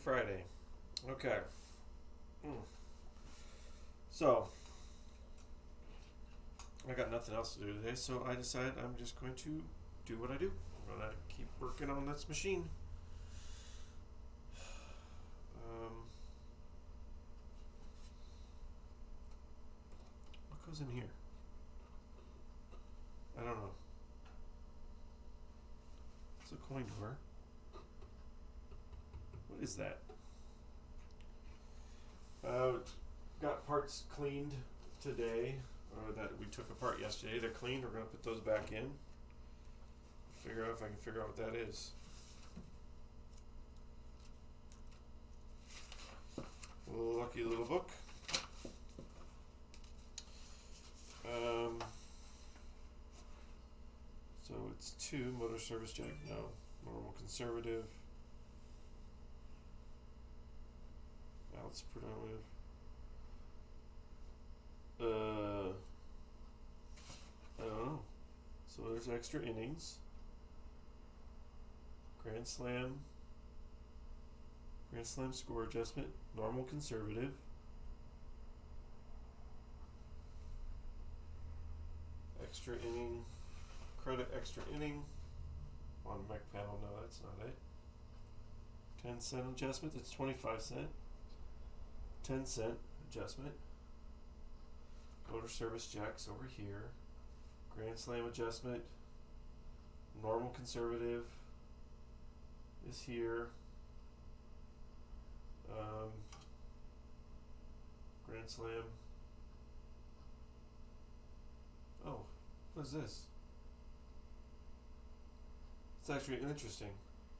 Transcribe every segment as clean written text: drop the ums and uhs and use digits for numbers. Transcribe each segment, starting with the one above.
Friday. Okay. So, I got nothing else to do today, so I decided I'm just going to do what I do. I'm going to keep working on this machine. What goes in here? I don't know. It's a coin door. What is that? Got parts cleaned today, or that we took apart yesterday. They're cleaned. We're going to put those back in. Figure out if I can figure out what that is. Lucky little book. So it's 2 motor service jack. No, normal conservative. That's predominant. I don't know. So there's extra innings. Grand Slam score adjustment. Normal conservative. Extra inning. Credit extra inning. On mech panel, no, that's not it. 10-cent adjustment, it's 25-cent. 10-cent adjustment. Motor service jacks over here. Grand Slam adjustment. Normal conservative is here. Grand Slam. Oh, what is this? It's actually interesting.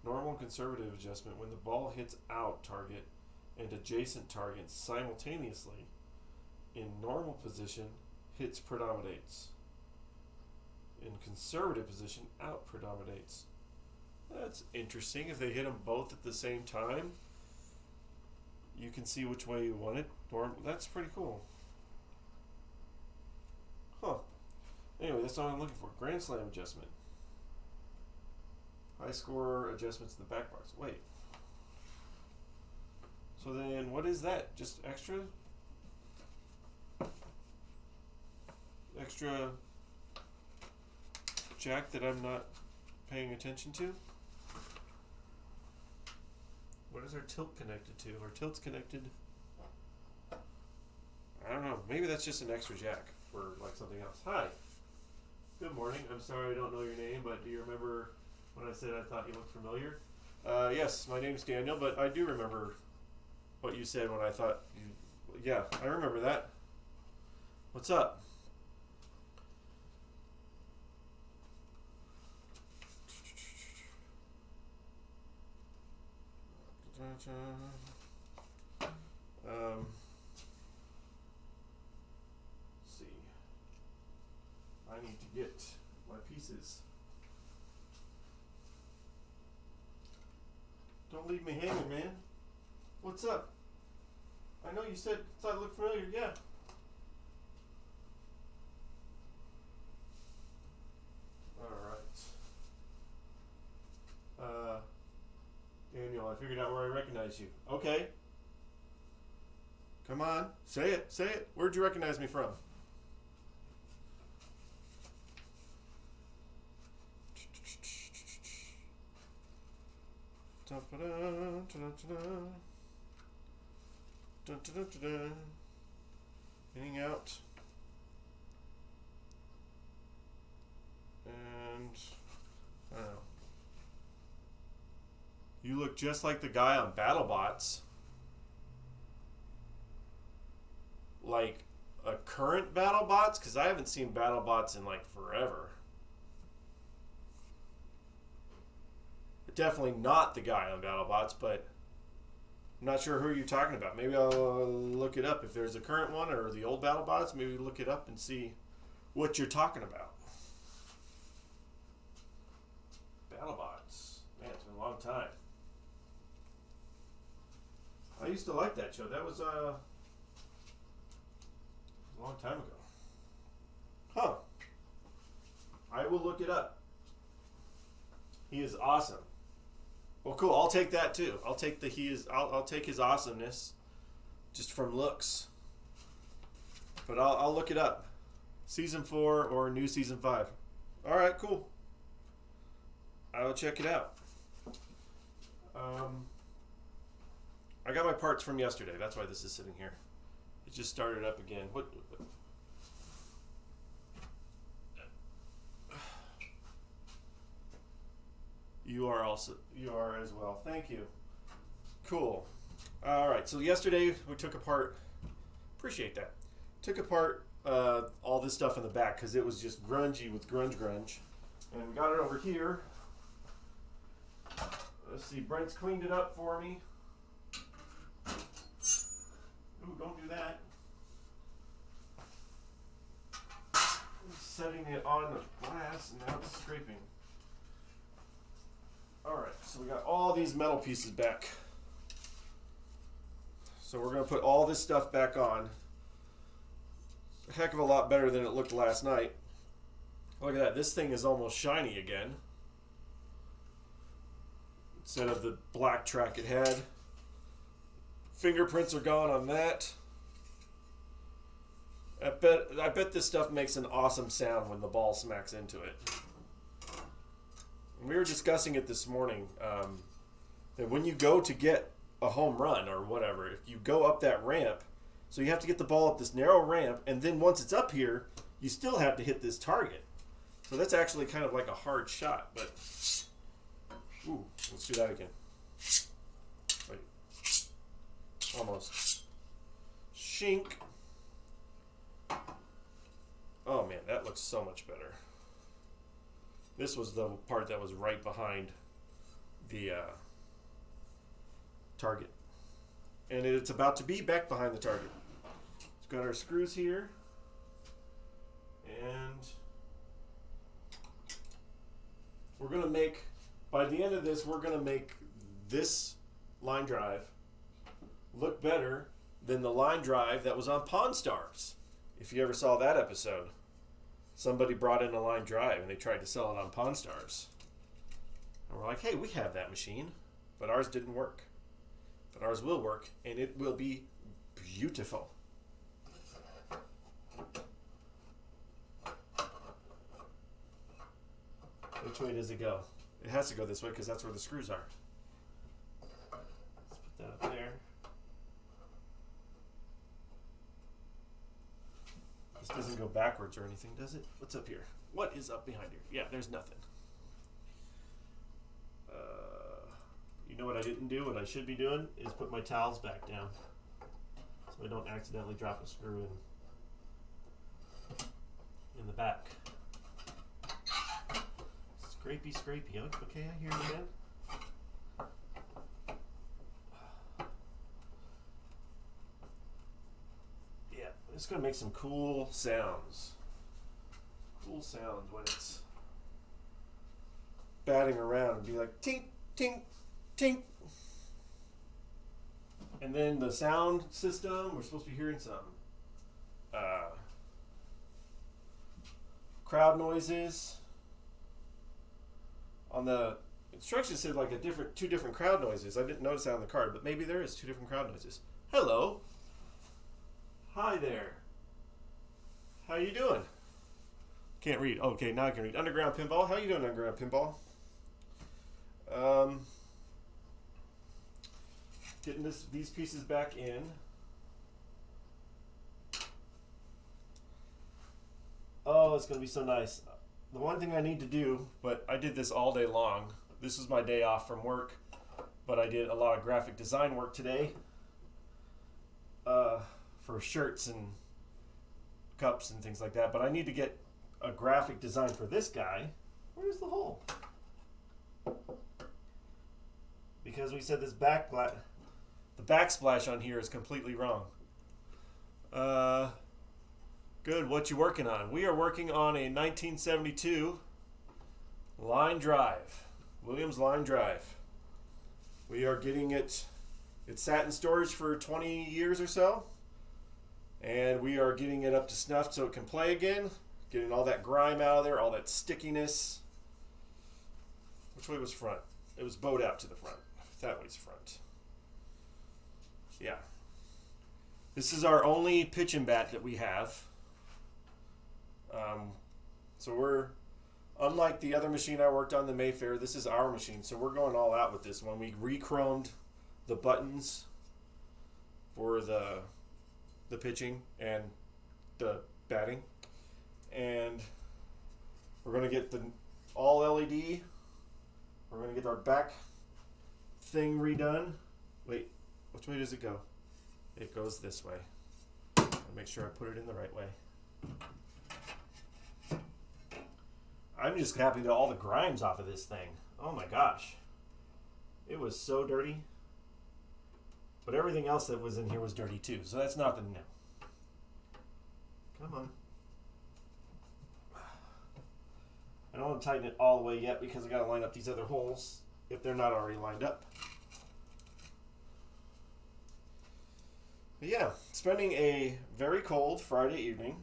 Normal conservative adjustment when the ball hits out target and adjacent targets simultaneously in normal position, hits predominates. In conservative position, out predominates. That's interesting. If they hit them both at the same time, you can see which way you want it. That's pretty cool. Huh. Anyway, that's all I'm looking for. Grand Slam adjustment. High score adjustments in the back bars. Wait. So then what is that? Just extra jack that I'm not paying attention to? What is our tilt connected to? Our tilt's connected. I don't know. Maybe that's just an extra jack for like something else. Hi. Good morning. I'm sorry I don't know your name, but do you remember when I said I thought you looked familiar? Yes, my name's Daniel, but I do remember what you said when I thought you... Yeah, I remember that. What's up? Let's see. I need to get my pieces. Don't leave me hanging, man. What's up? I know you said thought it looked familiar. Yeah. All right. Daniel, I figured out where I recognize you. Okay. Come on, say it. Say it. Where'd you recognize me from? Inning out. And I don't know. You look just like the guy on BattleBots. Like a current BattleBots? Because I haven't seen BattleBots in like forever. Definitely not the guy on BattleBots, but I'm not sure who you're talking about. Maybe I'll look it up. If there's a current one or the old BattleBots, maybe look it up and see what you're talking about. BattleBots. Man, it's been a long time. I used to like that show. That was a long time ago. Huh. I will look it up. He is awesome. Well, cool. I'll take that too. I'll take I'll take his awesomeness, just from looks. But I'll look it up. Season 4 or new season 5. All right, cool. I will check it out. I got my parts from yesterday. That's why this is sitting here. It just started up again. What? You are as well. Thank you. Cool. All right. So yesterday we took apart. Appreciate that. Took apart all this stuff in the back because it was just grungy with grunge, and we got it over here. Let's see. Brent's cleaned it up for me. Ooh, don't do that. I'm setting it on the glass and now it's scraping. Alright, so we got all these metal pieces back. So we're going to put all this stuff back on. A heck of a lot better than it looked last night. Look at that, this thing is almost shiny again. Instead of the black track it had. Fingerprints are gone on that. I bet this stuff makes an awesome sound when the ball smacks into it. We were discussing it this morning, that when you go to get a home run or whatever, if you go up that ramp, so you have to get the ball up this narrow ramp, and then once it's up here, you still have to hit this target. So that's actually kind of like a hard shot, but ooh, let's do that again. Wait. Almost. Shink. Oh man, that looks so much better. This was the part that was right behind the target. And it's about to be back behind the target. We've got our screws here. And we're going to make, by the end of this, we're going to make this line drive look better than the line drive that was on Pawn Stars. If you ever saw that episode, somebody brought in a line drive and they tried to sell it on Pawn Stars. And we're like, hey, we have that machine, but ours didn't work. But ours will work, and it will be beautiful. Which way does it go? It has to go this way because that's where the screws are. Let's put that up there. This doesn't go backwards or anything, does it? What's up here? What is up behind here? Yeah, there's nothing. You know what I didn't do? What I should be doing is put my towels back down so I don't accidentally drop a screw in the back. Scrapey, scrapey. Okay, I hear you, man. Yeah, it's going to make some cool sounds. Cool sounds when it's batting around and be like tink, tink, tink. And then the sound system, we're supposed to be hearing some crowd noises. On the instructions said like two different crowd noises. I didn't notice that on the card, but maybe there is 2 different crowd noises. Hello. Hi there. How you doing? Can't read. Okay, now I can read. Underground Pinball. How you doing, Underground Pinball? Getting these pieces back in. Oh, it's going to be so nice. The one thing I need to do, but I did this all day long. This is my day off from work, but I did a lot of graphic design work today for shirts and cups and things like that. But I need to get a graphic design for this guy. Where's the hole? Because we said the backsplash on here is completely wrong. Good, what you working on? We are working on a 1972 line drive, Williams line drive. We are getting it sat in storage for 20 years or so, and we are getting it up to snuff so it can play again, getting all that grime out of there, all that stickiness. Which way was front? It was bowed out to the front. That way's front. Yeah. This is our only pitching bat that we have. So we're, unlike the other machine I worked on, the Mayfair, this is our machine. So we're going all out with this one. We re-chromed the buttons for the pitching and the batting. And we're going to get the all LED. We're going to get our back thing redone. Wait, which way does it go? It goes this way. I'll make sure I put it in the right way. I'm just happy to all the grimes off of this thing. Oh my gosh. It was so dirty. But everything else that was in here was dirty too. So that's nothing new. Come on. I don't want to tighten it all the way yet because I got to line up these other holes if they're not already lined up. But yeah, spending a very cold Friday evening.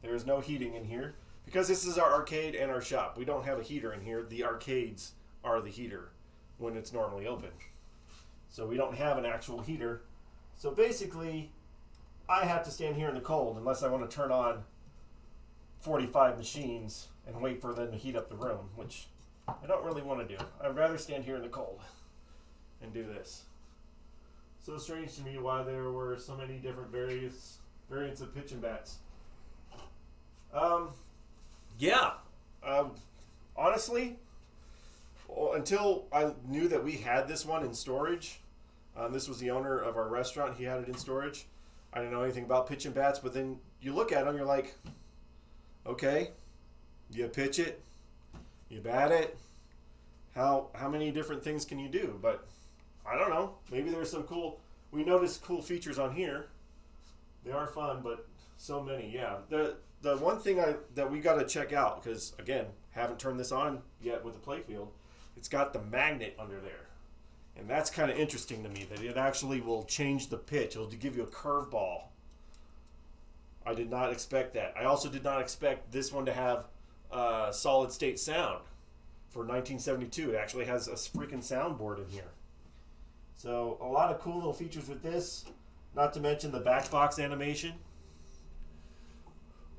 There is no heating in here because this is our arcade and our shop. We don't have a heater in here. The arcades are the heater when it's normally open. So we don't have an actual heater. So basically, I have to stand here in the cold unless I want to turn on 45 machines and wait for them to heat up the room, which I don't really want to do. I'd rather stand here in the cold and do this. So strange to me why there were so many different variants of pitching bats. Honestly, until I knew that we had this one in storage, this was the owner of our restaurant. He had it in storage. I didn't know anything about pitching bats, but then you look at them, you're like, okay, you pitch it, you bat it. How many different things can you do? But I don't know. Maybe there's some cool. We noticed cool features on here. They are fun, but so many. Yeah. The one thing that we got to check out, because again, haven't turned this on yet with the playfield. It's got the magnet under there, and that's kind of interesting to me that it actually will change the pitch. It'll give you a curveball. I did not expect that. I also did not expect this one to have solid state sound for 1972. It actually has a freaking soundboard in here. So a lot of cool little features with this, not to mention the back box animation.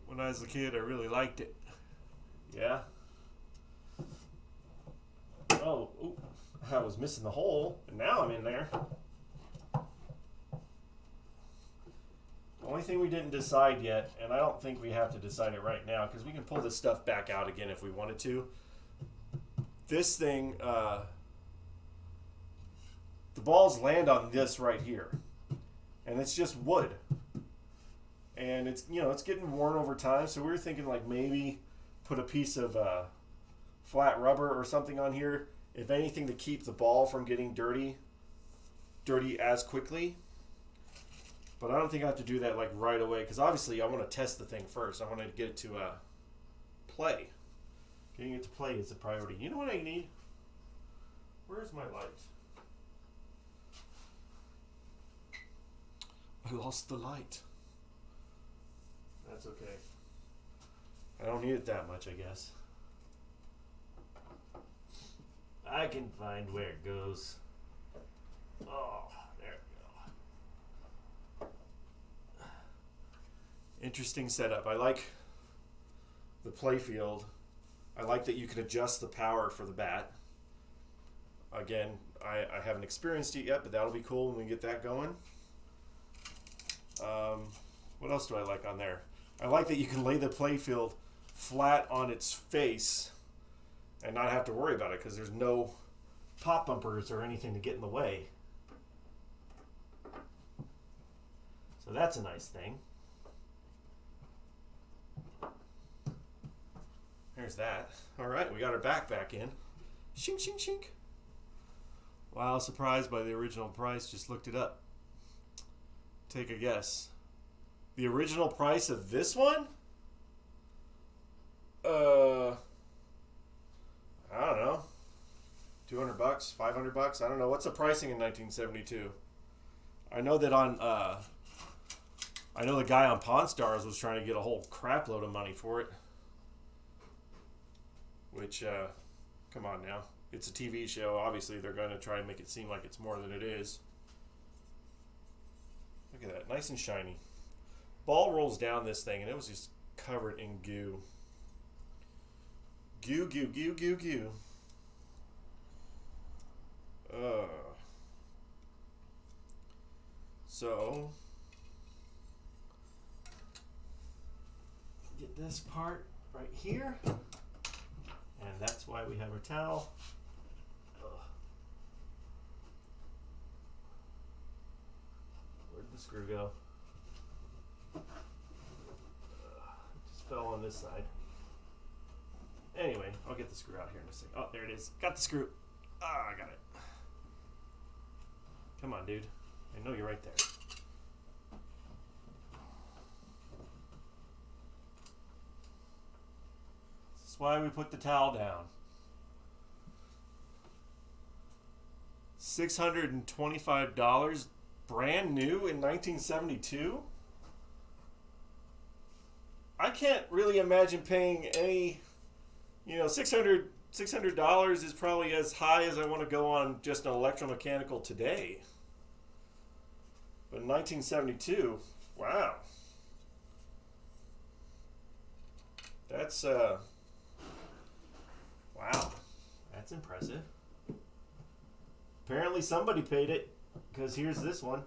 When I was a kid, I really liked it. Yeah. Oh, ooh, I was missing the hole, and now I'm in there. The only thing we didn't decide yet, and I don't think we have to decide it right now, because we can pull this stuff back out again if we wanted to. This thing, the balls land on this right here, and it's just wood. And it's, it's getting worn over time, so we were thinking like maybe put a piece of flat rubber or something on here, if anything, to keep the ball from getting dirty as quickly. But I don't think I have to do that like right away, because obviously I want to test the thing first. I want to get it to play. Getting it to play is a priority. You know what I need? Where's my light? I lost the light. That's okay. I don't need it that much, I guess. I can find where it goes. Oh, there we go. Interesting setup. I like the playfield. I like that you can adjust the power for the bat. Again, I haven't experienced it yet, but that'll be cool when we get that going. What else do I like on there? I like that you can lay the playfield flat on its face and not have to worry about it because there's no pop bumpers or anything to get in the way. So that's a nice thing. There's that. All right, we got our back in. Shink, shink, shink. Wow, surprised by the original price. Just looked it up. Take a guess. The original price of this one? I don't know. $200, $500. I don't know. What's the pricing in 1972? I know that I know the guy on Pawn Stars was trying to get a whole crap load of money for it. Which, come on now. it's a TV show. Obviously, they're going to try and make it seem like it's more than it is. Look at that. Nice and shiny. Ball rolls down this thing, and it was just covered in goo. Goo, goo, goo, goo, goo. So, get this part right here. And that's why we have our towel. Where'd the screw go? It just fell on this side. Anyway, I'll get the screw out here in a second. Oh, there it is. Got the screw. Ah, I got it. Come on, dude. I know you're right there. That's why we put the towel down. $625, brand new in 1972? I can't really imagine paying any, $600 is probably as high as I want to go on just an electromechanical today. But in 1972, wow. That's, wow. That's impressive. Apparently somebody paid it, because here's this one.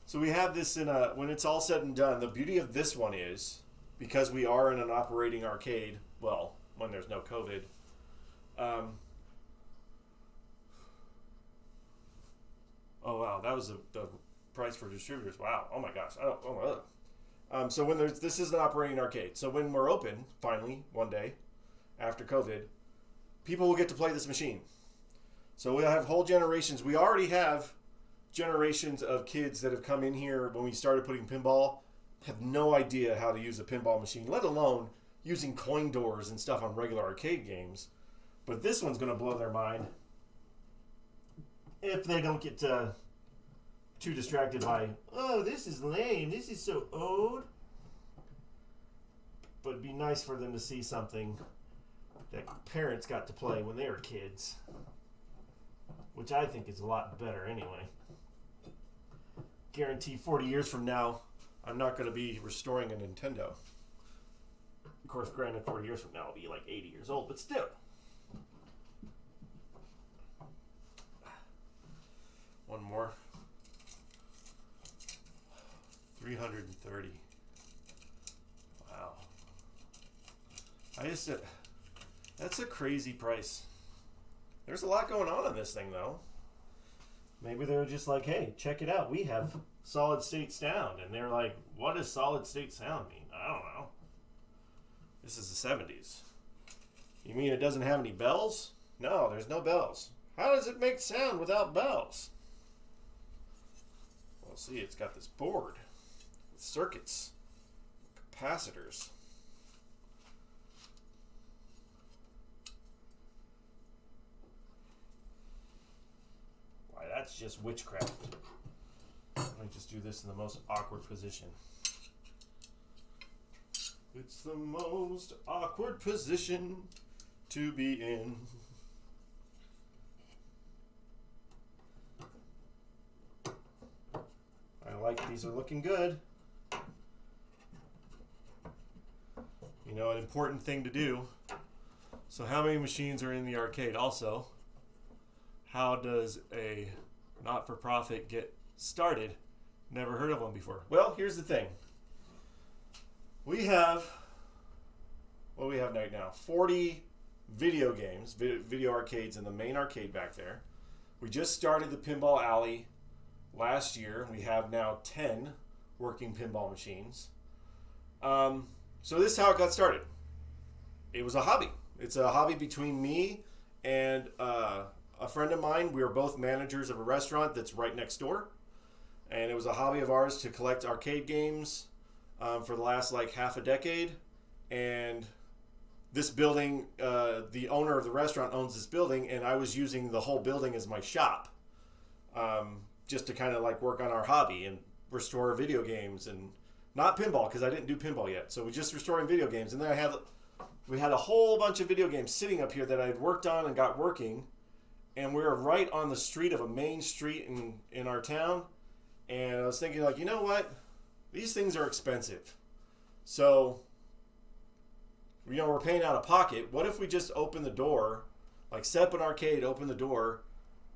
So we have this when it's all said and done, the beauty of this one is, because we are in an operating arcade, well, when there's no COVID, oh wow, that was the price for distributors. Wow, oh my gosh, so when this is an operating arcade, so when we're open, finally, one day, after COVID, people will get to play this machine. So we'll have whole generations. We already have generations of kids that have come in here when we started putting pinball, have no idea how to use a pinball machine, let alone using coin doors and stuff on regular arcade games. But this one's going to blow their mind if they don't get too distracted by, oh, this is lame, this is so old. But it'd be nice for them to see something that parents got to play when they were kids, which I think is a lot better anyway. Guarantee 40 years from now, I'm not going to be restoring a Nintendo. Of course, granted, 40 years from now, I'll be like 80 years old, but still. One more. 330. Wow. That's a crazy price. There's a lot going on this thing, though. Maybe they're just like, hey, check it out. We have solid state sound. And they're like, what does solid state sound mean? I don't know. This is the 70s. You mean it doesn't have any bells? No, there's no bells. How does it make sound without bells? Well, see, it's got this board with circuits, capacitors. That's just witchcraft. Let me just do this in the most awkward position. It's the most awkward position to be in. I like these are looking good. You know, an important thing to do. So how many machines are in the arcade? Also, how does a not-for-profit get started? Never heard of one before. Well, here's the thing. We have, what do we have right now? 40 video games, video arcades in the main arcade back there. We just started the Pinball Alley last year. We have now 10 working pinball machines. So this is how it got started. It was a hobby. It's a hobby between me and a friend of mine. We were both managers of a restaurant that's right next door. And it was a hobby of ours to collect arcade games for the last like half a decade. And this building, the owner of the restaurant owns this building, and I was using the whole building as my shop. just to kind of like work on our hobby and restore video games, and not pinball because I didn't do pinball yet. So we just restoring video games, and then we had a whole bunch of video games sitting up here that I had worked on and got working, and we were right on the street of a main street in our town, and I was thinking like, you know what, these things are expensive, so we're paying out of pocket. What if we just open the door, like set up an arcade, open the door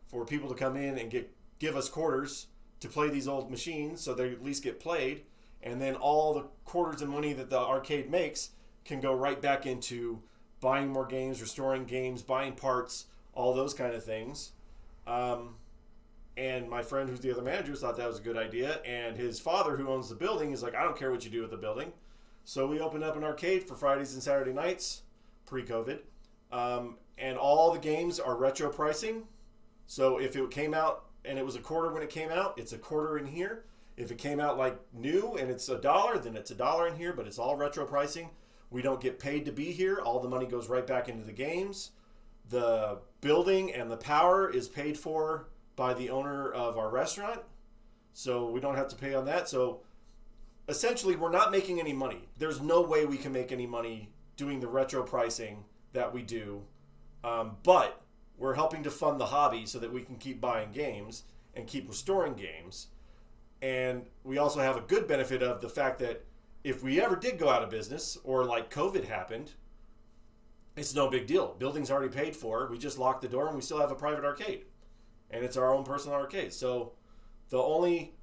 for people to come in and give us quarters to play these old machines, so they at least get played, and then all the quarters and money that the arcade makes can go right back into buying more games, restoring games, buying parts, all those kind of things. And my friend who's the other manager thought that was a good idea, and his father who owns the building is like, I don't care what you do with the building. So we opened up an arcade for Fridays and Saturday nights, pre-COVID, and all the games are retro pricing. So if it came out and it was a quarter when it came out, it's a quarter in here. If it came out like new and it's $1, then it's $1 in here, but it's all retro pricing. We don't get paid to be here. All the money goes right back into the games. The building and the power is paid for by the owner of our restaurant, so we don't have to pay on that. So essentially, we're not making any money. There's no way we can make any money doing the retro pricing that we do, but we're helping to fund the hobby so that we can keep buying games and keep restoring games. And we also have a good benefit of the fact that if we ever did go out of business or like COVID happened, it's no big deal. Building's already paid for. We just lock the door and we still have a private arcade. And it's our own personal arcade. So the only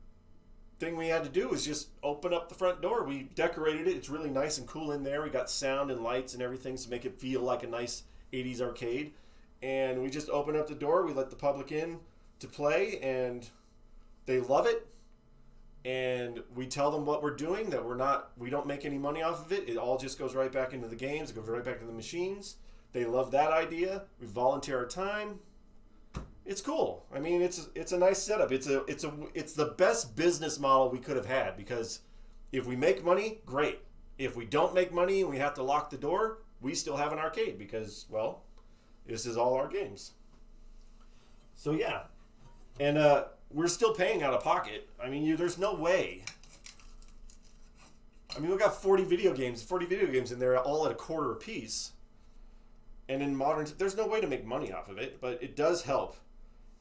thing we had to do was just open up the front door. We decorated it. It's really nice and cool in there. We got sound and lights and everything to make it feel like a nice 80s arcade. And we just open up the door. We let the public in to play, and they love it. And we tell them what we're doing, that we don't make any money off of it. It all just goes right back into the games. It goes right back to the machines. They love that idea. We volunteer our time. It's cool. I mean, it's a nice setup. It's the best business model we could have had, because if we make money, great. If we don't make money and we have to lock the door, we still have an arcade because, well, this is all our games. So yeah, and we're still paying out of pocket. I mean, there's no way. I mean, we've got 40 video games in there, all at a quarter a piece. And in modern, there's no way to make money off of it, but it does help.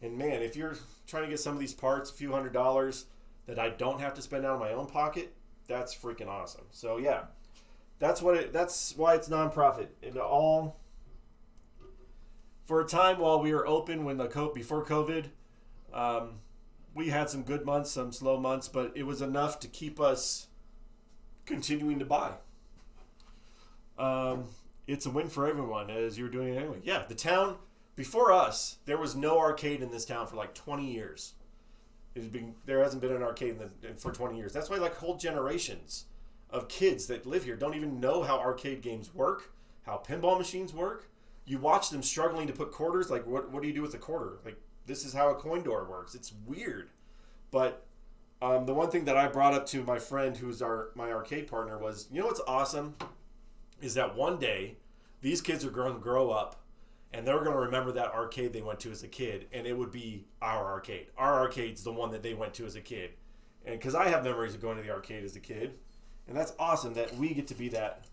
And man, if you're trying to get some of these parts, a few $100s that I don't have to spend out of my own pocket, that's freaking awesome. So yeah, that's why it's nonprofit. And all for a time while we were open before COVID, we had some good months, some slow months, but it was enough to keep us continuing to buy. It's a win for everyone, as you were doing it anyway. Yeah, the town, before us, there was no arcade in this town for like 20 years. There hasn't been an arcade for 20 years. That's why like whole generations of kids that live here don't even know how arcade games work, how pinball machines work. You watch them struggling to put quarters. Like, what do you do with a quarter? Like, this is how a coin door works. It's weird. But the one thing that I brought up to my friend who's my arcade partner was, you know what's awesome? Is that one day these kids are going to grow up and they're going to remember that arcade they went to as a kid, and it would be our arcade. Our arcade's the one that they went to as a kid. And because I have memories of going to the arcade as a kid, and that's awesome that we get to be that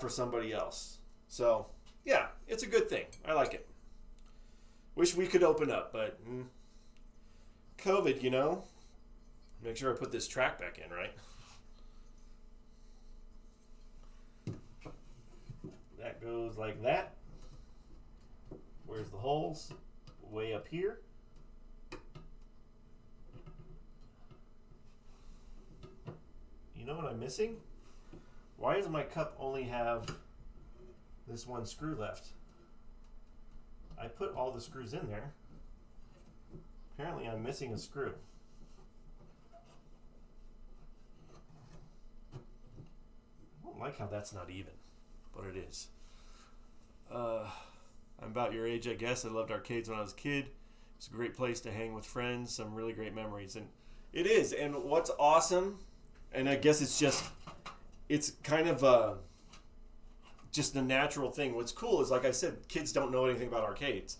for somebody else. So, yeah, it's a good thing. I like it. Wish we could open up, but COVID, Make sure I put this track back in, right? That goes like that. Where's the holes? Way up here. You know what I'm missing? Why does my cup only have this one screw left? I put all the screws in there. Apparently I'm missing a screw. I don't like how that's not even, but it is. I'm about your age, I guess. I loved arcades when I was a kid. It's a great place to hang with friends. Some really great memories. And it is. And what's awesome, and I guess it's kind of just a natural thing. What's cool is, like I said, kids don't know anything about arcades.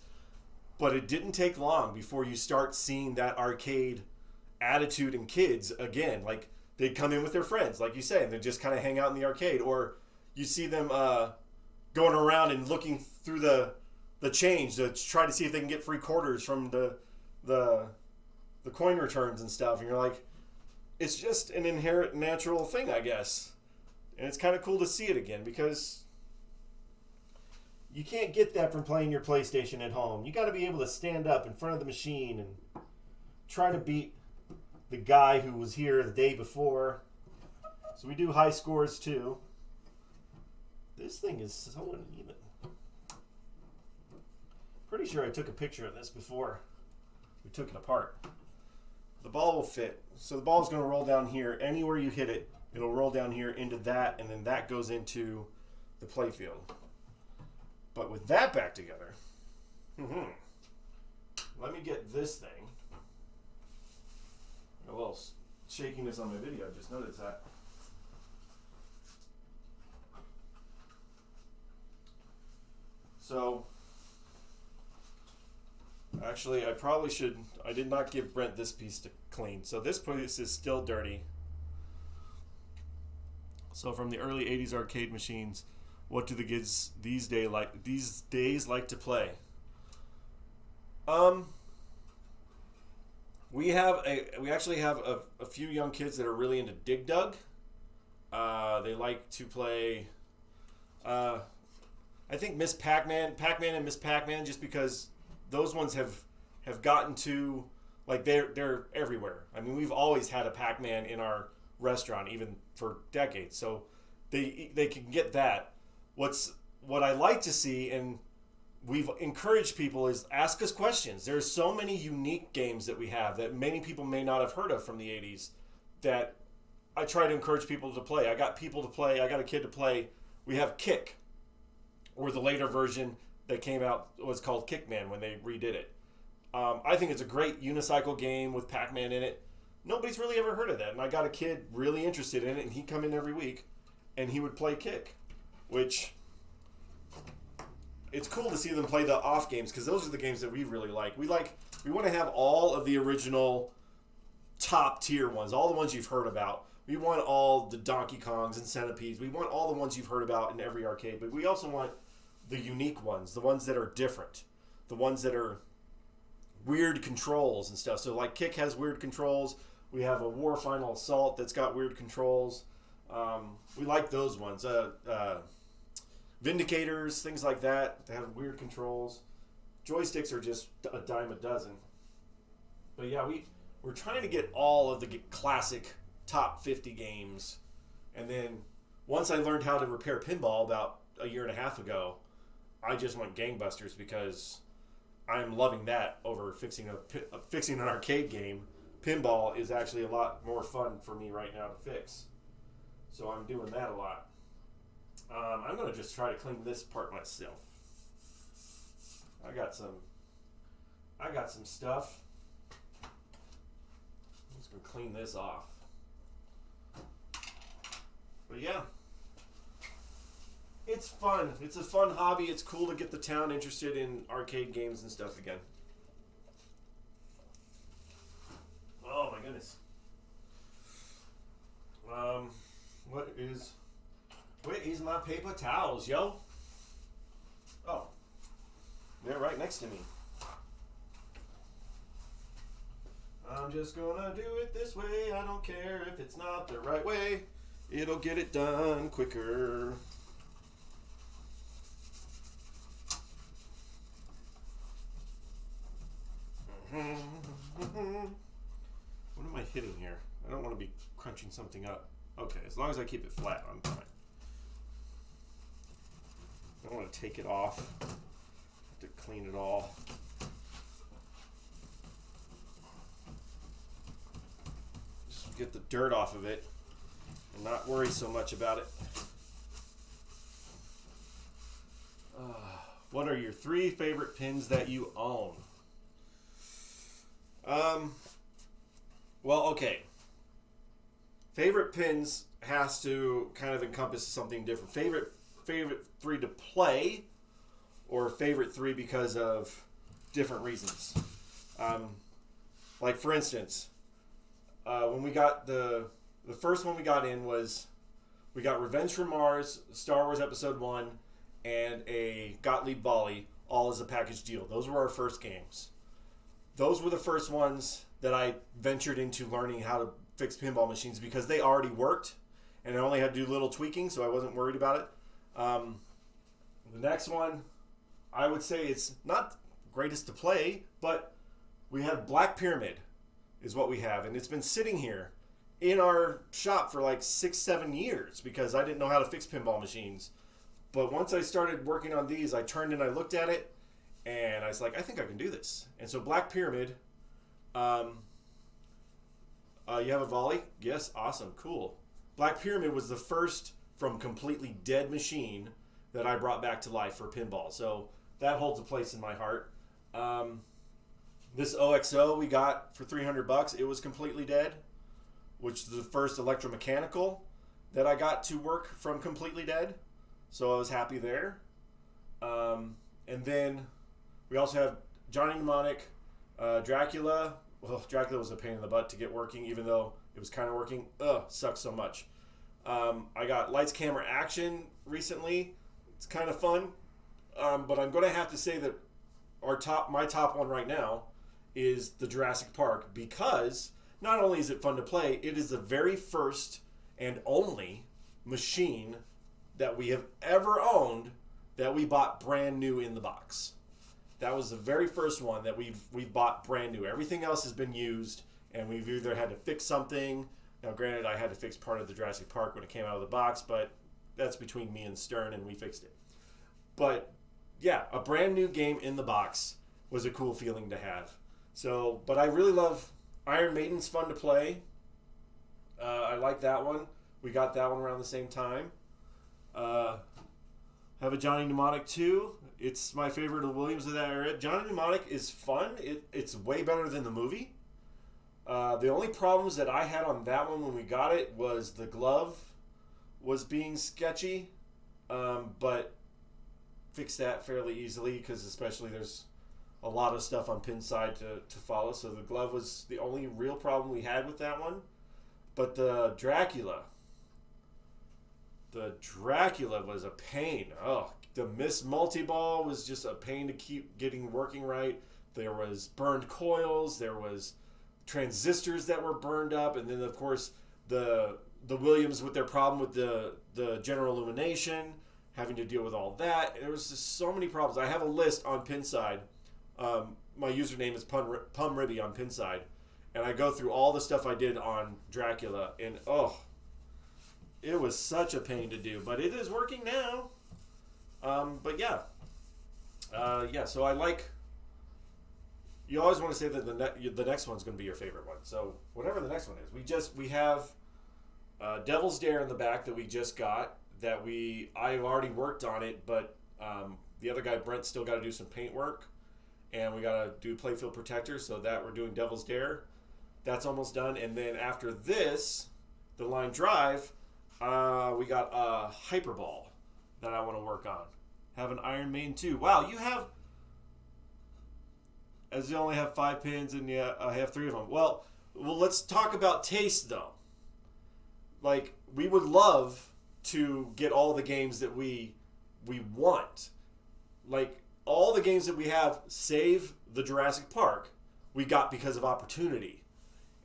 But it didn't take long before you start seeing that arcade attitude in kids again. Like, they'd come in with their friends, like you say, and they'd just kind of hang out in the arcade. Or you see them going around and looking through the change to try to see if they can get free quarters from the coin returns and stuff. And you're like, it's just an inherent natural thing, I guess. And it's kind of cool to see it again, because you can't get that from playing your PlayStation at home. You got to be able to stand up in front of the machine and try to beat the guy who was here the day before. So we do high scores too. This thing is so uneven. Pretty sure I took a picture of this before we took it apart. The ball will fit. So the ball is going to roll down here. Anywhere you hit it, it'll roll down here into that, and then that goes into the playfield. But with that back together, let me get this thing. A little shakiness on my video, I just noticed that. So, actually, I did not give Brent this piece to clean. So this piece is still dirty. So from the early 80s arcade machines, what do the kids these days like to play? We actually have a few young kids that are really into Dig Dug. They like to play I think Miss Pac-Man and Miss Pac-Man, just because those ones have gotten to, like, they're everywhere. I mean, we've always had a Pac-Man in our restaurant, even for decades. So they can get that. What I like to see, and we've encouraged people, is ask us questions. There's so many unique games that we have that many people may not have heard of from the 80s that I try to encourage people to play. I got a kid to play. We have Kick, or the later version that came out was called Kickman when they redid it. I think it's a great unicycle game with Pac-Man in it. Nobody's really ever heard of that, and I got a kid really interested in it, and he'd come in every week, and he would play Kick, which it's cool to see them play the off games, because those are the games that we really like. We want to have all of the original top tier ones, all the ones you've heard about. We want all the Donkey Kongs and Centipedes. We want all the ones you've heard about in every arcade, but we also want the unique ones, the ones that are different, the ones that are weird controls and stuff. So like Kick has weird controls. We have a War Final Assault that's got weird controls. We like those ones. Vindicators, things like that, that have weird controls. Joysticks are just a dime a dozen. But yeah, we're trying to get all of the classic top 50 games. And then once I learned how to repair pinball about a year and a half ago, I just went gangbusters, because I'm loving that over fixing an arcade game. Pinball is actually a lot more fun for me right now to fix. So I'm doing that a lot. I'm going to just try to clean this part myself. I got some stuff. I'm just going to clean this off. But yeah, it's fun. It's a fun hobby. It's cool to get the town interested in arcade games and stuff again. Oh my goodness. Where is my paper towels, yo? Oh, they're right next to me. I'm just gonna do it this way. I don't care if it's not the right way. It'll get it done quicker. What am I hitting here? I don't want to be crunching something up. Okay, as long as I keep it flat, I'm fine. I don't want to take it off. I have to clean it all. Just get the dirt off of it and not worry so much about it. What are your 3 favorite pins that you own? Well, okay. Favorite pins has to kind of encompass something different. Favorite 3 to play, or favorite 3 because of different reasons. Like for instance, when we got the first one we got in was we got Revenge from Mars, Star Wars Episode 1, and a Gottlieb Volley, all as a package deal. Those were our first games. Those were the first ones that I ventured into learning how to fix pinball machines because they already worked, and I only had to do little tweaking, so I wasn't worried about it. The next one, I would say it's not greatest to play, but we have Black Pyramid is what we have, and it's been sitting here in our shop for like 6-7 years because I didn't know how to fix pinball machines. But once I started working on these, I turned and I looked at it, and I was like, I think I can do this. And so Black Pyramid, you have a volley? Yes, awesome, cool. Black Pyramid was the first from completely dead machine that I brought back to life for pinball. So that holds a place in my heart. This OXO we got for $300. It was completely dead, which is the first electromechanical that I got to work from completely dead. So I was happy there. And then we also have Johnny Mnemonic, Dracula. Well, Dracula was a pain in the butt to get working, even though it was kind of working. Sucks so much. I got Lights, Camera, Action recently. It's kind of fun. But I'm going to have to say that my top one right now is the Jurassic Park because not only is it fun to play, it is the very first and only machine that we have ever owned that we bought brand new in the box. That was the very first one that we've bought brand new. Everything else has been used, and we've either had to fix something. Now, granted, I had to fix part of the Jurassic Park when it came out of the box, but that's between me and Stern, and we fixed it. But yeah, a brand new game in the box was a cool feeling to have. So, but I really love Iron Maiden's fun to play. I like that one. We got that one around the same time. Have a Johnny Mnemonic 2. It's my favorite of Williams of that era. Johnny Mnemonic is fun. It's way better than the movie. The only problems that I had on that one when we got it was the glove was being sketchy, but fixed that fairly easily because especially there's a lot of stuff on pin side to follow. So the glove was the only real problem we had with that one. But the Dracula was a pain. The Miss Multi-Ball was just a pain to keep getting working right. There was burned coils. There was transistors that were burned up. And then, of course, the Williams with their problem with the general illumination, having to deal with all that. There was just so many problems. I have a list on Pinside. My username is Pumribby on Pinside. And I go through all the stuff I did on Dracula. And, it was such a pain to do. But it is working now. But yeah. So I like... You always want to say that the next one's going to be your favorite one. So whatever the next one is. We have Devil's Dare in the back that we just got. I've already worked on it, but the other guy, Brent, still got to do some paint work. And we got to do playfield protector, so that we're doing Devil's Dare. That's almost done. And then after this, the line drive, we got a Hyperball that I want to work on. Have an Iron Maiden 2. Wow, you have... As you only have 5 pins and I have 3 of them. Well, let's talk about taste, though. Like, we would love to get all the games that we want. Like, all the games that we have, save the Jurassic Park, we got because of opportunity.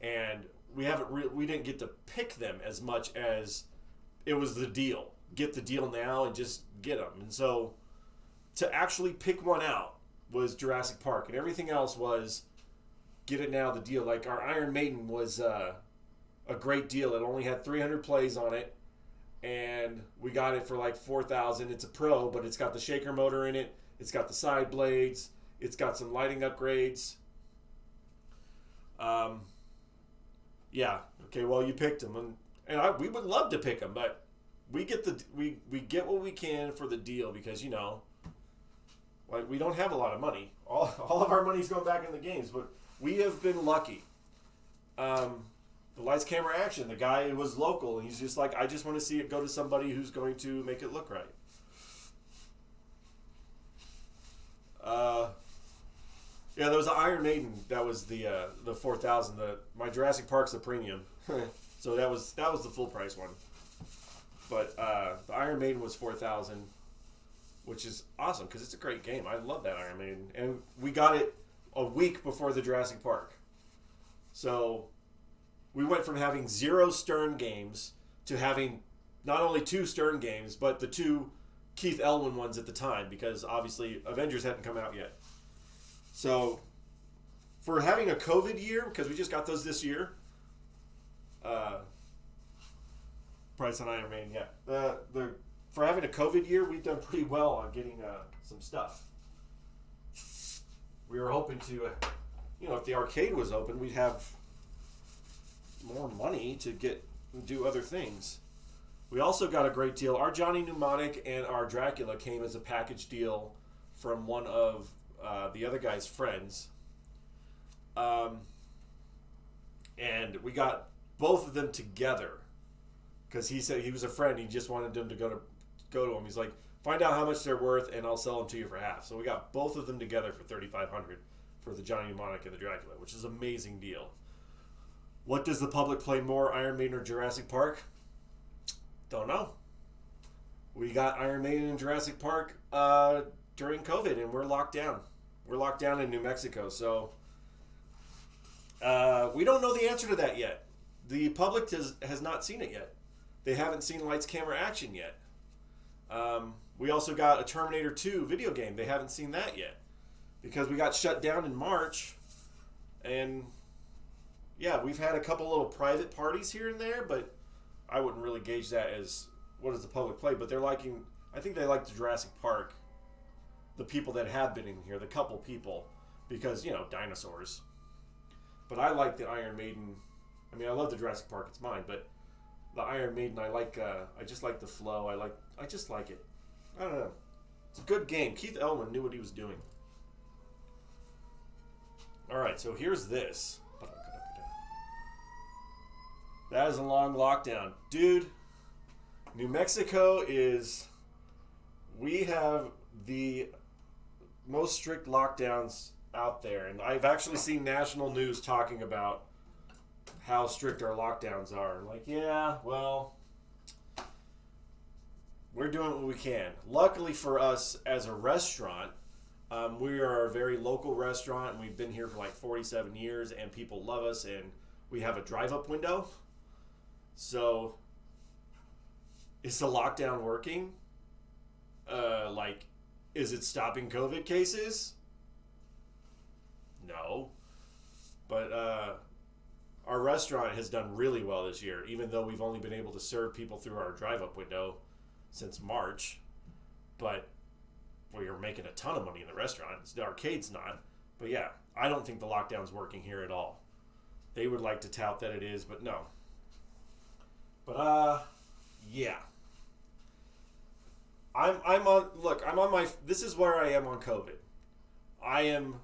And we didn't get to pick them as much as it was the deal. Get the deal now and just get them. And so, to actually pick one out was Jurassic Park, and everything else was get it now, the deal. Like our Iron Maiden was a great deal. It only had 300 plays on it, and we got it for like $4,000. It's a Pro, but it's got the shaker motor in it. It's got the side blades. It's got some lighting upgrades. Yeah. Okay. Well, you picked them, and we would love to pick them, but we get we get what we can for the deal because like we don't have a lot of money. All of our money's going back in the games, but we have been lucky. The Lights, Camera, Action. The guy was local, and he's just like, I just want to see it go to somebody who's going to make it look right. Yeah, there was the Iron Maiden. That was the 4,000. My Jurassic Park's the premium, so that was the full price one. But the Iron Maiden was 4,000, which is awesome because it's a great game. I love that Iron Maiden, and we got it a week before the Jurassic Park. So we went from having 0 Stern games to having not only 2 Stern games, but the 2 Keith Elwin ones at the time, because obviously Avengers hadn't come out yet. So, for having a COVID year, because we just got those this year, price on Iron Man, yeah. For having a COVID year, we've done pretty well on getting some stuff. We were hoping to, if the arcade was open, we'd have more money to do other things. We also got a great deal. Our Johnny Mnemonic and our Dracula came as a package deal from one of the other guy's friends. And we got both of them together because he said he was a friend. He just wanted them to go to him. He's like, find out how much they're worth and I'll sell them to you for half. So we got both of them together for $3,500 for the Johnny Mnemonic and the Dracula, which is an amazing deal. What does the public play more, Iron Maiden or Jurassic Park? Don't know. We got Iron Maiden and Jurassic Park during COVID, and we're locked down. We're locked down in New Mexico, so we don't know the answer to that yet. The public has not seen it yet. They haven't seen Lights, Camera, Action yet. We also got a Terminator 2 video game. They haven't seen that yet because we got shut down in March, and yeah, we've had a couple little private parties here and there, but I wouldn't really gauge that as what does the public play. But I think they like the Jurassic Park, the people that have been in here, the couple people, because, dinosaurs. But I like the Iron Maiden. I mean, I love the Jurassic Park, it's mine, but the Iron Maiden, I just like the flow. I just like it. I don't know. It's a good game. Keith Elwin knew what he was doing. All right, so here's this. That is a long lockdown. Dude, New Mexico we have the most strict lockdowns out there. And I've actually seen national news talking about how strict our lockdowns are. Like, yeah, well, we're doing what we can. Luckily for us as a restaurant, we are a very local restaurant, and we've been here for like 47 years, and people love us, and we have a drive-up window. So, is the lockdown working? Is it stopping COVID cases? No. But our restaurant has done really well this year, even though we've only been able to serve people through our drive-up window since March. But we are making a ton of money in the restaurant. The arcade's not. But yeah, I don't think the lockdown's working here at all. They would like to tout that it is, but no. But yeah. I'm on my, this is where I am on COVID. I am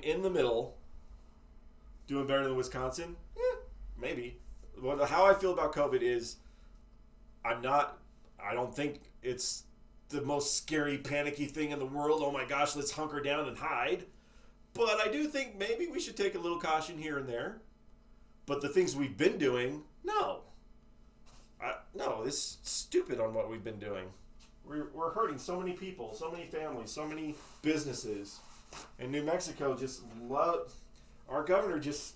in the middle. Doing better than Wisconsin? Maybe. Well, how I feel about COVID is I don't think it's the most scary, panicky thing in the world. Oh my gosh, let's hunker down and hide. But I do think maybe we should take a little caution here and there. But the things we've been doing, no. No, this is stupid on what we've been doing. We're hurting so many people, so many families, so many businesses. And New Mexico our governor this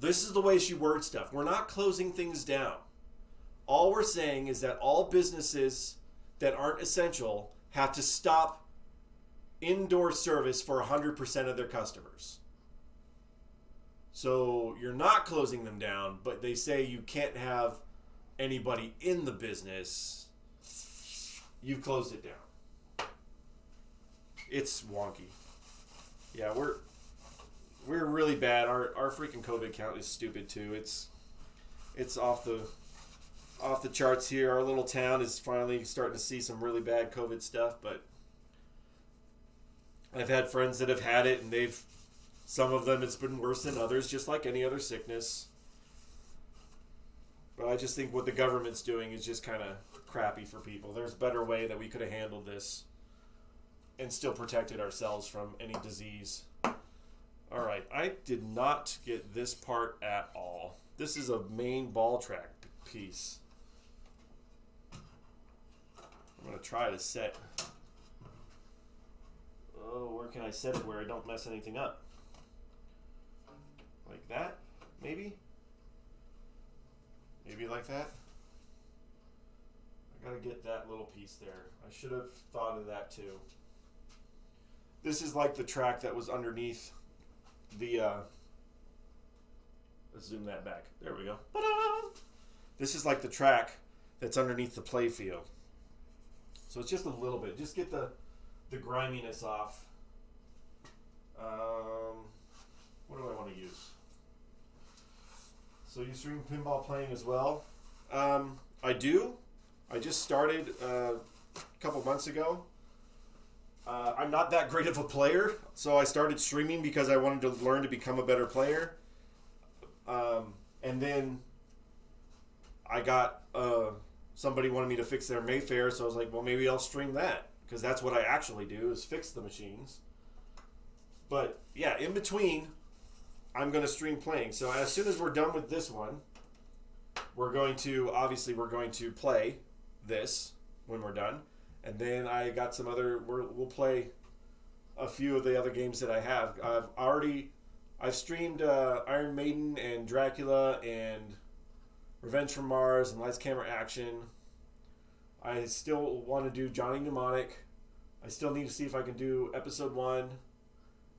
is the way she words stuff. We're not closing things down. All we're saying is that all businesses that aren't essential have to stop indoor service for 100% of their customers. So you're not closing them down, but they say you can't have anybody in the business. You've closed it down. It's wonky. Yeah, we're really bad. Our freaking COVID count is stupid too. It's off the charts here. Our little town is finally starting to see some really bad COVID stuff, but I've had friends that have had it, and some of them it's been worse than others, just like any other sickness. But I just think what the government's doing is just kind of crappy for people. There's a better way that we could have handled this. and still protected ourselves from any disease. All right, I did not get this part at all. This is a main ball track piece. I'm going to try to set. Oh, where can I set it where I don't mess anything up? Like that, maybe? Maybe like that? I gotta get that little piece there. I should have thought of that too. This is like the track that was underneath the, let's zoom that back. There we go. Ta-da! This is like the track that's underneath the play field. So it's just a little bit. Just get the griminess off. What do I want to use? So you stream pinball playing as well? I do. I just started a couple months ago. I'm not that great of a player, so I started streaming because I wanted to learn to become a better player. And then I got somebody wanted me to fix their Mayfair, so I was like, well, maybe I'll stream that because that's what I actually do is fix the machines. But yeah, in between, I'm going to stream playing. So as soon as we're done with this one, we're going to play this when we're done. And then I got some other, we'll play a few of the other games that I have. I've streamed Iron Maiden and Dracula and Revenge from Mars and Lights, Camera, Action. I still want to do Johnny Mnemonic. I still need to see if I can do Episode 1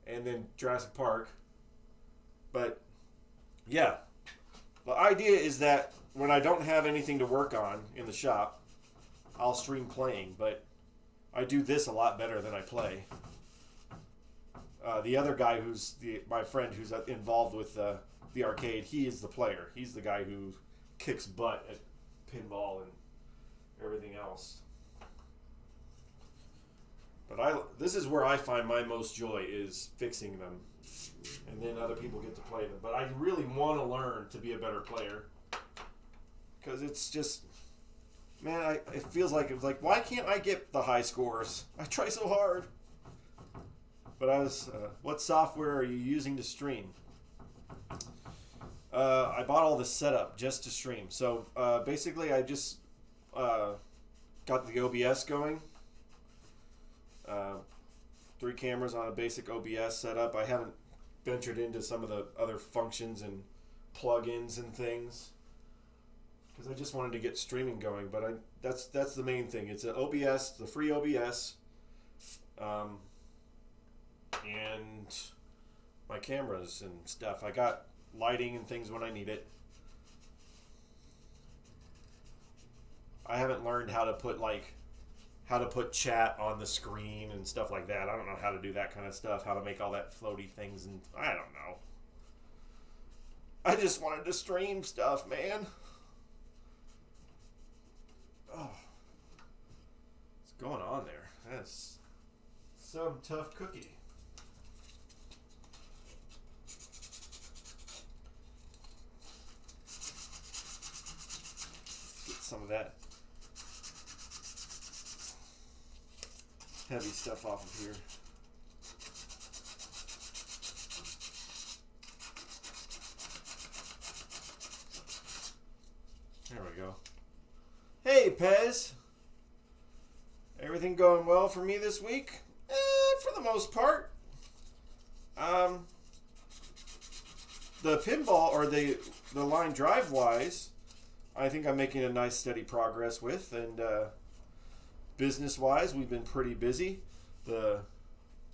and then Jurassic Park. But, yeah. The idea is that when I don't have anything to work on in the shop, I'll stream playing. But I do this a lot better than I play. The other guy my friend who's involved with the arcade, he is the player. He's the guy who kicks butt at pinball and everything else. But this is where I find my most joy is fixing them. And then other people get to play them. But I really want to learn to be a better player. Because it's just, man, it feels like, why can't I get the high scores? I try so hard. But what software are you using to stream? I bought all the setup just to stream. So basically I just got the OBS going. 3 cameras on a basic OBS setup. I haven't ventured into some of the other functions and plugins and things because I just wanted to get streaming going. But that's the main thing. It's an OBS, the free OBS, and my cameras and stuff. I got lighting and things when I need it. I haven't learned how to put chat on the screen and stuff like that. I don't know how to do that kind of stuff, how to make all that floaty things, and I don't know. I just wanted to stream stuff, man. Oh. What's going on there? That's some tough cookie. Get some of that heavy stuff off of here. There we go. Hey, Pez. Everything going well for me this week? For the most part. The pinball, or the line drive wise, I think I'm making a nice steady progress with, and business-wise, we've been pretty busy. The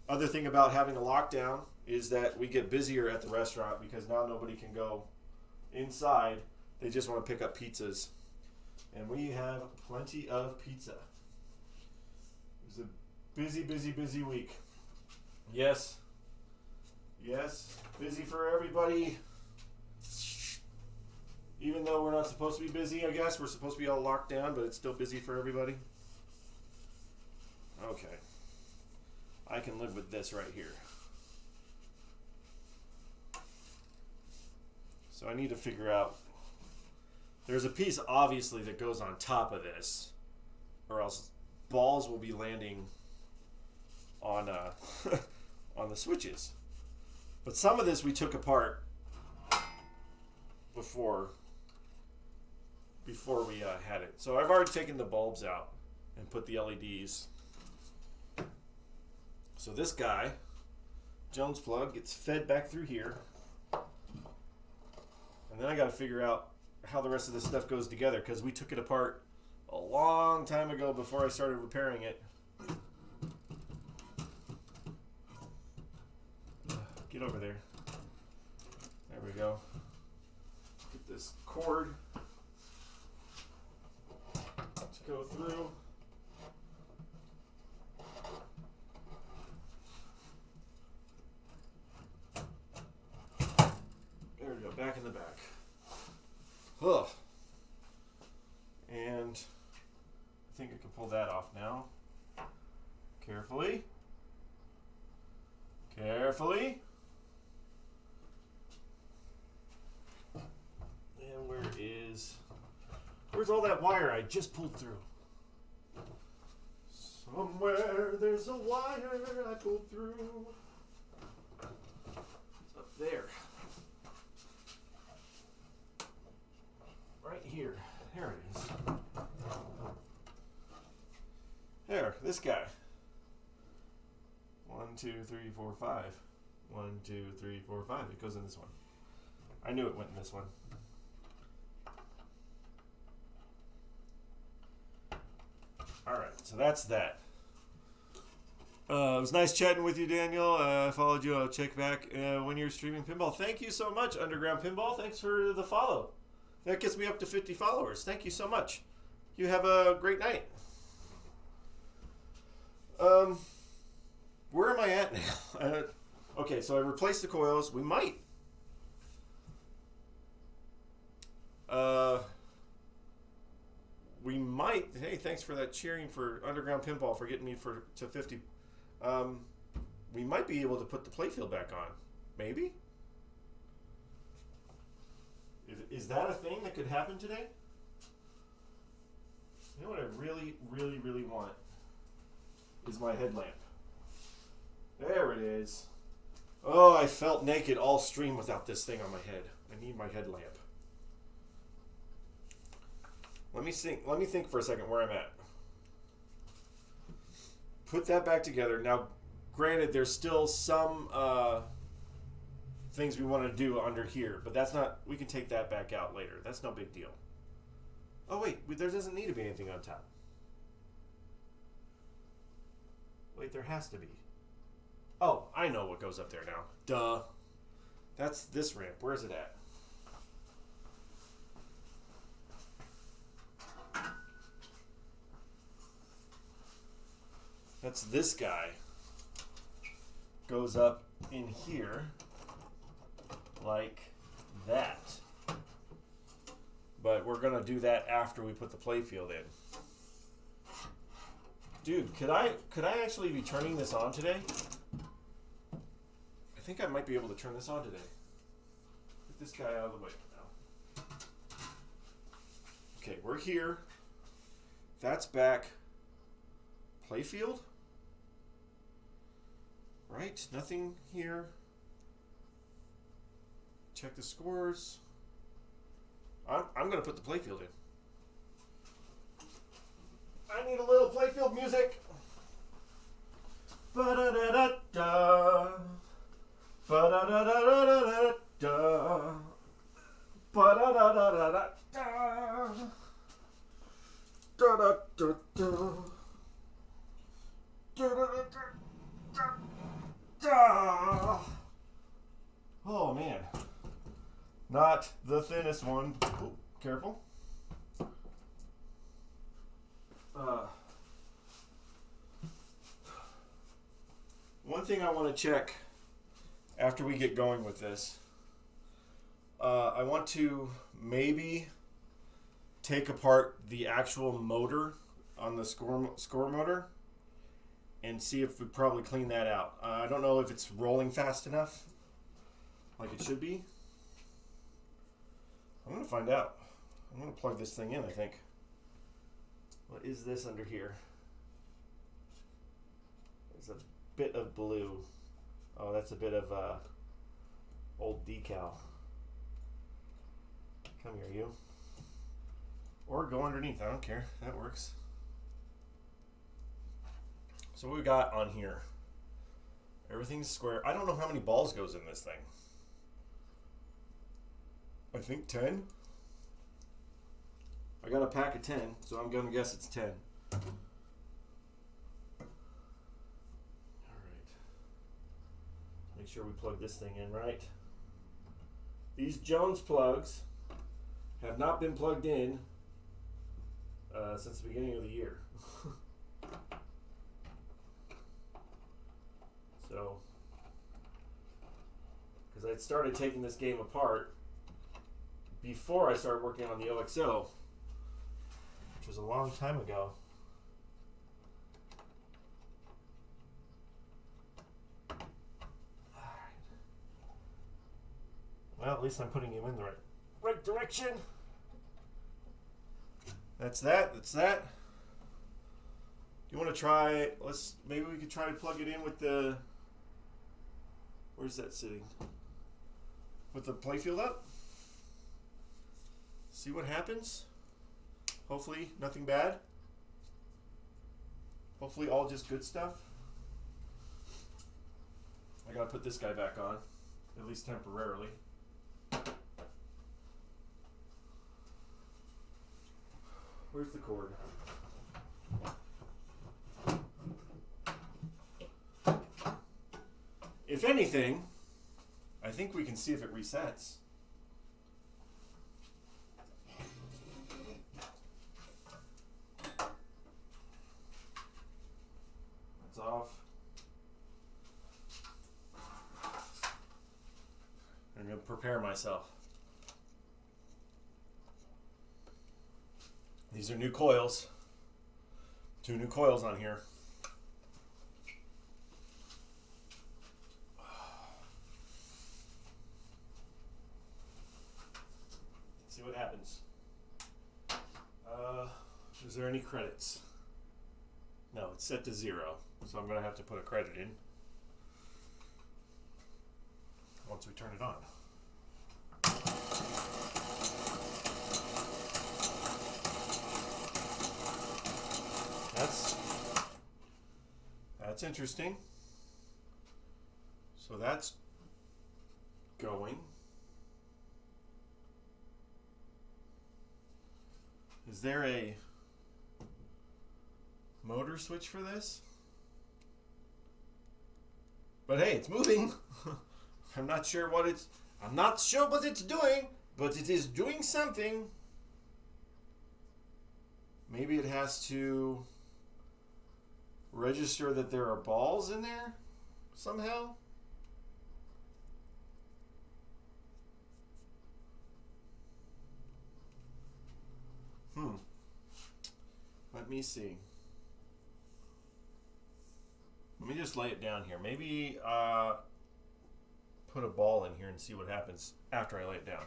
other thing about having a lockdown is that we get busier at the restaurant because now nobody can go inside. They just want to pick up pizzas. And we have plenty of pizza. It was a busy, busy, busy week. Yes. Yes. Busy for everybody. Even though we're not supposed to be busy, I guess. We're supposed to be all locked down, but it's still busy for everybody. Okay. I can live with this right here. So I need to figure out. There's a piece, obviously, that goes on top of this, or else balls will be landing on on the switches. But some of this we took apart before we had it. So I've already taken the bulbs out and put the LEDs. So this guy, Jones plug, gets fed back through here. And then I got to figure out how the rest of this stuff goes together, because we took it apart a long time ago before I started repairing it. Get over there. There we go. Get this cord to go through. There we go, back in the back. Ugh. And I think I can pull that off now. Carefully. Carefully. And where's all that wire I just pulled through? Somewhere there's a wire I pulled through. It's up there. Right here. There it is. There, this guy. 1, 2, 3, 4, 5. 1, 2, 3, 4, 5. It goes in this one. I knew it went in this one. Alright, so that's that. It was nice chatting with you, Daniel. I followed you. I'll check back when you're streaming pinball. Thank you so much, Underground Pinball. Thanks for the follow. That gets me up to 50 followers. Thank you so much. You have a great night. Where am I at now? Okay, so I replaced the coils. We might. Hey, thanks for that cheering for Underground Pinball for getting me to 50. We might be able to put the playfield back on. Maybe? Is that a thing that could happen today? You know what I really, really, really want is my headlamp. There it is. Oh, I felt naked all stream without this thing on my head. I need my headlamp. Let me think for a second where I'm at. Put that back together. Now, granted, there's still some things we want to do under here, but that's not. We can take that back out later. That's no big deal. Oh wait, there doesn't need to be anything on top. Wait, there has to be. Oh, I know what goes up there now. Duh. That's this ramp. Where is it at? That's this guy. Goes up in here like that. But we're going to do that after we put the playfield in. Dude, could I actually be turning this on today? I think I might be able to turn this on today. Get this guy out of the way for now. Okay, we're here. That's back. Playfield? Right, nothing here. Check the scores. I'm going to put the playfield in. I need a little playfield music. Ba-da-da-da-da. Ba-da-da-da-da-da-da. Ba-da-da-da-da-da. Da-da-da-da. Da-da-da-da-da. Oh man. Not the thinnest one. Ooh, careful. One thing I want to check after we get going with this, I want to maybe take apart the actual motor on the score motor and see if we probably clean that out. I don't know if it's rolling fast enough like it should be. I'm going to find out. I'm going to plug this thing in, I think. What is this under here? There's a bit of blue. Oh, that's a bit of old decal. Come here, you. Or go underneath. I don't care. That works. So what we got on here? Everything's square. I don't know how many balls goes in this thing. I think 10. I got a pack of 10, so I'm gonna guess it's 10. All right. Make sure we plug this thing in right. These Jones plugs have not been plugged in since the beginning of the year. So, because I started taking this game apart before I started working on the OXO, which was a long time ago. Well, at least I'm putting him in the right direction. That's that. That's that. You want to try? Maybe we could try to plug it in with the. Where's that sitting? With the playfield up. See what happens. Hopefully nothing bad. Hopefully all just good stuff. I gotta put this guy back on, at least temporarily. Where's the cord? If anything, I think we can see if it resets. That's off. I'm going to prepare myself. These are new coils. 2 new coils on here. See what happens. Is there any credits? No, it's set to 0, so I'm going to have to put a credit in once we turn it on. That's interesting. So that's going. Is there a motor switch for this? But hey, it's moving. I'm not sure what it's doing, but it is doing something. Maybe it has to register that there are balls in there somehow. Let me see. Let me just lay it down here. Maybe put a ball in here and see what happens after I lay it down.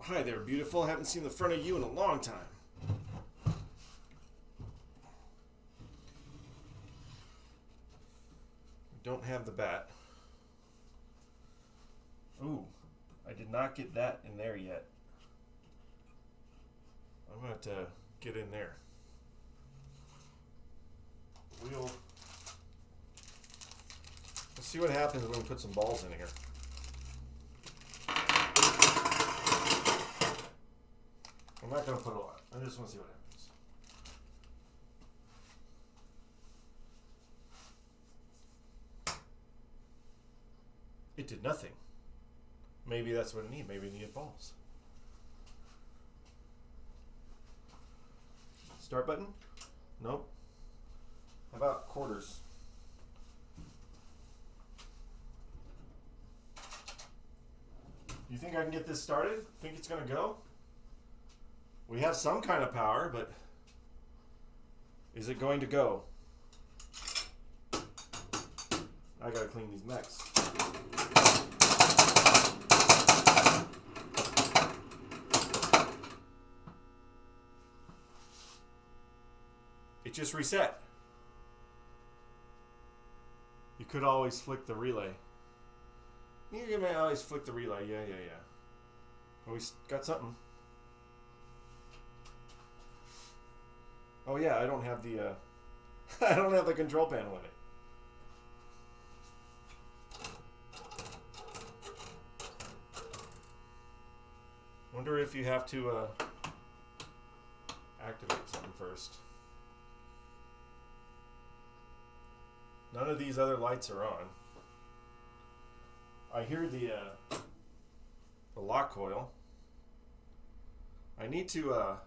Hi there, beautiful. Haven't seen the front of you in a long time. Don't have the bat. Ooh, I did not get that in there yet. I'm going to have to get in there. Let's see what happens when we put some balls in here. I'm not going to put a lot. I just want to see what happens. It did nothing. Maybe that's what it needed. Maybe it needed balls. Start button? Nope. How about quarters? You think I can get this started? Think it's going to go? We have some kind of power, but is it going to go? I gotta clean these mechs. It just reset. You could always flick the relay. You may always flick the relay. Yeah. Always got something. Oh yeah, I don't have the I don't have the control panel with it. Wonder if you have to activate something first. None of these other lights are on. I hear the lock coil. I need to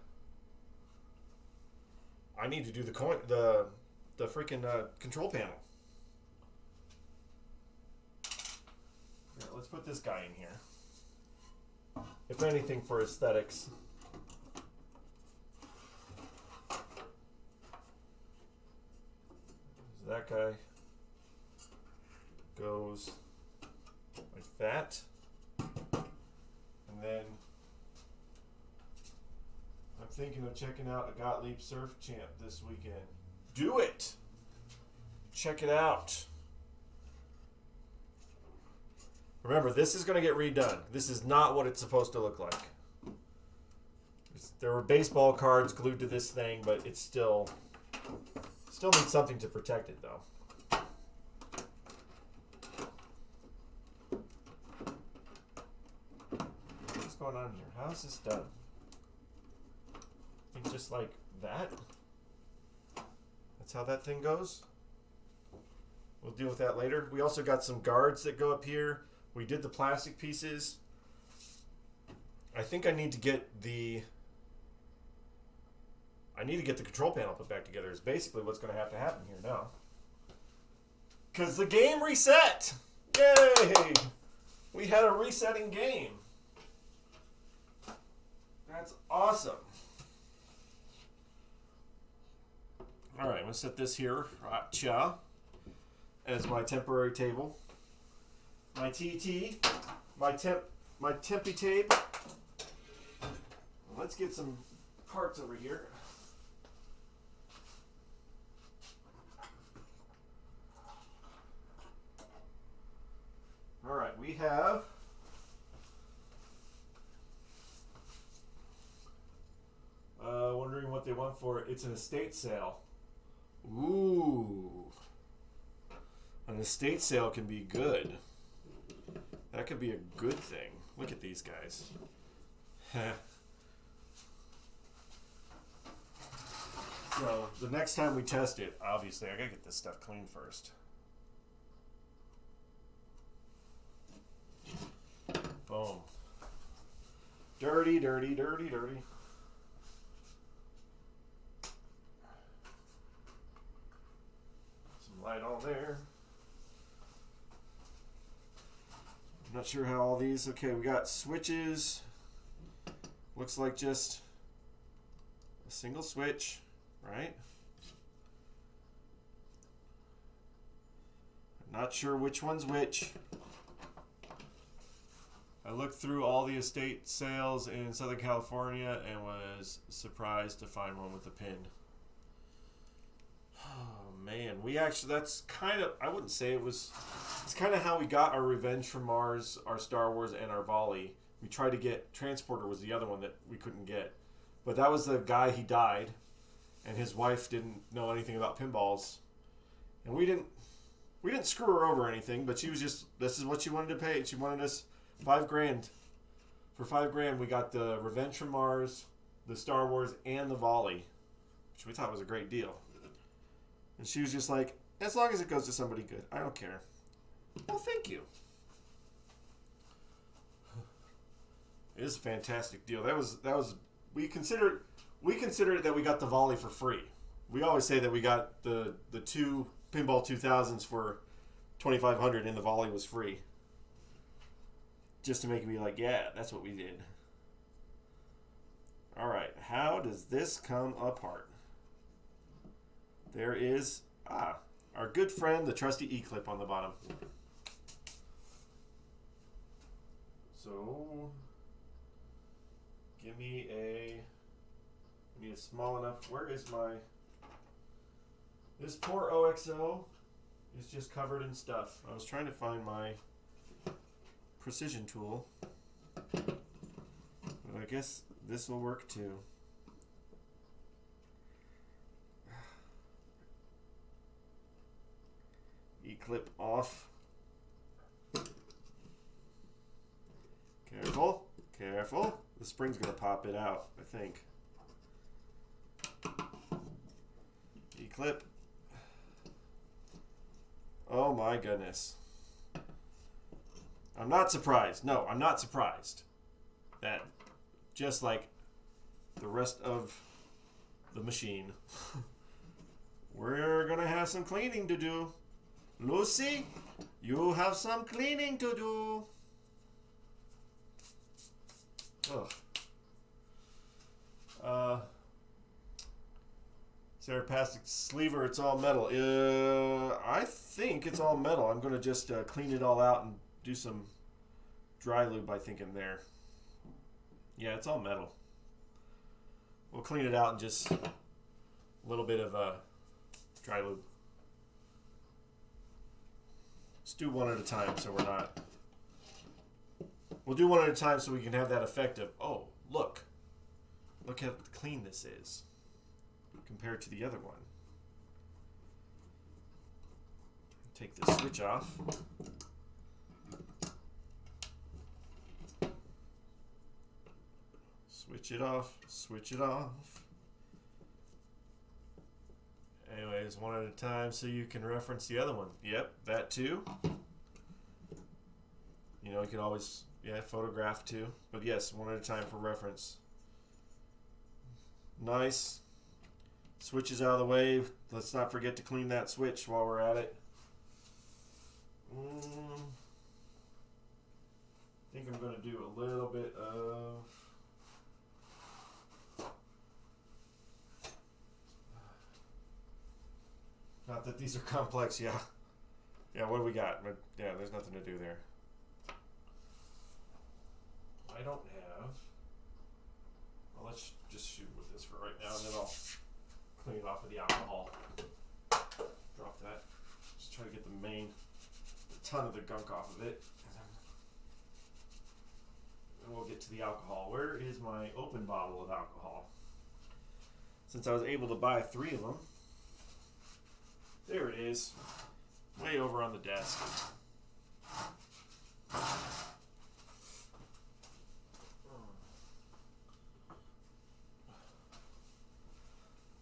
do the freaking control panel. Here, let's put this guy in here. If anything, for aesthetics. That guy goes like that. And then I'm thinking of checking out a Gottlieb Surf Champ this weekend. Do it! Check it out. Remember, this is going to get redone. This is not what it's supposed to look like. There were baseball cards glued to this thing, but it's still needs something to protect it, though. What's going on here? How is this done? I think just like that? That's how that thing goes? We'll deal with that later. We also got some guards that go up here. We did the plastic pieces. I think I need to get the control panel put back together is basically what's going to happen here now. Because the game reset! Yay! We had a resetting game. That's awesome. Alright, I'm going to set this here, cha, as my temporary table. My TT, my tempy tape. Let's get some parts over here. All right, we have wondering what they want for it. It's an estate sale. Ooh, an estate sale can be good. That could be a good thing. Look at these guys. So the next time we test it, obviously, I gotta get this stuff clean first. Boom. Dirty, dirty, dirty, dirty. Some light on there. I'm not sure how all these... Okay, we got switches. Looks like just a single switch, right? I'm not sure which one's which. I looked through all the estate sales in Southern California and was surprised to find one with a pin. Oh man, we actually, that's kind of, I wouldn't say it was, it's kind of how we got our Revenge from Mars, our Star Wars, and our Volley. We tried to get, Transporter was the other one that we couldn't get. But that was the guy, he died, and his wife didn't know anything about pinballs. And we didn't screw her over or anything, but she was just, this is what she wanted to pay. She wanted us $5,000. For $5,000, we got the Revenge from Mars, the Star Wars, and the Volley, which we thought was a great deal. And she was just like, as long as it goes to somebody good, I don't care. Well, thank you. It is a fantastic deal. That was we considered it that we got the Volley for free. We always say that we got the two Pinball 2000s for $2,500 and the Volley was free. Just to make me like, yeah, that's what we did. All right, how does this come apart? There is, our good friend, the trusty E-clip on the bottom. So, give me a small enough, where is my, This poor OXO is just covered in stuff. I was trying to find my precision tool, but I guess this will work too. E-clip off. Careful, careful. The spring's gonna pop it out, I think. E-clip. Oh my goodness. I'm not surprised. No, I'm not surprised that just like the rest of the machine, we're gonna have some cleaning to do. Lucy, you have some cleaning to do. Ugh. Ceraplastic sleever, it's all metal. I think it's all metal. I'm going to just clean it all out and do some dry lube, I think, in there. Yeah, it's all metal. We'll clean it out and just a little bit of dry lube. Let's do one at a time so we're not... We'll do one at a time so we can have that effect of, oh, look. Look how clean this is compared to the other one. Take the switch off. Switch it off, switch it off. Anyways, one at a time so you can reference the other one. Yep, that too. You know, you can always, photograph too. But yes, one at a time for reference. Nice. Switch is out of the way. Let's not forget to clean that switch while we're at it. I think I'm going to do a little bit of... Not that these are complex, yeah. Yeah, what do we got? But yeah, there's nothing to do there. I don't have... Well, let's just shoot with this for right now, and then I'll clean it off with the alcohol. Drop that. Just try to get the ton of the gunk off of it. And we'll get to the alcohol. Where is my open bottle of alcohol? Since I was able to buy 3 of them. There it is. Way over on the desk.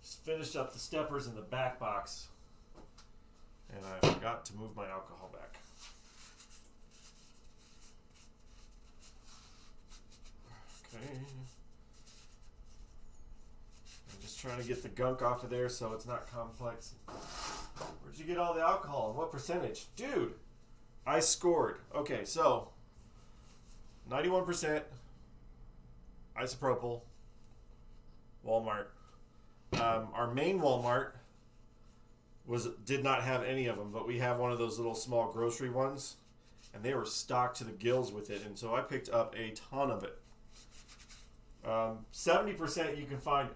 Just finished up the steppers in the back box. And I forgot to move my alcohol back. Okay. I'm just trying to get the gunk off of there so it's not complex. Where'd you get all the alcohol and what percentage? Dude, I scored. Okay, so 91% isopropyl, Walmart. Our main Walmart did not have any of them, but we have one of those little small grocery ones, and they were stocked to the gills with it, and so I picked up a ton of it. 70% you can find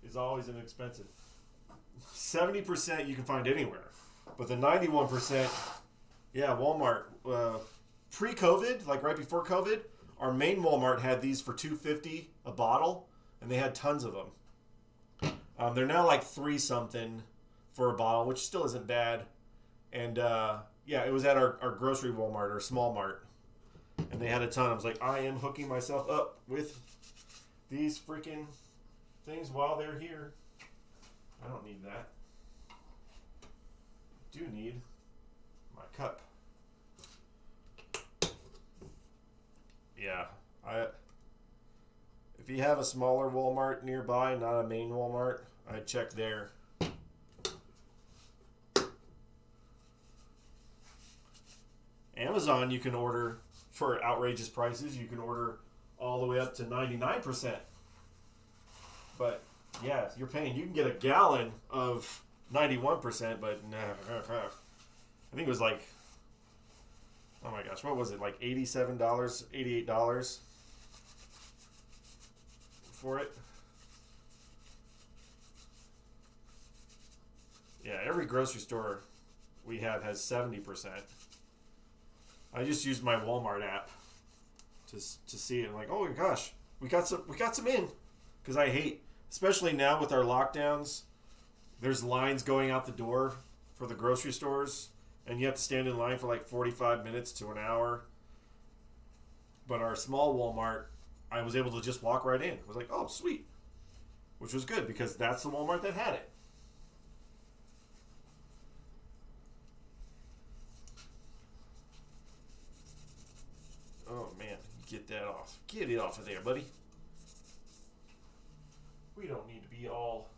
is always inexpensive. 70% you can find anywhere, but the 91%, Walmart. Pre-COVID, like right before COVID, our main Walmart had these for $2.50 a bottle, and they had tons of them. They're now like $3 something for a bottle, which still isn't bad. And it was at our grocery Walmart or small mart, and they had a ton. I was like, I am hooking myself up with these freaking things while they're here. I don't need that. I do need my cup. Yeah, if you have a smaller Walmart nearby, not a main Walmart, I'd check there. Amazon, you can order for outrageous prices. You can order all the way up to 99%. But yeah, you're paying. You can get a gallon of 91%, but I think it was like, oh my gosh, what was it? Like $87, $88 for it. Yeah, every grocery store we have has 70%. I just used my Walmart app to see it. I'm like, oh my gosh, we got some in, because I hate, especially now with our lockdowns. There's lines going out the door for the grocery stores, and you have to stand in line for like 45 minutes to an hour. But our small Walmart, I was able to just walk right in. I was like, oh, sweet. Which was good, because that's the Walmart that had it. Oh, man. Get that off. Get it off of there, buddy. We don't need to be all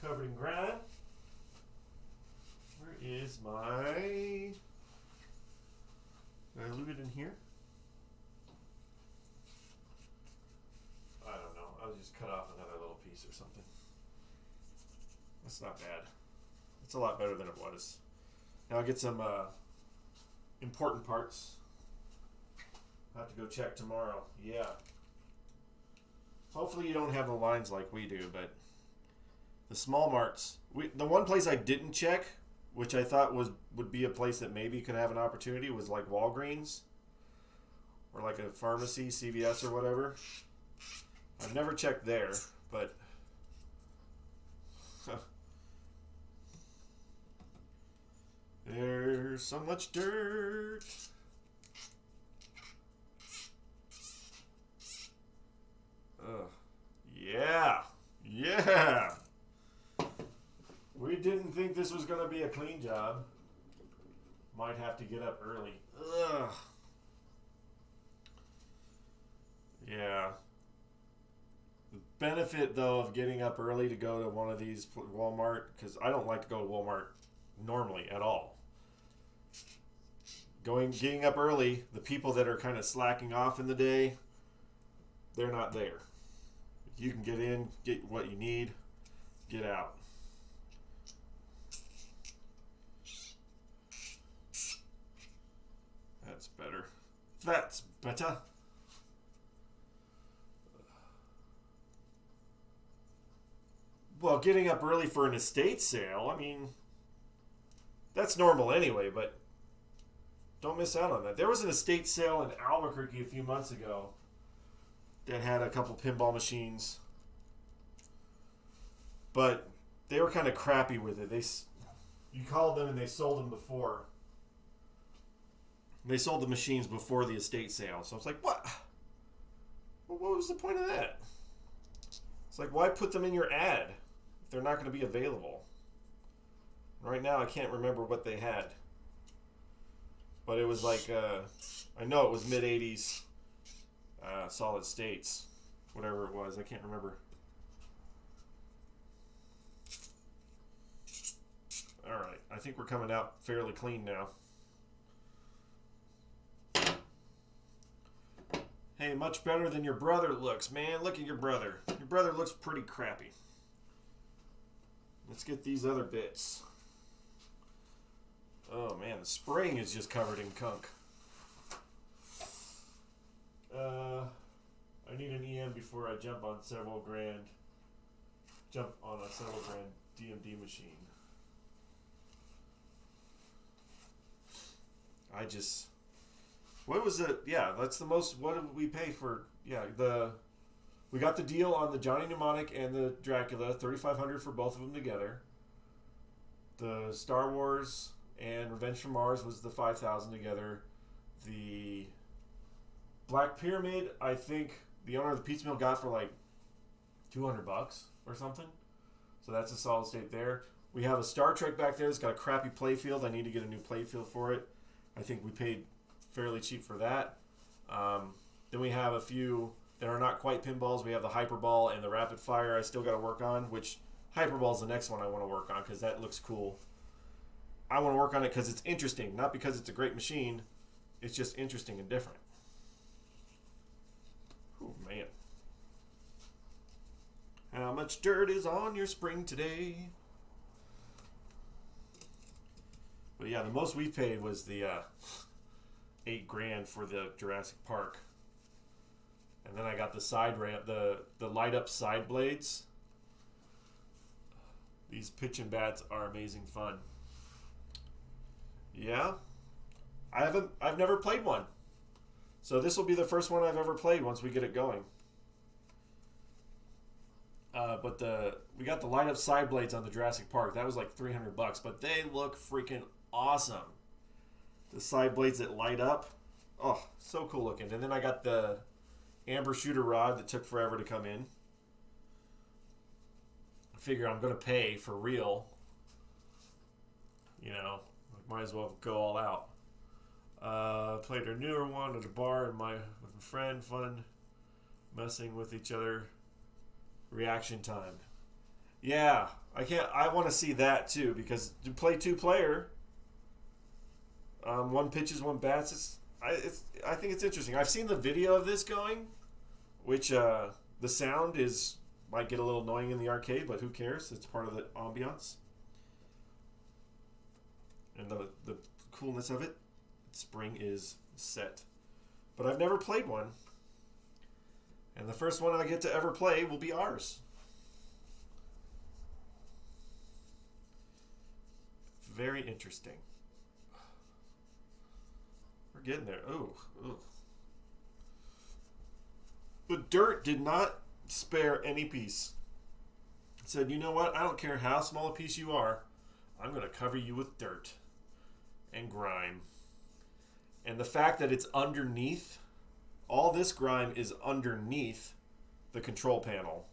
covered in grime. Where is my... Did I leave it in here? I don't know. I'll just cut off another little piece or something. That's not bad. It's a lot better than it was. Now I'll get some important parts. I'll have to go check tomorrow. Yeah. Hopefully you don't have the lines like we do, but the small marts. The one place I didn't check, which I thought would be a place that maybe could have an opportunity, was like Walgreens or like a pharmacy, CVS or whatever. I've never checked there, but there's so much dirt. Yeah. Yeah. We didn't think this was going to be a clean job. Might have to get up early. Ugh. Yeah. The benefit, though, of getting up early to go to one of these Walmart, because I don't like to go to Walmart normally at all. Getting up early, the people that are kind of slacking off in the day, they're not there. You can get in, get what you need, get out. That's better. That's better. Well, getting up early for an estate sale, I mean, that's normal anyway, but don't miss out on that. There was an estate sale in Albuquerque a few months ago that had a couple pinball machines, but they were kind of crappy with it. You called them and they sold them before. They sold the machines before the estate sale. So I was like, what? Well, what was the point of that? It's like, why put them in your ad if they're not going to be available? Right now, I can't remember what they had. But it was like, I know it was mid-'80s solid states. Whatever it was. I can't remember. Alright, I think we're coming out fairly clean now. Hey, much better than your brother looks, man. Look at your brother. Your brother looks pretty crappy. Let's get these other bits. Oh, man, the spring is just covered in gunk. I need an EM before I jump on a several grand DMD machine. What was it? Yeah, that's the most. What did we pay for? Yeah, we got the deal on the Johnny Mnemonic and the Dracula, $3,500 for both of them together. The Star Wars and Revenge from Mars was the $5,000 together. The Black Pyramid, I think the owner of the pizza mill got for like $200 or something. So that's a solid state there. We have a Star Trek back there that's got a crappy playfield. I need to get a new playfield for it. I think we paid fairly cheap for that. Then we have a few that are not quite pinballs. We have the Hyperball and the Rapid Fire I still got to work on, which Hyperball is the next one I want to work on because that looks cool. I want to work on it because it's interesting, not because it's a great machine. It's just interesting and different. Oh, man. How much dirt is on your spring today? But yeah, the most we paid was the $8,000 for the Jurassic Park. And then I got the side ramp, the light up side blades. These pitch and bats are amazing fun. Yeah, I've never played one, so this will be the first one I've ever played once we get it going. But we got the light up side blades on the Jurassic Park. That was like $300, but they look freaking awesome. The side blades that light up, oh, so cool looking. And then I got the amber shooter rod that took forever to come in. I figure I'm gonna pay for real. You know, might as well go all out. Played a newer one at a bar with my friend. Fun, messing with each other. Reaction time. Yeah, I want to see that too, because to play 2-player, one pitches, one bats. I think it's interesting. I've seen the video of this going, which the sound might get a little annoying in the arcade, but who cares? It's part of the ambiance and the coolness of it. Spring is set, but I've never played one. And the first one I get to ever play will be ours. Very interesting. We're getting there. Oh. The dirt did not spare any piece. It said, you know what? I don't care how small a piece you are. I'm going to cover you with dirt and grime. And the fact that it's underneath... all this grime is underneath the control panel.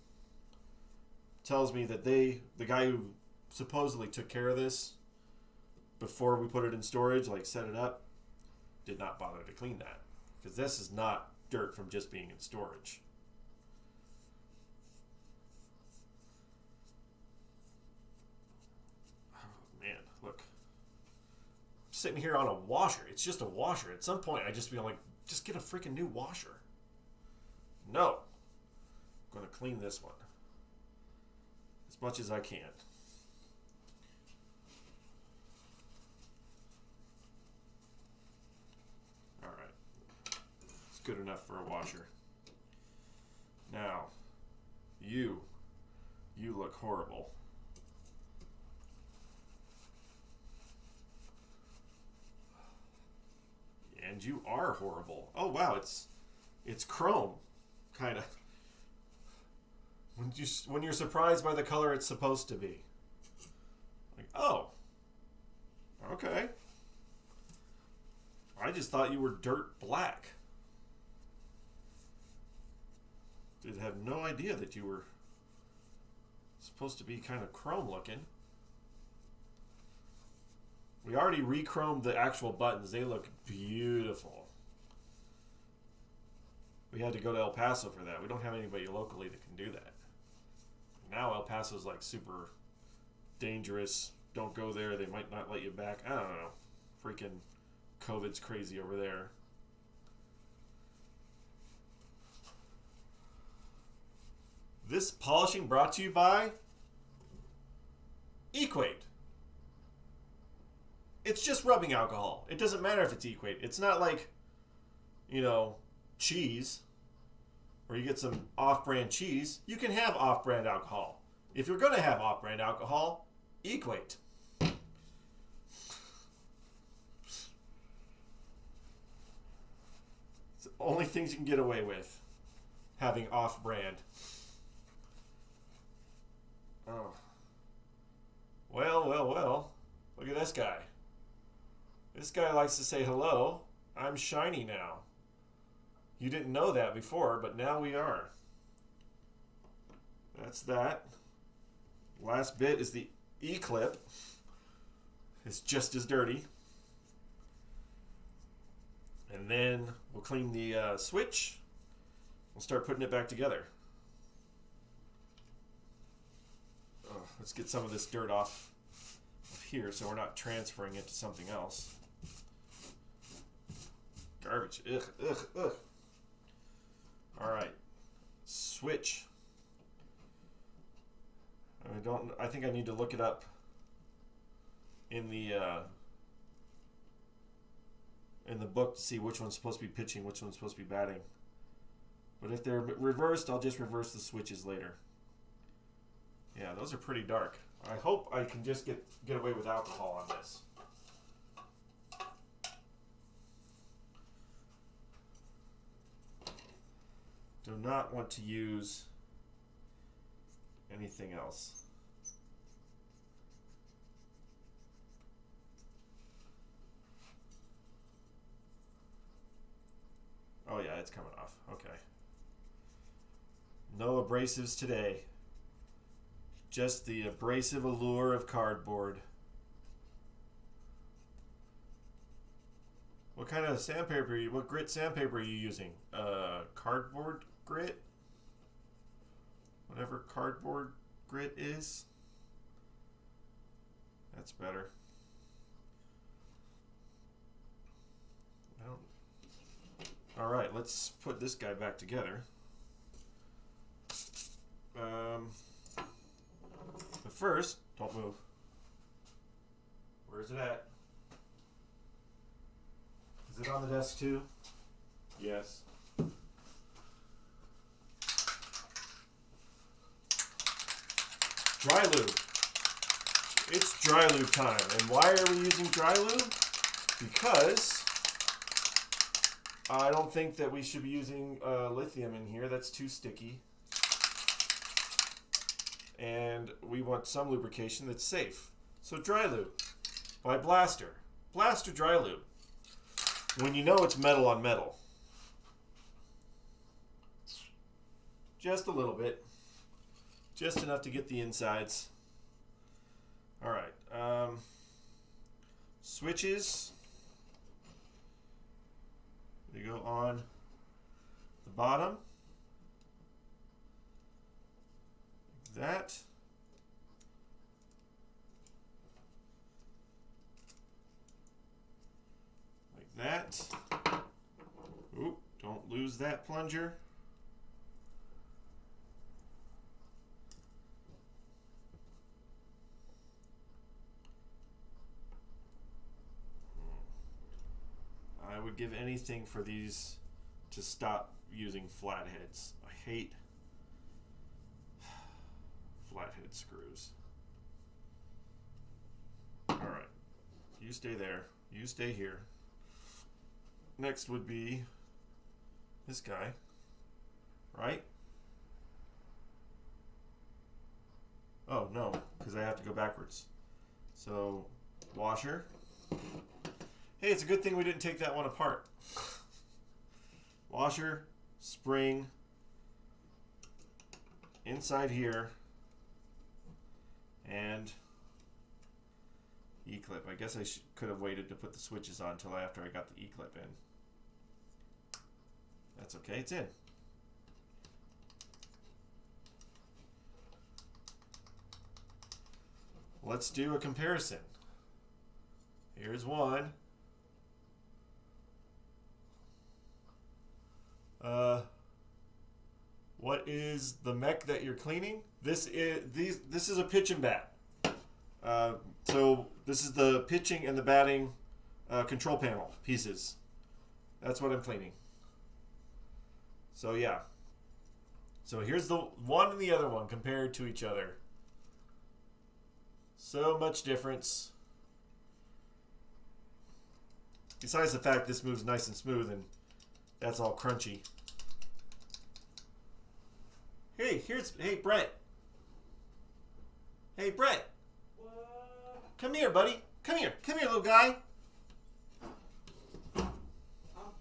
Tells me that the guy who supposedly took care of this before we put it in storage, like set it up, did not bother to clean that. Because this is not dirt from just being in storage. Oh, man, look. I'm sitting here on a washer. It's just a washer. At some point, I just feel like, just get a freaking new washer. No. I'm going to clean this one as much as I can. All right. It's good enough for a washer. Now, you look horrible. And you are horrible. Oh wow, it's chrome, kind of. When you're surprised by the color it's supposed to be. Like, oh, okay. I just thought you were dirt black. Did have no idea that you were supposed to be kind of chrome looking. We already re-chromed the actual buttons. They look beautiful. We had to go to El Paso for that. We don't have anybody locally that can do that. Now El Paso's like super dangerous. Don't go there. They might not let you back. I don't know. Freaking COVID's crazy over there. This polishing brought to you by Equate. It's just rubbing alcohol. It doesn't matter if it's Equate. It's not like, cheese, or you get some off-brand cheese. You can have off-brand alcohol. If you're going to have off-brand alcohol, Equate. It's the only things you can get away with, having off-brand. Oh. Well. Look at this guy. This guy likes to say hello. I'm shiny now. You didn't know that before, but now we are. That's that. Last bit is the E-clip. It's just as dirty. And then we'll clean the switch. We'll start putting it back together. Let's get some of this dirt off of here so we're not transferring it to something else. Garbage. Ugh. Alright. Switch. I think I need to look it up in the book to see which one's supposed to be pitching, which one's supposed to be batting. But if they're reversed, I'll just reverse the switches later. Yeah, those are pretty dark. I hope I can just get away with alcohol on this. Do not want to use anything else. Oh yeah, it's coming off. Okay. No abrasives today. Just the abrasive allure of cardboard. What kind of sandpaper? What grit sandpaper are you using? Cardboard grit? Whatever cardboard grit is. That's better. All right, let's put this guy back together. But first, don't move. Where is it at? Is it on the desk too? Yes. Dry lube. It's dry lube time. And why are we using dry lube? Because I don't think that we should be using lithium in here. That's too sticky. And we want some lubrication that's safe. So dry lube by Blaster. Blaster dry lube. When you know it's metal on metal. Just a little bit. Just enough to get the insides. All right. Switches. They go on the bottom. Like that. Like that. Oop, don't lose that plunger. I would give anything for these to stop using flatheads. I hate flathead screws. Alright. You stay there. You stay here. Next would be this guy. Right? Oh, no. Because I have to go backwards. So, washer. Hey, it's a good thing we didn't take that one apart. Washer, spring, inside here, and E-clip. I guess I could have waited to put the switches on until after I got the E-clip in. That's okay, it's in. Let's do a comparison. Here's one. What is the mech that you're cleaning? This is a pitch and bat. So this is the pitching and the batting control panel pieces. That's what I'm cleaning. So yeah. So here's the one and the other one compared to each other. So much difference. Besides the fact this moves nice and smooth and that's all crunchy. Hey, Brett. Hey, Brett. What? Come here, buddy. Come here, little guy. I'm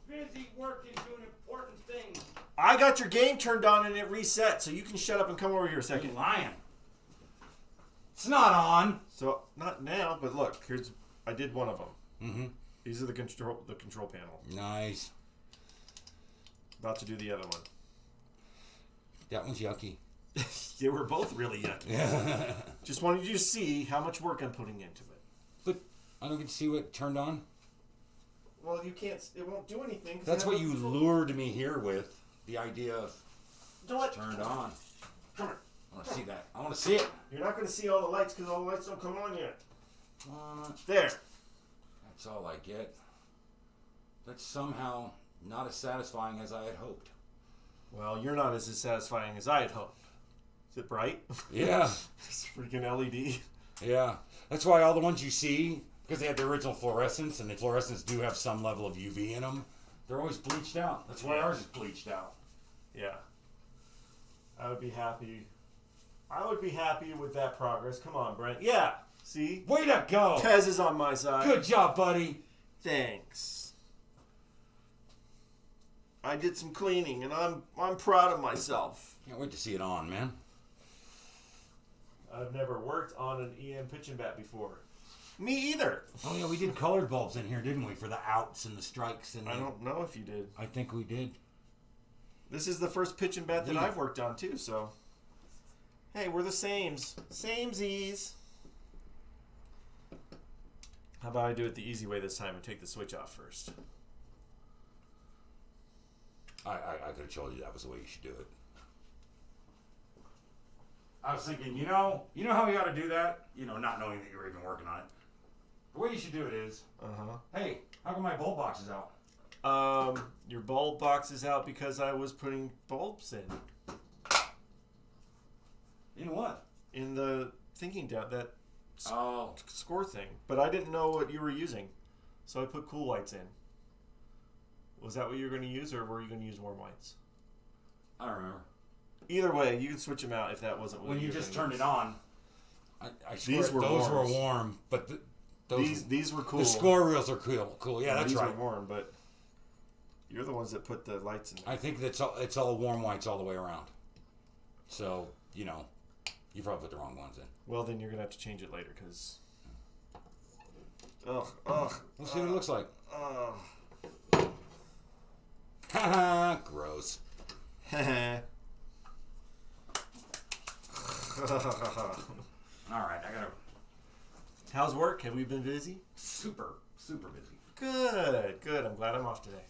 busy working, doing important things. I got your game turned on and it reset, so you can shut up and come over here a You're second. lying. It's not on. So, not now, but look, I did one of them. Mm-hmm. These are the control panel. Nice. About to do the other one. That one's yucky. They were both really yucky. Just wanted you to see how much work I'm putting into it. But I don't get to see what turned on. Well, you can't. It won't do anything. That's what you lured me here with. The idea of What? turned on. Come here. I want to see that. I want to see it. You're not going to see all the lights because all the lights don't come on yet. What? There. That's all I get. That's somehow not as satisfying as I had hoped. Well, you're not as satisfying as I had hoped. Is it bright? Yeah. It's freaking LED. Yeah. That's why all the ones you see, because they have the original fluorescence, and the fluorescents do have some level of UV in them, they're always bleached out. That's why ours is bleached out. Yeah. I would be happy. I would be happy with that progress. Come on, Brent. Yeah. See? Way to go! Tez is on my side. Good job, buddy. Thanks. I did some cleaning, and I'm proud of myself. Can't wait to see it on, man. I've never worked on an EM pitching bat before. Me either. Oh yeah, we did colored bulbs in here, didn't we? For the outs and the strikes and I don't know if you did. I think we did. This is the first pitching bat that I've worked on too, so hey, we're the sames. Samesies. How about I do it the easy way this time and take the switch off first? I could have told you that was the way you should do it. I was thinking, you know how you ought to do that? Not knowing that you were even working on it. The way you should do it is, hey, how come my bulb box is out? Your bulb box is out because I was putting bulbs in. In what? In the thinking down that Oh. score thing. But I didn't know what you were using, so I put cool lights in. Was that what you were going to use, or were you going to use warm lights? I don't remember. Either way, you can switch them out if that wasn't what When you just turned it on, I swear These were those warms. were warm, but These were cool. the score reels are cool. Yeah, that's these right. were warm, but you're the ones that put the lights in. I think it's all warm whites all the way around. So, you probably put the wrong ones in. Well, then you're going to have to change it later, because... Ugh. We'll see what it looks like. Ugh. Haha, gross. All right, I gotta... How's work? Have we been busy? Super busy. Good. I'm glad I'm off today.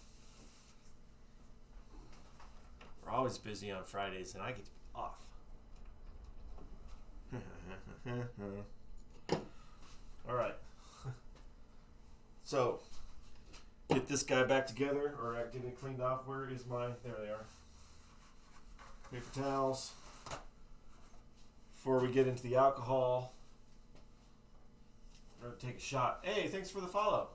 We're always busy on Fridays, and I get to be off. All right. So, get this guy back together, or get it cleaned off. Where is my... There they are. Paper towels. Before we get into the alcohol, we're going to take a shot. Hey, thanks for the follow.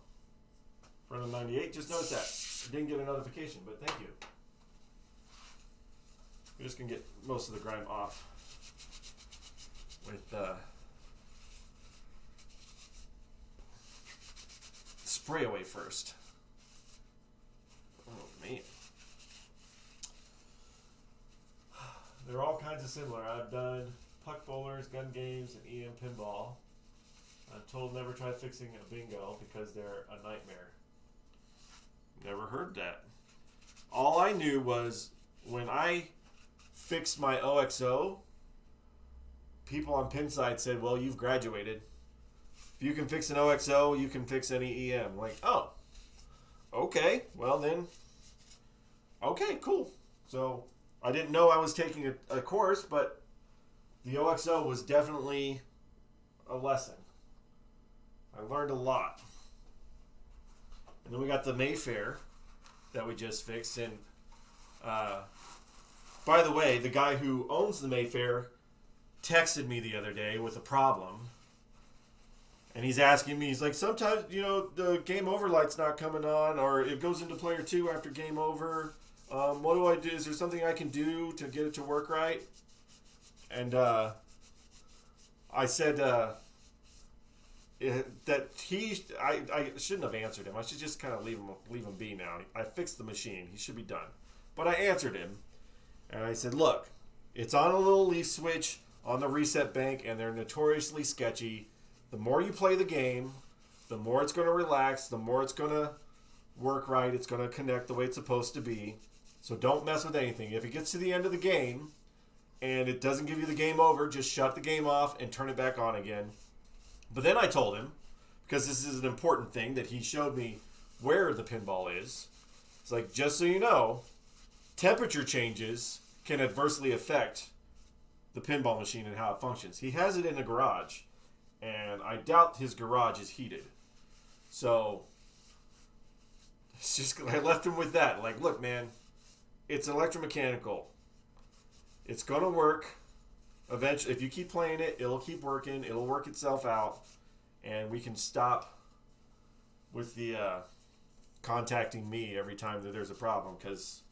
Brandon 98, just noticed that. I didn't get a notification, but thank you. We're just going to get most of the grime off with spray away first. Oh, man. They're all kinds of similar. I've done puck bowlers, gun games, and EM pinball. I'm told never try fixing a bingo because they're a nightmare. Never heard that. All I knew was when I fixed my OXO, people on Pinside said, well, you've graduated. If you can fix an OXO, you can fix any EM. Like, oh, okay. Well then, okay, cool. So I didn't know I was taking a course, but the OXO was definitely a lesson. I learned a lot. And then we got the Mayfair that we just fixed. And by the way, the guy who owns the Mayfair texted me the other day with a problem. And he's asking me, he's like, sometimes, the game over light's not coming on, or it goes into player 2 after game over. What do I do? Is there something I can do to get it to work right? And I said that I shouldn't have answered him. I should just kind of leave him be now. I fixed the machine. He should be done. But I answered him, and I said, look, it's on a little leaf switch on the reset bank, and they're notoriously sketchy. The more you play the game, the more it's going to relax, the more it's going to work right, it's going to connect the way it's supposed to be. So don't mess with anything. If it gets to the end of the game and it doesn't give you the game over, just shut the game off and turn it back on again. But then I told him, because this is an important thing, that he showed me where the pinball is. It's like, just so you know, temperature changes can adversely affect the pinball machine and how it functions. He has it in a garage, and I doubt his garage is heated. So it's just, I left him with that. Like, look, man, it's electromechanical. It's going to work. Eventually, if you keep playing it, it'll keep working. It'll work itself out, and we can stop with the contacting me every time that there's a problem. Because,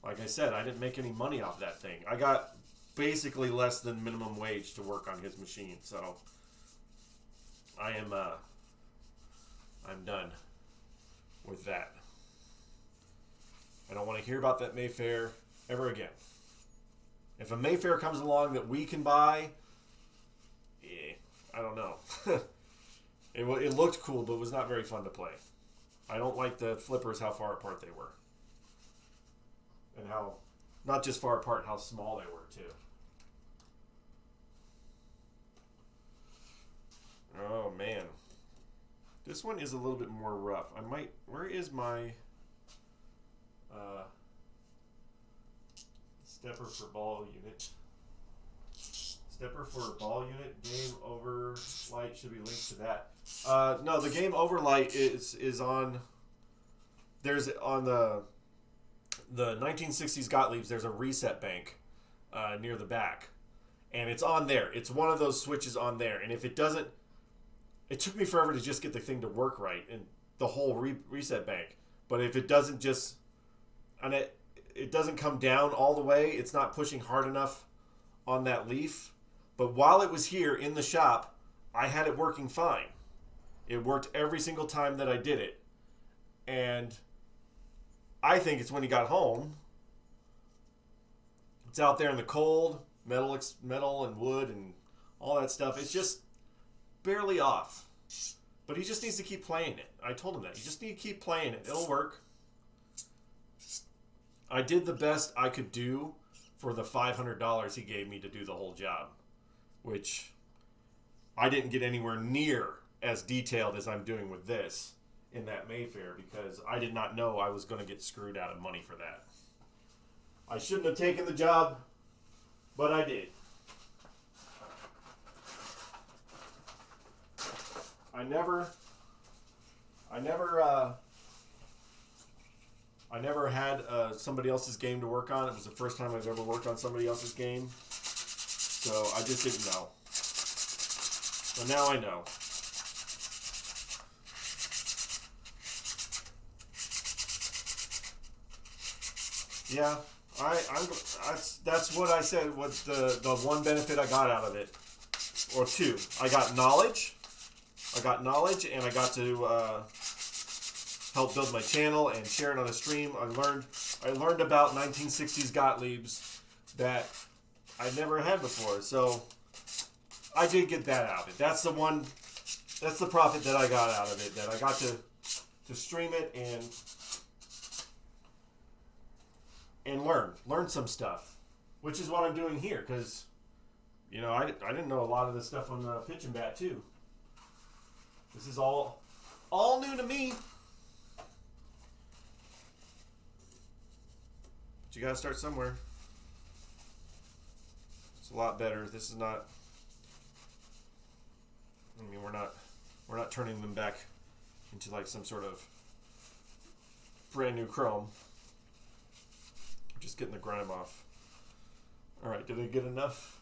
like I said, I didn't make any money off that thing. I got basically less than minimum wage to work on his machine, so I'm done with that. I don't want to hear about that Mayfair ever again. If a Mayfair comes along that we can buy, I don't know. It looked cool, but it was not very fun to play. I don't like the flippers, how far apart they were. And how, not just far apart, how small they were, too. Oh, man. This one is a little bit more rough. Where is my stepper for ball unit? Stepper for ball unit, game over light should be linked to that. No, the game over light is on. There's on the 1960s Gottlieb's. There's a reset bank near the back, and it's on there. It's one of those switches on there, and if it doesn't, it took me forever to just get the thing to work right and the whole reset bank. But if it doesn't just, and it doesn't come down all the way, it's not pushing hard enough on that leaf. But while it was here in the shop, I had it working fine. It worked every single time that I did it. And I think it's when he got home. It's out there in the cold, metal and wood and all that stuff. It's just barely off. But he just needs to keep playing it. I told him that. You just need to keep playing it. It'll work. I did the best I could do for the $500 he gave me to do the whole job, which I didn't get anywhere near as detailed as I'm doing with this in that Mayfair because I did not know I was going to get screwed out of money for that. I shouldn't have taken the job, but I did. I never had somebody else's game to work on. It was the first time I've ever worked on somebody else's game. So I just didn't know. But now I know. Yeah, that's what I said. What's the one benefit I got out of it, or two? I got knowledge, and I got to help build my channel and share it on a stream. I learned about 1960s Gottlieb's that I never had before. So I did get that out of it. That's the profit that I got out of it. That I got to stream it and learn some stuff, which is what I'm doing here. Because I didn't know a lot of this stuff on the pitch and bat too. This is all new to me. But you gotta start somewhere. It's a lot better. This is not. I mean, we're not turning them back into like some sort of brand new chrome. We're just getting the grime off. All right, did I get enough?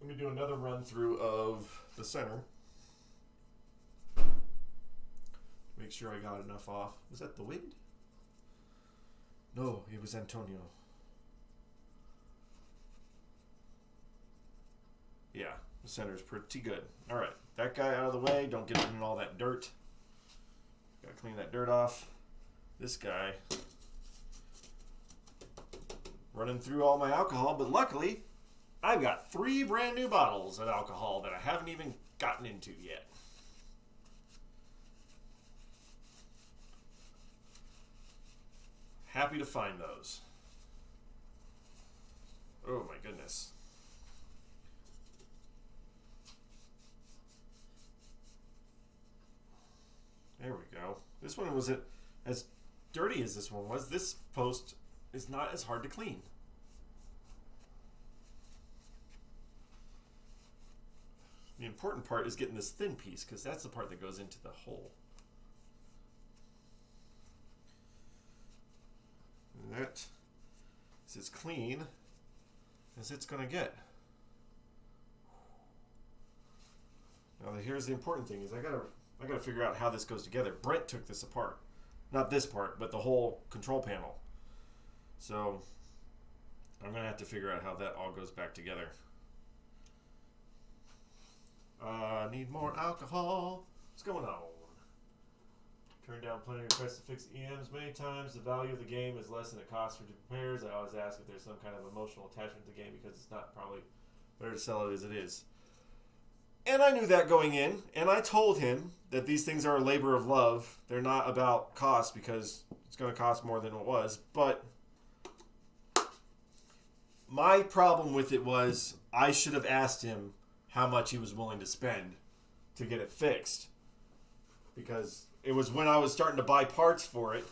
Let me do another run through of the center. Make sure I got enough off. Was that the wind? No, it was Antonio. Yeah, the center's pretty good. All right, that guy out of the way. Don't get in all that dirt. Gotta clean that dirt off. This guy running through all my alcohol, but luckily I've got 3 brand new bottles of alcohol that I haven't even gotten into yet. Happy to find those. Oh my goodness. There we go. This one wasn't as dirty as this one was. This post is not as hard to clean. The important part is getting this thin piece because that's the part that goes into the hole. And that is as clean as it's going to get. Now here's the important thing: is I gotta figure out how this goes together. Brent took this apart, not this part, but the whole control panel. So I'm gonna have to figure out how that all goes back together. Need more alcohol. What's going on? Turn down plenty of requests to fix EMs many times. The value of the game is less than it costs for repairs. I always ask if there's some kind of emotional attachment to the game because it's not probably better to sell it as it is. And I knew that going in, and I told him that these things are a labor of love. They're not about cost because it's going to cost more than it was. But my problem with it was I should have asked him how much he was willing to spend to get it fixed. Because it was when I was starting to buy parts for it,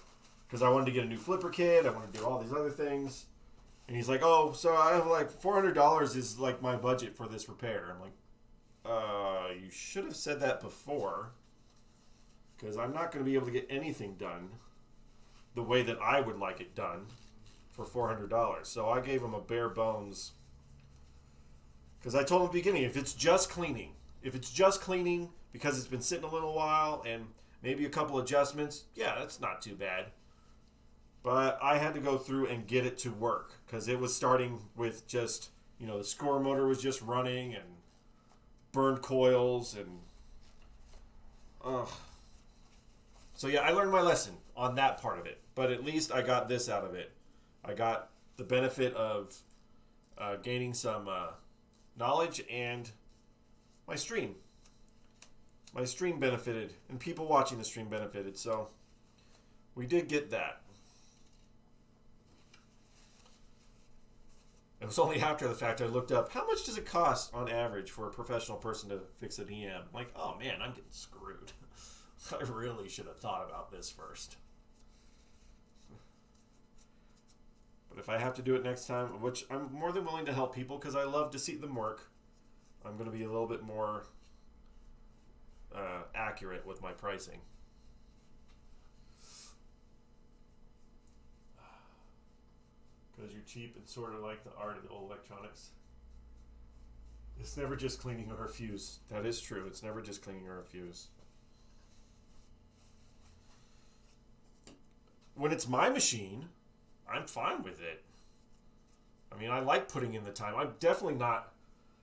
because I wanted to get a new flipper kit, I wanted to do all these other things. And he's like, oh, so I have like $400 is like my budget for this repair. I'm like, you should have said that before, because I'm not going to be able to get anything done the way that I would like it done for $400. So I gave him a bare bones, because I told him at the beginning, if it's just cleaning because it's been sitting a little while and maybe a couple adjustments, yeah, that's not too bad. But I had to go through and get it to work, because it was starting with just, the score motor was just running and burned coils and so yeah, I learned my lesson on that part of it, but at least I got this out of it. I got the benefit of gaining some knowledge, and my stream benefited, and people watching the stream benefited, so we did get that. It was only after the fact I looked up, how much does it cost on average for a professional person to fix an EM? I'm like, oh man, I'm getting screwed. I really should have thought about this first. But if I have to do it next time, which I'm more than willing to help people because I love to see them work, I'm going to be a little bit more accurate with my pricing. Because you're cheap and sort of like the art of the old electronics. It's never just cleaning or a fuse. That is true. It's never just cleaning or a fuse. When it's my machine, I'm fine with it. I mean, I like putting in the time. I'm definitely not...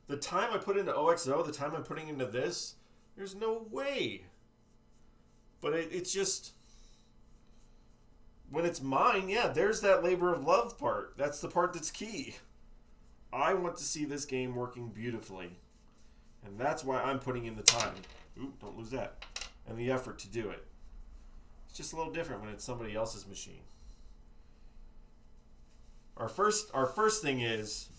The time I put into OXO, the time I'm putting into this, there's no way. But it's just... When it's mine, yeah, there's that labor of love part. That's the part that's key. I want to see this game working beautifully. And that's why I'm putting in the time. Ooh, don't lose that. And the effort to do it. It's just a little different when it's somebody else's machine. Our first thing is,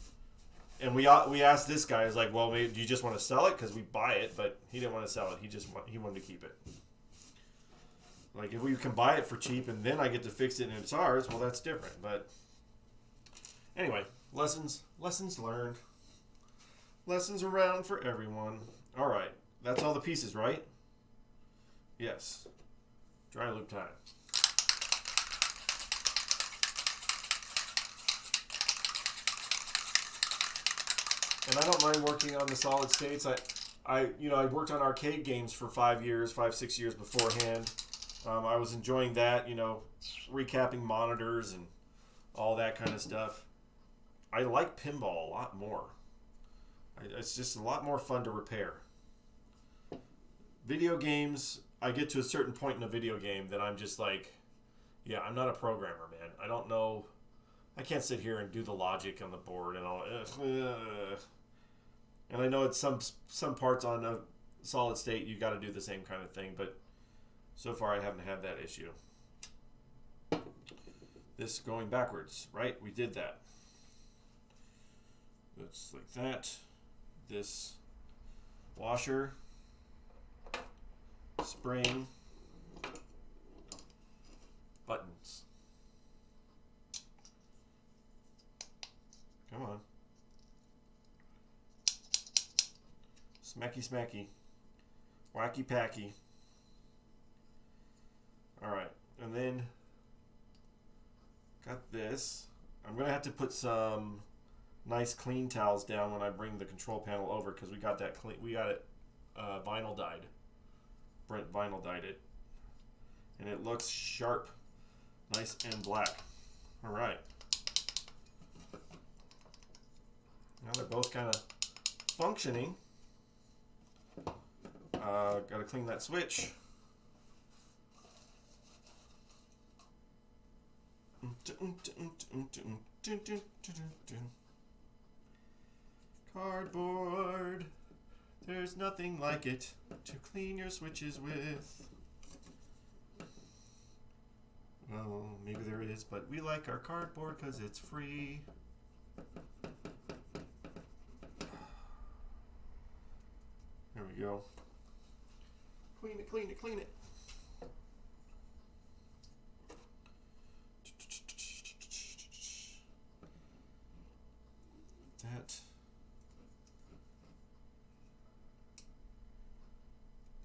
and we asked this guy, is like, well, maybe, do you just want to sell it? Because we buy it, but he didn't want to sell it. He wanted to keep it. Like, if we can buy it for cheap and then I get to fix it and it's ours, well, that's different. But anyway, lessons learned. Lessons around for everyone. All right, that's all the pieces, right? Yes. Dry loop time. And I don't mind working on the solid states. I worked on arcade games for 5 years, 6 years beforehand. I was enjoying that, recapping monitors and all that kind of stuff. I like pinball a lot more. It's just a lot more fun to repair. Video games, I get to a certain point in a video game that I'm just like, yeah, I'm not a programmer, man. I don't know. I can't sit here and do the logic on the board and all. And I know it's some parts on a solid state you got to do the same kind of thing, but so far I haven't had that issue. This going backwards, right? We did that. It's like that. This washer, spring, buttons. Come on. Smacky smacky. Wacky packy. Alright, and then got this. I'm going to have to put some nice clean towels down when I bring the control panel over because we got it vinyl dyed. Brent vinyl dyed it. And it looks sharp. Nice and black. Alright. Now they're both kind of functioning. Gotta clean that switch. Cardboard. There's nothing like it to clean your switches with. Well, maybe there is, but we like our cardboard because it's free. There we go. Clean it, clean it, clean it. That.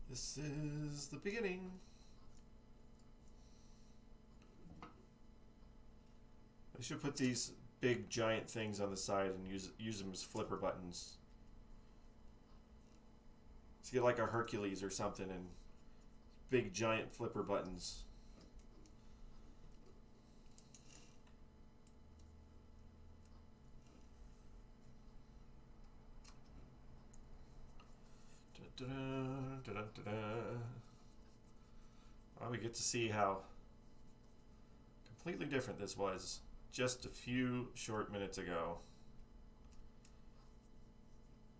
This is the beginning. I should put these big giant things on the side and use them as flipper buttons. Let's get like a Hercules or something and big giant flipper buttons. Well, we get to see how completely different this was just a few short minutes ago.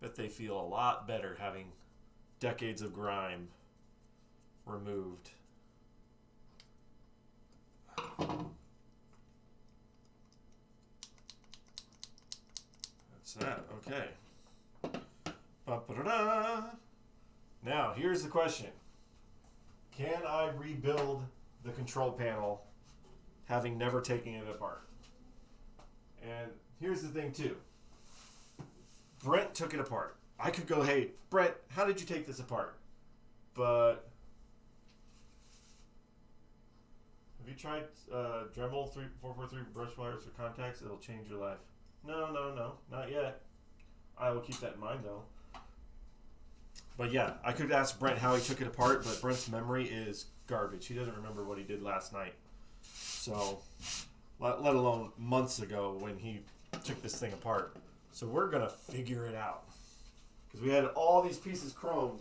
Bet they feel a lot better having decades of grime removed. That's that. Okay. Ba-ba-da-da. Now, here's the question. Can I rebuild the control panel having never taken it apart? And here's the thing, too. Brent took it apart. I could go, hey, Brent, how did you take this apart? But have you tried Dremel 443 brush wires for contacts? It'll change your life. No, not yet. I will keep that in mind, though. But yeah, I could ask Brent how he took it apart, but Brent's memory is garbage. He doesn't remember what he did last night. So, let alone months ago when he took this thing apart. So we're going to figure it out. Because we had all these pieces chromed.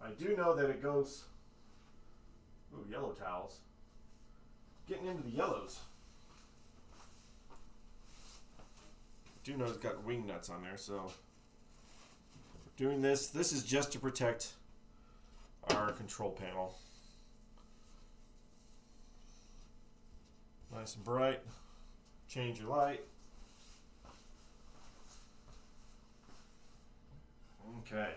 I do know that it goes... Ooh, yellow towels. Getting into the yellows. I do know it's got wing nuts on there, so... Doing this. This is just to protect our control panel. Nice and bright. Change your light. Okay.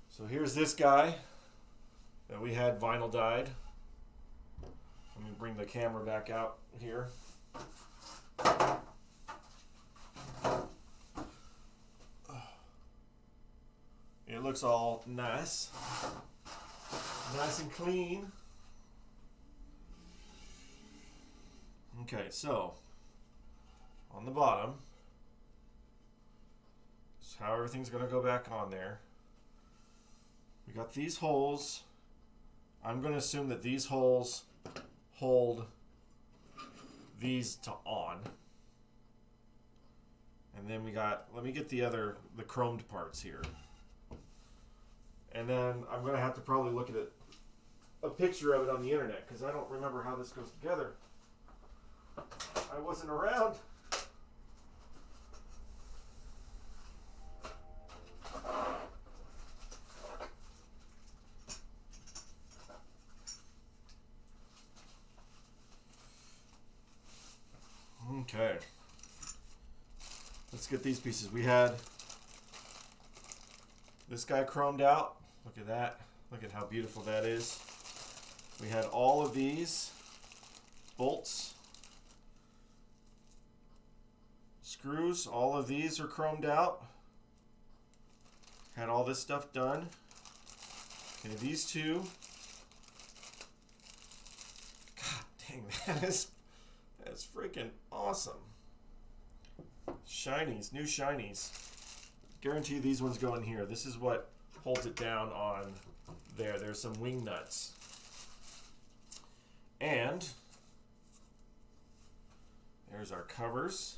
So here's this guy that we had vinyl dyed. Let me bring the camera back out here. It looks all nice. Nice and clean. Okay, so on the bottom is how everything's going to go back on there. We got these holes. I'm going to assume that these holes hold these to on. And then we got, let me get the chromed parts here. And then I'm going to have to probably look at a picture of it on the internet because I don't remember how this goes together. I wasn't around. Okay. Let's get these pieces. We had this guy chromed out. Look at that. Look at how beautiful that is. We had all of these bolts, screws. All of these are chromed out. Had all this stuff done. Okay, these two. God dang, that's freaking awesome. Shinies, new shinies. Guarantee these ones go in here. This is what holds it down on there. There's some wing nuts. And there's our covers.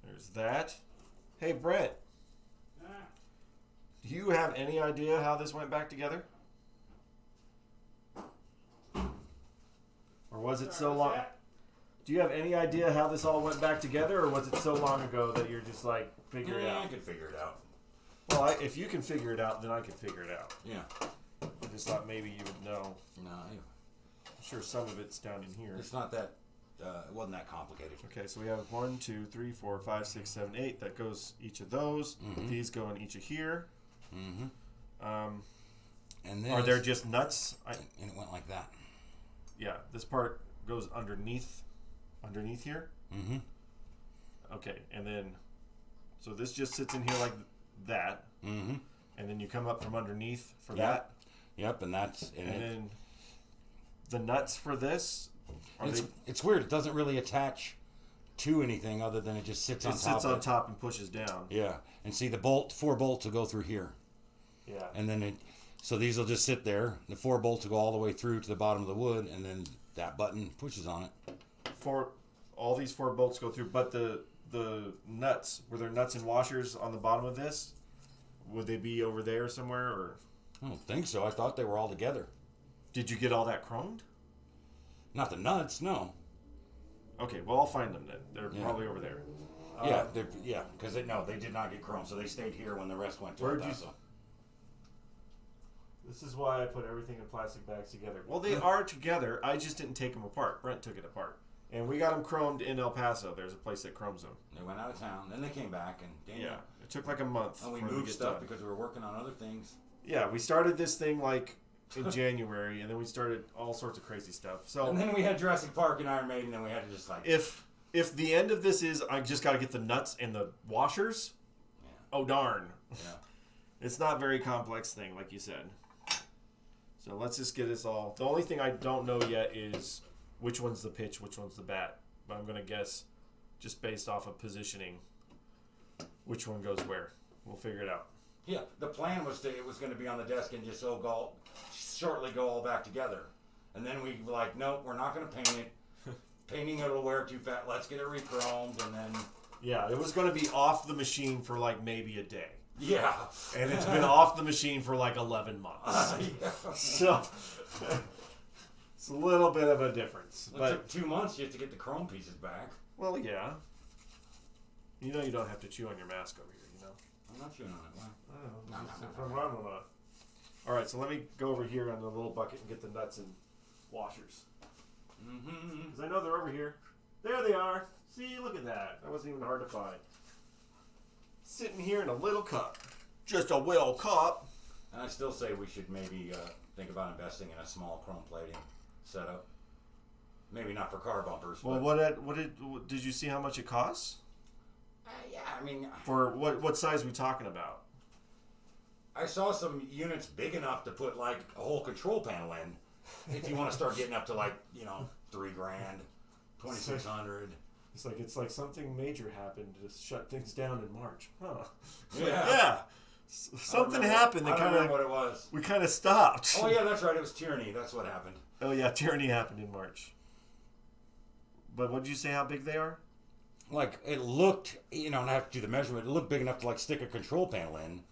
There's that. Hey, Brent. Do you have any idea how this went back together? Or was it so long? Do you have any idea how this all went back together, or was it so long ago that you're just like, figure it out? I could figure it out. Well, if you can figure it out, then I can figure it out. Yeah. I just thought maybe you would know. No, I'm sure some of it's down in here. it's not that. It wasn't that complicated. Okay, so we have 1, 2, 3, 4, 5, 6, 7, 8. That goes each of those. Mhm. These go in each of here. Mm-hmm. And then Are there just nuts? And it went like that. Yeah, this part goes underneath here. Mm-hmm. Okay, and then so this just sits in here like that, Mm-hmm. and then you come up from underneath for Yeah. that, Yep, and that's and then the nuts for this. It's weird. It doesn't really attach to anything other than it just sits on It top. sits of on it. top and pushes down. Yeah, and see the 4 bolts will go through here, Yeah. and then so these will just sit there. The 4 bolts will go all the way through to the bottom of the wood, and then that button pushes on it. All these 4 bolts go through, but the nuts, were there nuts and washers on the bottom of this? Would they be over there somewhere, or I don't think so. I thought they were all together. did you get all that chromed? Not the nuts, no. Okay, well I'll find them then. They're Yeah. probably over there. Because they did not get chrome, so they stayed here when the rest went to Where'd El you- Paso. This is why I put everything in plastic bags together. Well, they are together. I just didn't take them apart. Brent took it apart. And we got them chromed in El Paso. There's a place that chromes them. They went out of town, then they came back, and Daniel, Yeah. It took like a month. and we for them to moved get stuff done. because we were working on other things. Yeah, we started this thing like in January, and then we started all sorts of crazy stuff. So And then we had Jurassic Park and Iron Maiden, and we had to just like if the end of this is I just got to get the nuts and the washers, Yeah. oh darn. Yeah. It's not a very complex thing, like you said. So let's just get this all. The only thing I don't know yet is which one's the pitch, which one's the bat. But I'm going to guess, just based off of positioning, which one goes where. We'll figure it out. Yeah, the plan was it was going to be on the desk and just shortly go all back together. And then we were like, nope, we're not going to paint it. Painting it'll wear too fat. Let's get it re-chromed, and then Yeah, it was going to be off the machine for like maybe a day. yeah. And it's been off the machine for like 11 months. Yeah. So it's a little bit of a difference. It But, took 2 months just to get the chrome pieces back. well, yeah. You know you don't have to chew on your mask over here, you know? I'm not chewing on it. Why? I don't know. All right, so let me go over here on the little bucket and get the nuts and washers. Mm-hmm. Because I know they're over here. There they are. See, look at that. That wasn't even hard to find. Sitting here in a little cup. Just a little cup. And I still say we should maybe think about investing in a small chrome plating setup. Maybe not for car bumpers. Well, but, what did you see how much it costs? yeah, I mean, For what size are we talking about? I saw some units big enough to put like a whole control panel in. If you want to start getting up to like $3,000, 2,600. It's like something major happened to shut things down in March. Huh. Yeah. Yeah. Something happened that I don't kind remember of what it was. we kind of stopped. Oh yeah, that's right. It was tyranny. That's what happened. Oh yeah, tyranny happened in March. But what did you say how big they are? Like it looked, and I have to do the measurement. It looked big enough to like stick a control panel in,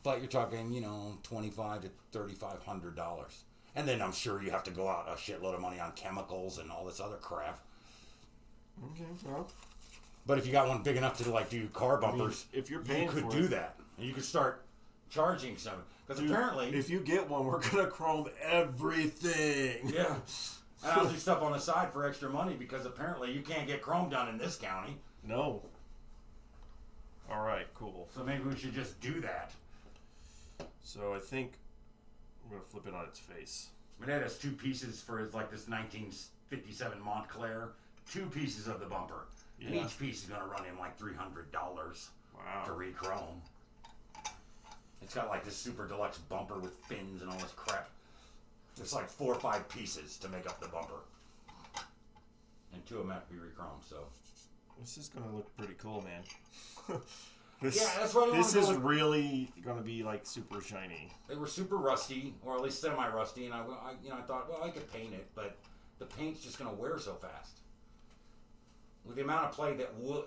but you're talking, $2,500 to $3,500, and then I'm sure you have to go out a shitload of money on chemicals and all this other crap. Okay, well, But if you got one big enough to like do car bumpers, if you're paying you could for do it, that, and you could start charging some. Because dude, apparently, if you get one, we're gonna chrome everything. yeah. And I'll do stuff on the side for extra money because apparently you can't get chrome done in this county. No. All right, cool. So maybe we should just do that. So I think I'm gonna flip it on its face. My dad has 2 pieces for his like this 1957 Montclair. 2 pieces of the bumper. And Yeah. each piece is going to run him like $300 Wow. to re-chrome. It's got like this super deluxe bumper with fins and all this crap. It's like 4 or 5 pieces to make up the bumper. and 2 of them have to be re-chromed. So This is gonna look pretty cool, man. that's why this is really gonna be like super shiny. They were super rusty, or at least semi-rusty, and I thought, well, I could paint it, but the paint's just gonna wear so fast. With the amount of play that would,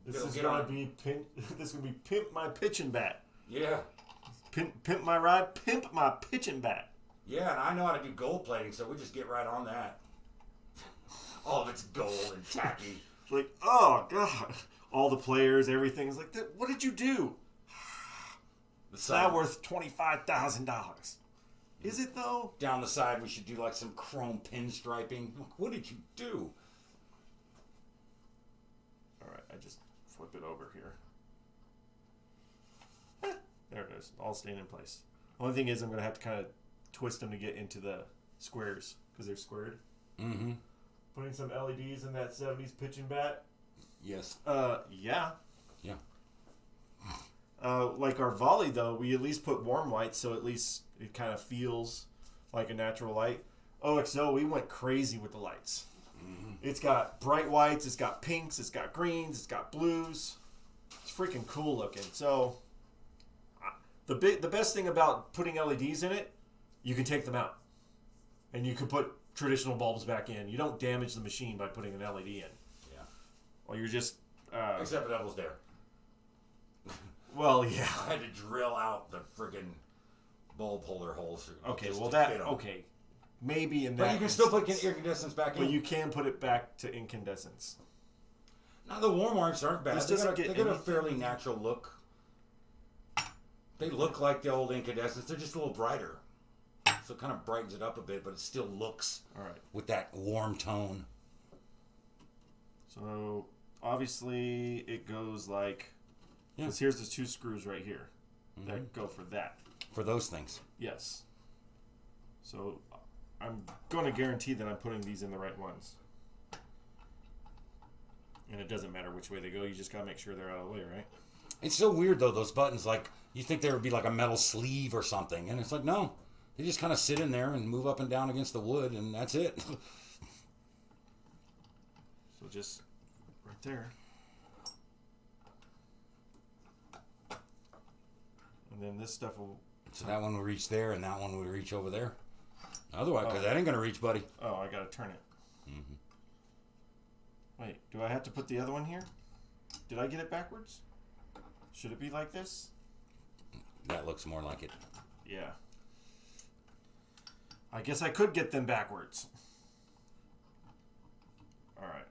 This is gonna be pimp my pitching bat. Yeah. Pimp my ride, pimp my pitching bat. Yeah, and I know how to do gold plating, so we just get right on that. All of it's gold and tacky. Like, oh god, all the players, everything is like, what did you do? It's now worth $25,000. Is it though? Down the side, we should do like some chrome pinstriping. What did you do? All right, I just flip it over here. There it is, all staying in place. Only thing is, I'm gonna have to kind of twist them to get into the squares because they're squared. Mm-hmm. Putting some LEDs in that 70s pitching bat. Yes. Yeah. Yeah. Like our volley, though, we at least put warm lights, so at least it kind of feels like a natural light. OXO, we went crazy with the lights. Mm-hmm. It's got bright whites, it's got pinks, it's got greens, it's got blues. It's freaking cool looking. So, the best thing about putting LEDs in it, you can take them out. And you can put traditional bulbs back in. You don't damage the machine by putting an LED in. Yeah. Well, you're just... Except for Devil's Dare. Well, yeah. I had to drill out the friggin' bulb holder holes. Okay, well that... Okay. Maybe in that... But you can still put incandescence back in. But you can put it back to incandescence. Now, the warm orange aren't bad. This They doesn't got get a anything. fairly natural look. They look like the old incandescents. They're just a little brighter. So it kind of brightens it up a bit, but it still looks All right. with that warm tone. So, obviously, it goes like... Yeah. Because here's the 2 screws right here that go for that. For those things. Yes. So, I'm going to guarantee that I'm putting these in the right ones. And it doesn't matter which way they go. You just got to make sure they're out of the way, right? It's so weird, though, those buttons. Like, you think there would be like a metal sleeve or something. And it's like, no. They just kind of sit in there and move up and down against the wood, and that's it. So, just right there. And then this stuff will... So that one will reach there, and that one will reach over there. Otherwise, because that ain't going to reach, buddy. Oh, I got to turn it. Mm-hmm. Wait, do I have to put the other one here? Did I get it backwards? Should it be like this? That looks more like it. Yeah. I guess I could get them backwards. Alright.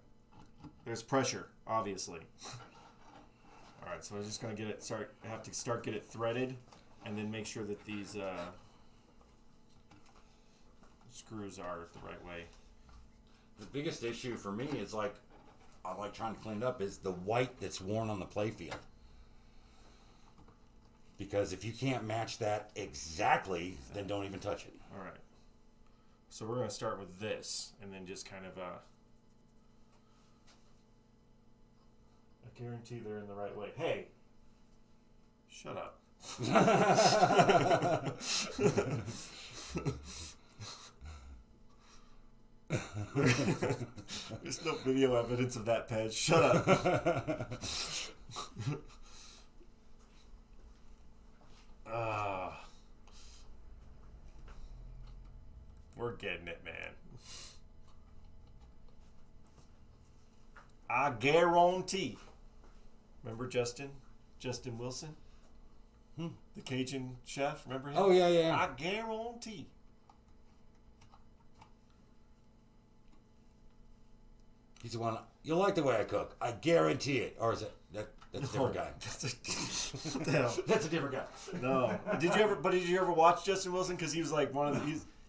There's pressure, obviously. Alright, so I'm just going to get it, have to get it threaded, and then make sure that these screws are the right way. The biggest issue for me is like, I like trying to clean it up, is the white that's worn on the playfield. Because if you can't match that exactly, then don't even touch it. Alright. So we're going to start with this, and then just kind of, I guarantee they're in the right way. Hey! Shut up. There's no video evidence of that, Pez. Shut up. We're getting it, man. I guarantee. Remember Justin Wilson? The Cajun chef, remember him? Oh, yeah, yeah. I guarantee. He's the one, you'll like the way I cook. I guarantee it. Or is it, that's a different guy. What the hell? That's a different guy. No. Did you ever watch Justin Wilson? Because he was like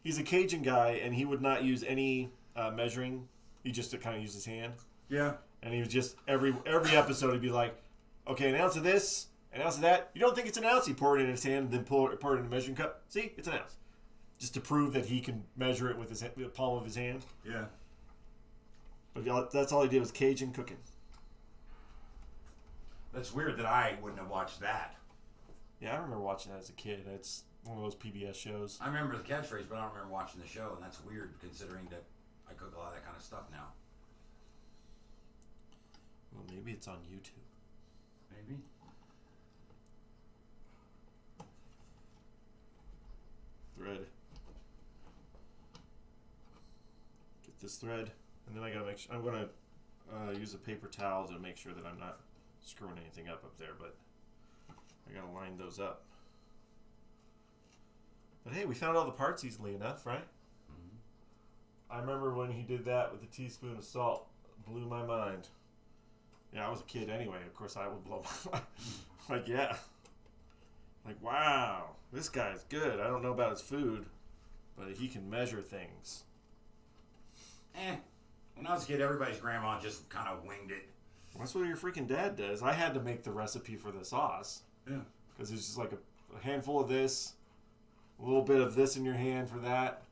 he's a Cajun guy, and he would not use any measuring. He just kind of used his hand. Yeah. And he was just, every episode, he'd be like, okay, an ounce of this, an ounce of that. You don't think it's an ounce? He poured it in his hand and then pour it in a measuring cup. See? It's an ounce. Just to prove that he can measure it with the palm of his hand. Yeah. But that's all he did was Cajun cooking. That's weird that I wouldn't have watched that. Yeah, I remember watching that as a kid. It's one of those PBS shows. I remember the catchphrase, but I don't remember watching the show, and that's weird considering that I cook a lot of that kind of stuff now. Well, maybe it's on YouTube. Maybe. Thread. Get this thread, and then I gotta make sure. I'm gonna use a paper towel to make sure that I'm not screwing anything up there, but I gotta line those up. But hey, we found all the parts easily enough, right? I remember when he did that with a teaspoon of salt. Blew my mind. Yeah, I was a kid anyway. Of course, I would blow my mind. Like, yeah. Like, wow, this guy's good. I don't know about his food, but he can measure things. When I was a kid, everybody's grandma just kind of winged it. That's what your freaking dad does. I had to make the recipe for the sauce. Yeah. Because it's just like a handful of this, a little bit of this in your hand for that.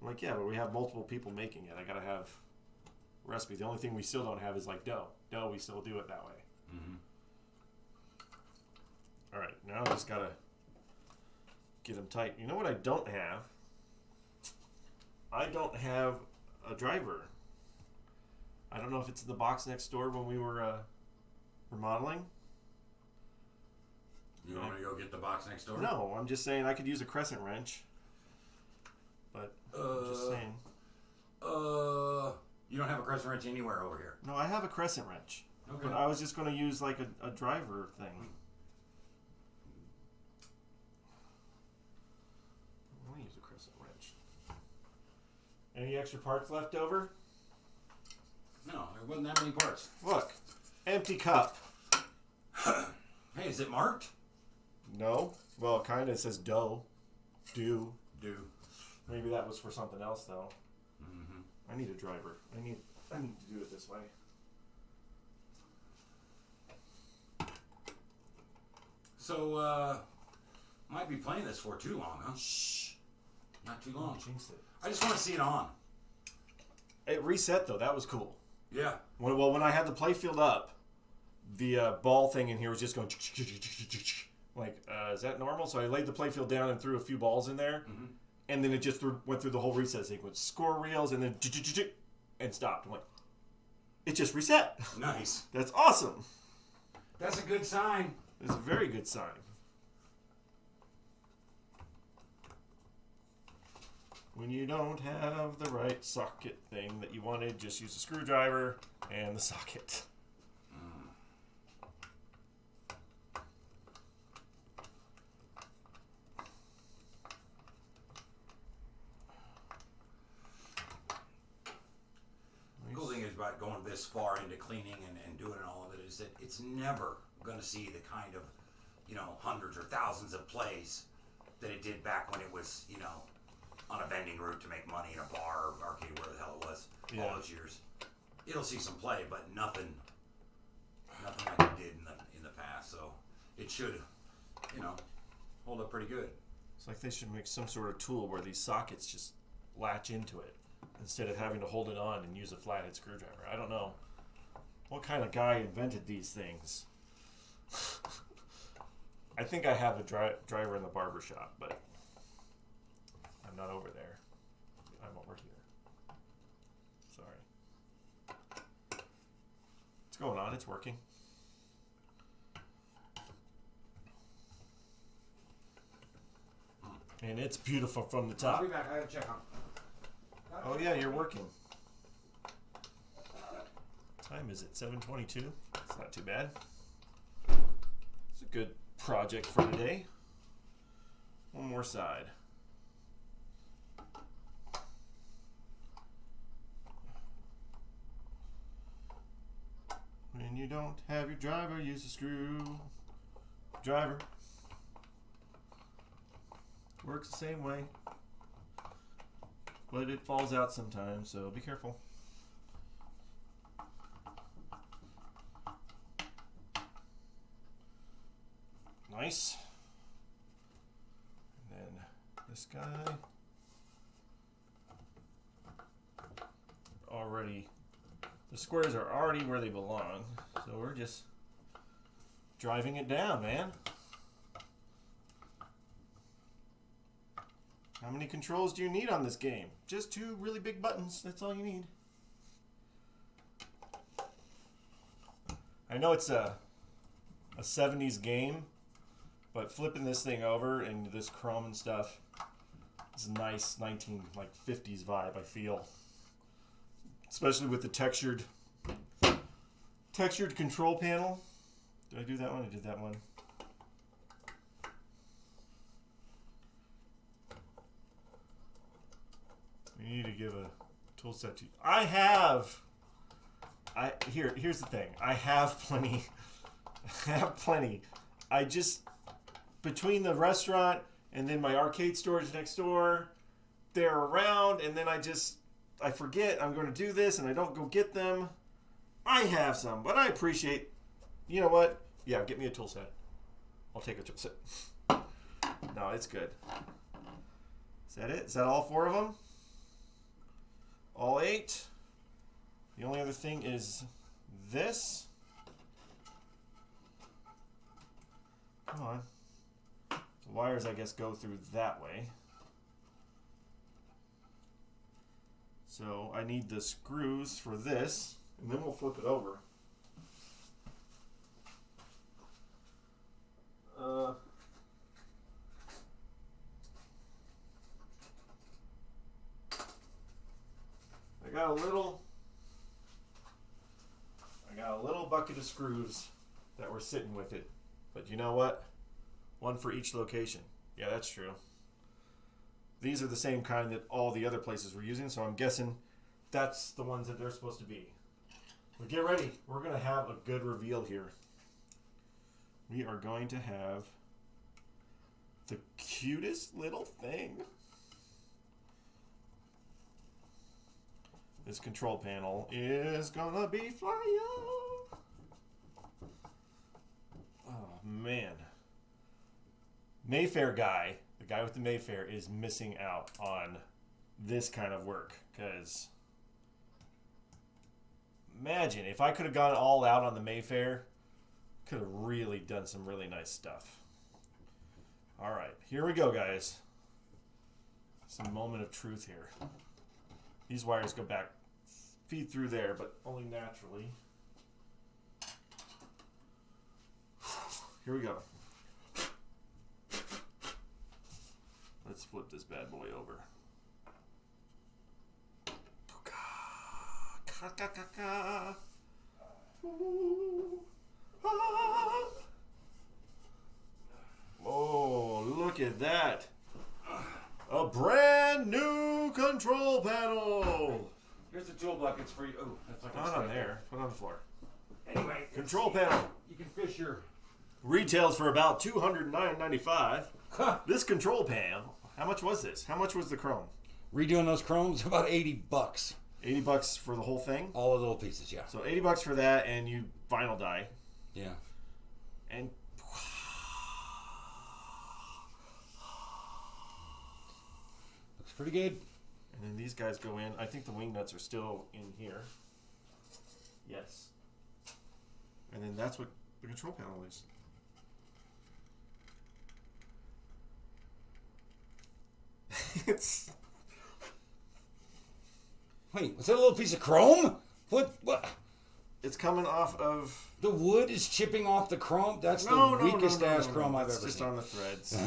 I'm like, yeah, but we have multiple people making it. I gotta have recipe. The only thing we still don't have is like dough. Dough, we still do it that way. Mm-hmm. All right, now I just gotta get them tight. You know what I don't have? I don't have a driver. I don't know if it's in the box next door when we were remodeling. You want me to go get the box next door? No, I'm just saying I could use a crescent wrench. But I'm just saying. You don't have a crescent wrench anywhere over here. No, I have a crescent wrench. Okay. But I was just going to use like a driver thing. I want to use a crescent wrench. Any extra parts left over? No, there wasn't that many parts. Look, empty cup. Hey, is it marked? No. Well, it kind of says dough. Do. Maybe that was for something else, though. I need a driver. I need to do it this way. So, might be playing this for too long, huh? Shh. Not too long. Jinx it. I just want to see it on. It reset though. That was cool. Yeah. When I had the playfield up, the ball thing in here was just going like, is that normal? So I laid the playfield down and threw a few balls in there, and then it just went through the whole reset sequence. Score reels and then and stopped. I'm like, it just reset. Nice. That's awesome. That's a good sign. It's a very good sign. When you don't have the right socket thing that you wanted, just use a screwdriver and the socket. The cool thing is about going this far into cleaning and doing all of it is that it's never going to see the kind of, hundreds or thousands of plays that it did back when it was, on a vending route to make money in a bar or arcade, where the hell it was, all those years. It'll see some play, but nothing like it did in the past. So it should, hold up pretty good. It's like they should make some sort of tool where these sockets just latch into it instead of having to hold it on and use a flathead screwdriver. I don't know what kind of guy invented these things. I think I have a driver in the barber shop, but I'm not over there. I'm over here. Sorry. What's going on? It's working. And it's beautiful from the top. I'll be back. I gotta check on. Oh yeah, you're working. Time is it? 7:22. It's not too bad. It's a good project for today. One more side. When you don't have your driver, use a screw driver. Works the same way, but it falls out sometimes, so be careful. Nice. And then this guy. Already, the squares are already where they belong, so we're just driving it down, man. How many controls do you need on this game? Just 2 really big buttons. That's all you need. I know it's a 70s game, but flipping this thing over into this chrome and stuff is a nice 50s vibe, I feel. Especially with the textured control panel. Did I do that one? I did that one. We need to give a tool set to you. Here's the thing. I have plenty. I just, between the restaurant and then my arcade storage next door, they're around, and then I forget I'm going to do this and I don't go get them. I have some, but I appreciate, you know what? Yeah, get me a tool set. I'll take a tool set. No, it's good. Is that it? Is that all 4 of them? All 8? The only other thing is this. Come on. The wires, I guess, go through that way. So I need the screws for this, and then we'll flip it over. I got a little bucket of screws that were sitting with it. But you know what? One for each location. Yeah, that's true. These are the same kind that all the other places were using, so I'm guessing that's the ones that they're supposed to be. But get ready. We're going to have a good reveal here. We are going to have the cutest little thing. This control panel is going to be flying. Oh, man. Mayfair guy, the guy with the Mayfair, is missing out on this kind of work. Because imagine if I could have gone all out on the Mayfair, could have really done some really nice stuff. All right, here we go, guys. Some moment of truth here. These wires go back, feed through there, but only naturally. Here we go. Let's flip this bad boy over. Oh, look at that. A brand new control panel. Here's the tool buckets for you. Oh, that's like Not on there. Put it on the floor. Anyway, Control panel. you can fish your. Retails for about $209.95. This control panel. How much was this? How much was the chrome? Redoing those chromes, about $80. $80 for the whole thing? All the little pieces, yeah. So $80 for that, and you vinyl dye. Yeah. And Looks pretty good. and then these guys go in. I think the wing nuts are still in here. Yes. And then that's what the control panel is. It's Wait, was that a little piece of chrome? What? it's coming off of The wood is chipping off the chrome? That's the weakest ass chrome I've It's ever just seen. on the threads.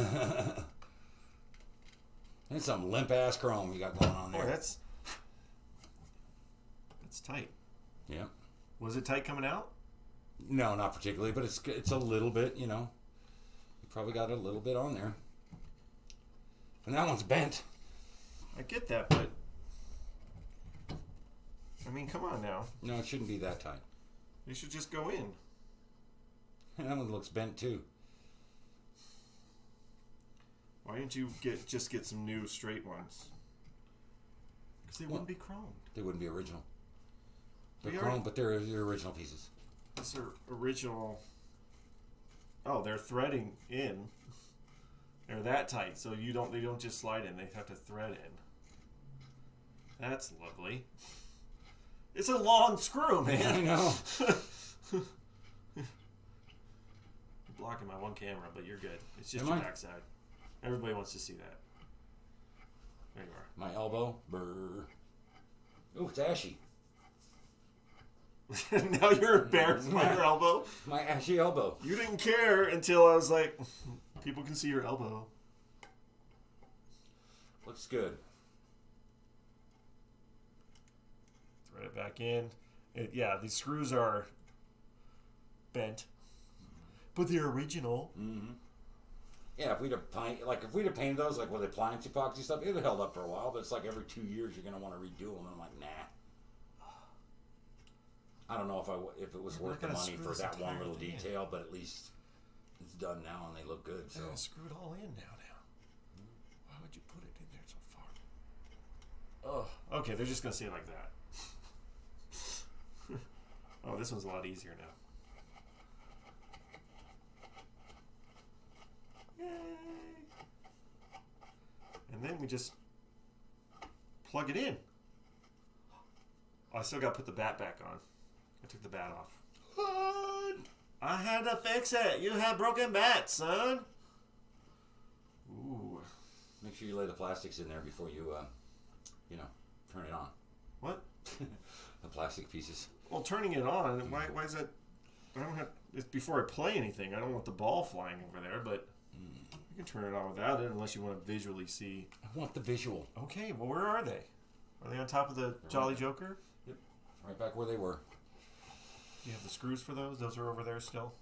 That's some limp ass chrome you got going on Boy, there. that's tight. Yeah. Was it tight coming out? No, not particularly, but it's a little bit, you know. You probably got a little bit on there. And that one's bent. I get that, but I mean, come on now. No, it shouldn't be that tight. They should just go in. And that one looks bent too. Why didn't you just get some new straight ones? Because they wouldn't be chromed. They wouldn't be original. They're We are- chrome, but they're your original pieces. These are original. Oh, they're threading in. They're that tight, so they don't just slide in. They have to thread in. That's lovely. It's a long screw, I man. know. You're blocking my one camera, but you're good. It's just Am your I? backside. Everybody wants to see that. There you are. My elbow. Brr. Oh, it's ashy. Now you're embarrassed by your elbow? My ashy elbow. You didn't care until I was like, people can see your elbow. Looks good. Thread it back in. Yeah, these screws are bent, but they're original. Mm-hmm. Yeah, if we'd have painted those like with appliance epoxy stuff, it would have held up for a while. But it's like every 2 years you're gonna want to redo them, and I'm like, nah. I don't know if it was worth the money for that one little detail, but at least it's done now and they look good. So screw it all in now. Why would you put it in there so far? Oh, okay. They're just gonna see it like that. Oh, this one's a lot easier now. Yay! And then we just plug it in. Oh, I still got to put the bat back on. I took the bat off. What? I had to fix it. You had broken bats, son. Ooh. make sure you lay the plastics in there before you, turn it on. What? The plastic pieces. Well, turning it on, why is that? I don't have. It's before I play anything. I don't want the ball flying over there, but you can turn it on without it unless you want to visually see. I want the visual. Okay, well, where are they? Are they on top of the Jolly Joker? Yep. Right back where they were. Do you have the screws for those? Those are over there still?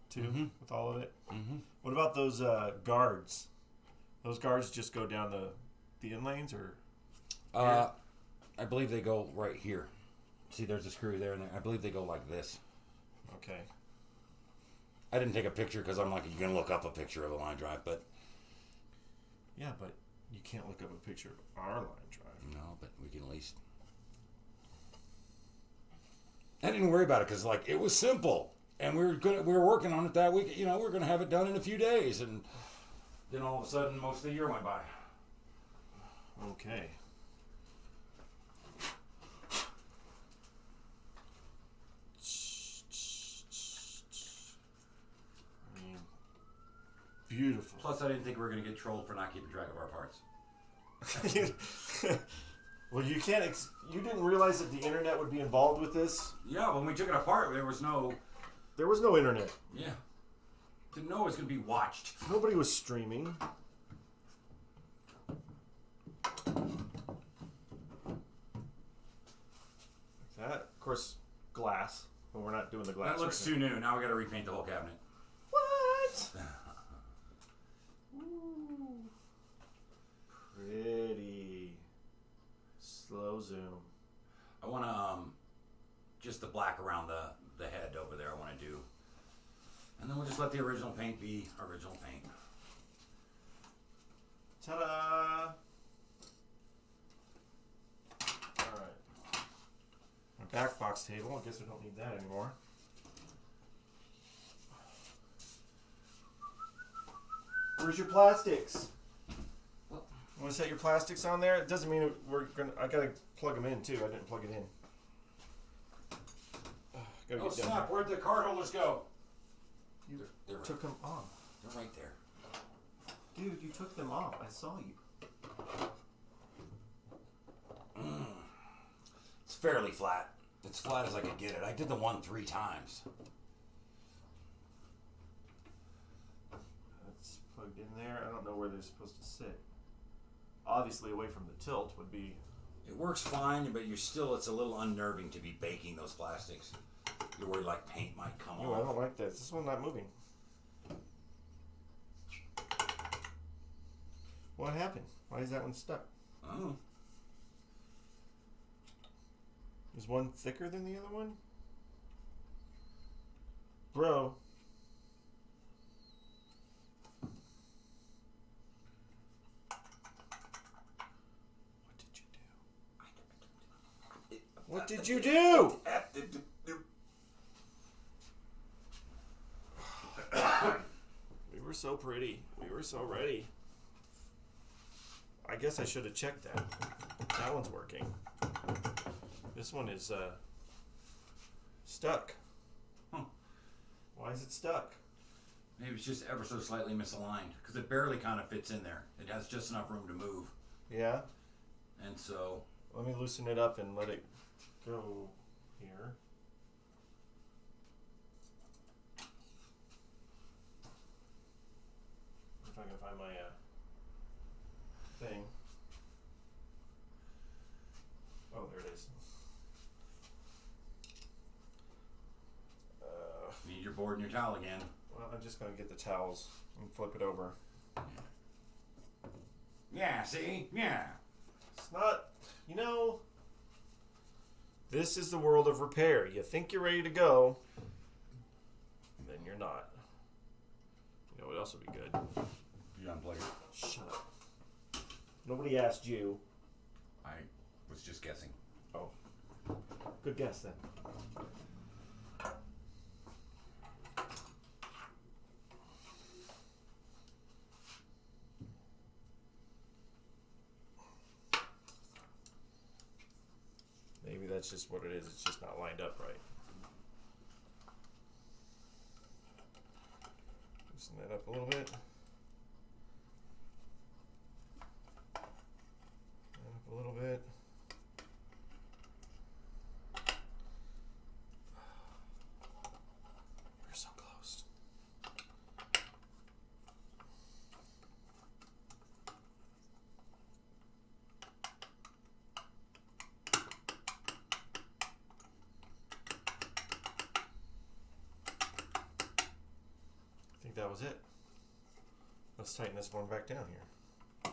Too? Mm-hmm. With all of it? Mm-hmm. What about those guards? Those guards just go down the in lanes, or? I believe they go right here. See, there's a screw there and there. I believe they go like this. Okay. I didn't take a picture because I'm like, you can look up a picture of a line drive, but... Yeah, but you can't look up a picture of our line drive. No, but we can at least... I didn't worry about it because, it was simple. And we were working on it that week. We were going to have it done in a few days. And then all of a sudden, most of the year went by. Okay. I mean, beautiful. Plus, I didn't think we were going to get trolled for not keeping track of our parts. Well, you can't. You didn't realize that the internet would be involved with this. Yeah, when we took it apart, there was no... There was no internet. Yeah. Didn't know it was going to be watched. Nobody was streaming. Like that. Of course, glass. Well, we're not doing the glass. That looks right too new. Now we got to repaint the whole cabinet. What? Ooh. Pretty. Slow zoom. I want to, just the black around the head over there I want to do. And then we'll just let the original paint be original paint. Ta-da! Alright. My back box table. I guess we don't need that anymore. Where's your plastics? Well, You want to set your plastics on there? It doesn't mean we're gonna. I gotta plug them in too. I didn't plug it in. Gotta oh get down snap, where'd the card holders go? You They're took them off. They're right there. Dude, you took them off. I saw you. It's fairly flat. It's flat as I could get it. I did the one 3 times. That's plugged in there. I don't know where they're supposed to sit. Obviously, away from the tilt would be. It works fine, but it's a little unnerving to be baking those plastics. You're worried paint might come Oh, I off. don't like that. Is this one not moving? What happened? Why is that one stuck? Oh. Is one thicker than the other one? Bro. What did you do? We were so pretty. We were so ready. I guess I should have checked that. That one's working. This one is stuck. Huh. Why is it stuck? Maybe it's just ever so slightly misaligned because it barely kind of fits in there. It has just enough room to move. Yeah? And so... Let me loosen it up and let it go. here. If I can find my thing. Oh, there it is. Need your board and your towel again. Well, I'm just going to get the towels and flip it over. Yeah, see? Yeah. It's not, this is the world of repair. You think you're ready to go, and then you're not. You know what else would be good? You unplugged it. Shut up. Nobody asked you. I was just guessing. Oh. Good guess then. Maybe that's just what it is. It's just not lined up right. Loosen that up a little bit. That up a little bit. We're so close. I think that was it. Let's tighten this one back down here.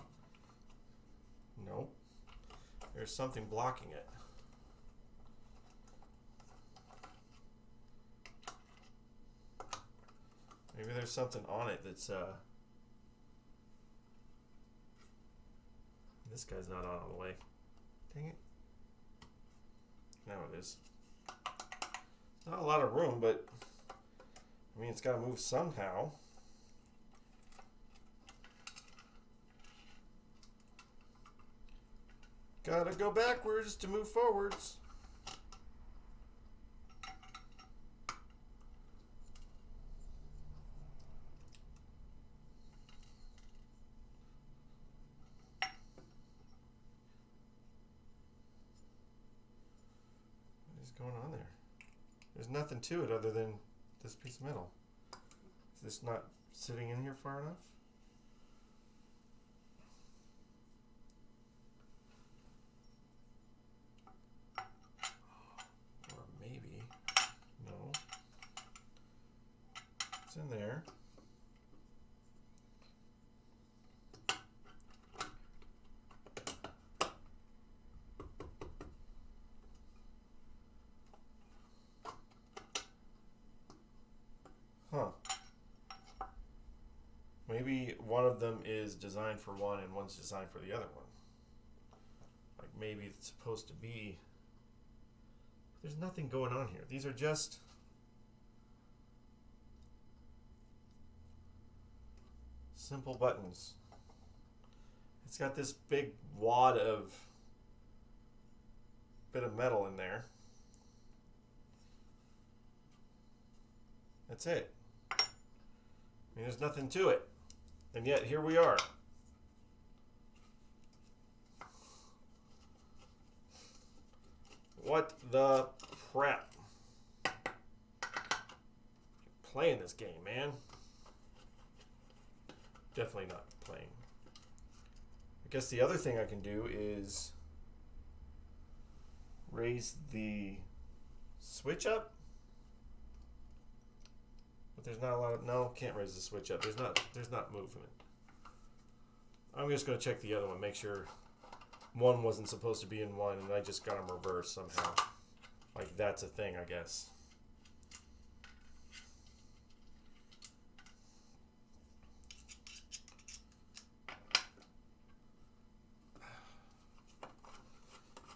Nope. There's something blocking it. Maybe there's something on it that's this guy's not on all the way. Dang it. Now it is. Not a lot of room, but I mean, it's got to move somehow. Gotta go backwards to move forwards. What is going on there? There's nothing to it other than this piece of metal. Is this not sitting in here far enough? Or maybe, no. It's in there. Huh. Maybe one of them is designed for one and one's designed for the other one. Like maybe it's supposed to be... There's nothing going on here. These are just... simple buttons. It's got this big wad of bit of metal in there. That's it. I mean, there's nothing to it. And yet, here we are. What the crap? Playing this game, man. Definitely not playing. I guess the other thing I can do is raise the switch up. But there's not a lot of... No, can't raise the switch up. There's not movement. I'm just going to check the other one, make sure one wasn't supposed to be in one, and I just got them reversed somehow. Like, that's a thing, I guess.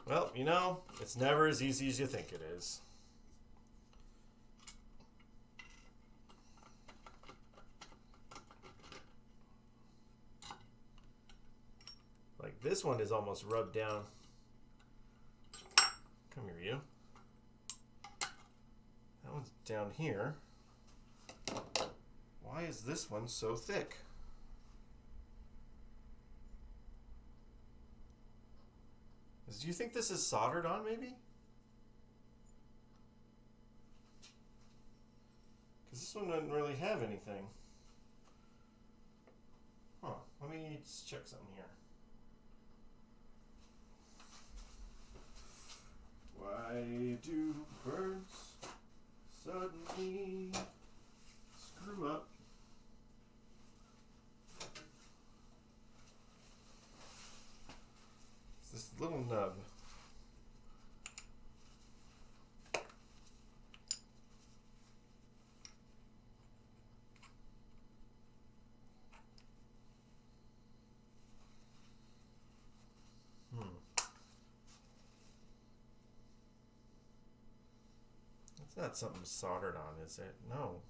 Well, you know, it's never as easy as you think it is. Like, this one is almost rubbed down. Come here, you. That one's down here. Why is this one so thick? Do you think this is soldered on, maybe? This one doesn't really have anything. Huh. Let me just check something here. Why do birds suddenly screw up? It's this little nub. It's not something soldered on, is it? No.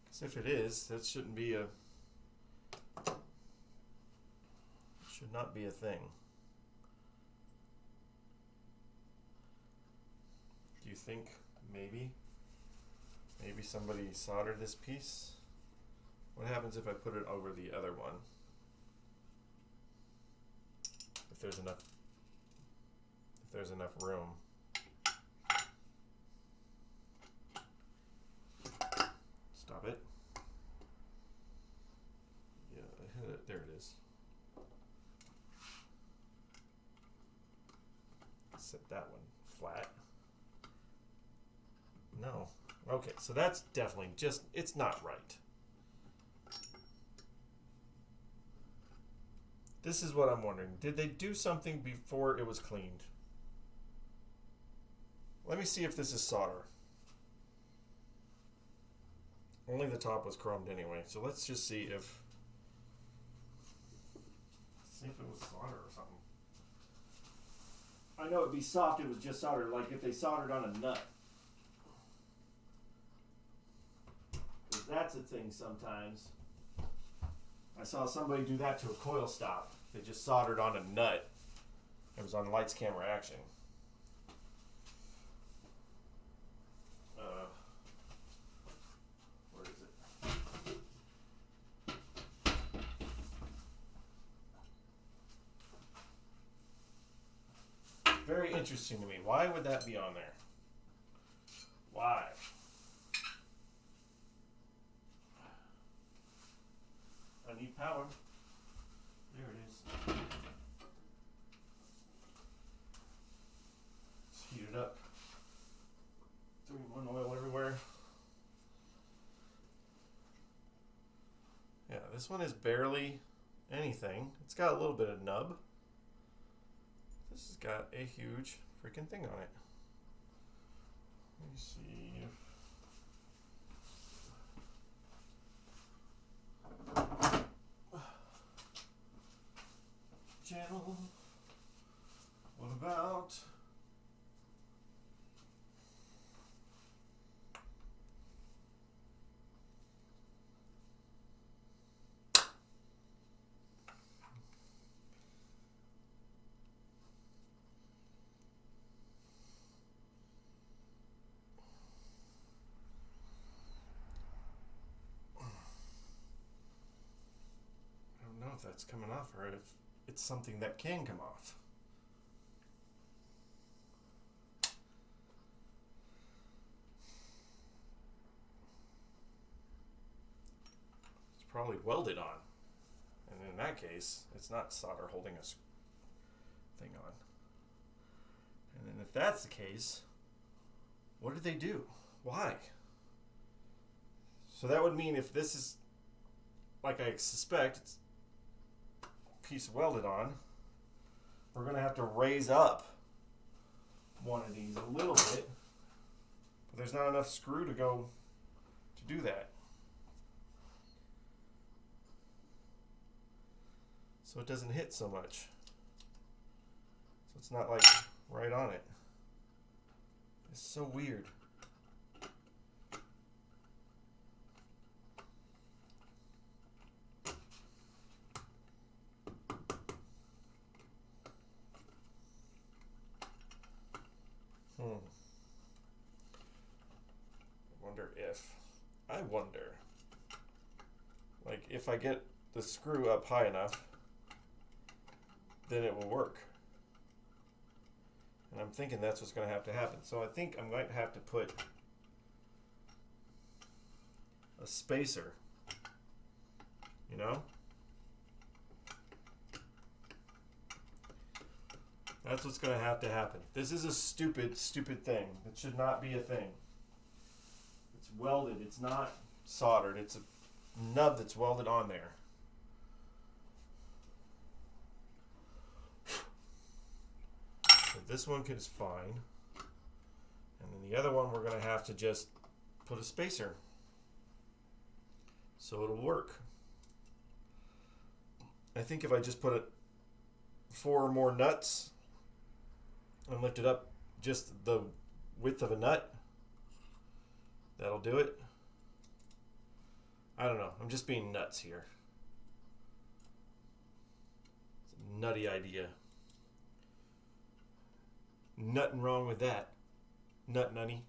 Because if it is, that shouldn't be a... should not be a thing. Do you think maybe somebody soldered this piece? What happens if I put it over the other one? If there's enough room. Stop it. Yeah, I hit it. There it is. Set that one flat. No. Okay, so that's definitely just, it's not right. This is what I'm wondering. Did they do something before it was cleaned? Let me see if this is solder. Only the top was chromed anyway, so let's just see if it was solder or something. I know it'd be soft if it was just solder, like if they soldered on a nut. Because that's a thing sometimes. I saw somebody do that to a coil stop. They just soldered on a nut. It was on lights, camera, action. Where is it? Very interesting to me. Why would that be on there? Why? I need power. There it is. Let's heat it up. 3-in-1 oil everywhere. Yeah, this one is barely anything. It's got a little bit of nub. This has got a huge freaking thing on it. Let me see if... channel. What about... I don't know if that's coming off or if it's something that can come off. It's probably welded on. And in that case, it's not solder holding a thing on. And then if that's the case, what did they do? Why? So that would mean if this is, like I suspect, it's piece welded on, we're going to have to raise up one of these a little bit, but there's not enough screw to go to do that. So it doesn't hit so much. So it's not like right on it. It's so weird. I wonder, like, if I get the screw up high enough, then it will work. And I'm thinking that's what's going to happen. So I think I'm going to have to put a spacer, you know? That's what's going to happen. This is a stupid thing. It should not be a thing. It's welded. It's not soldered. It's a nub that's welded on there. So this one is fine. And then the other one we're going to have to just put a spacer so it'll work. I think if I just put 4 more nuts and lift it up just the width of a nut, that'll do it. I don't know. I'm just being nuts here. It's a nutty idea. Nothing wrong with that. Nutty.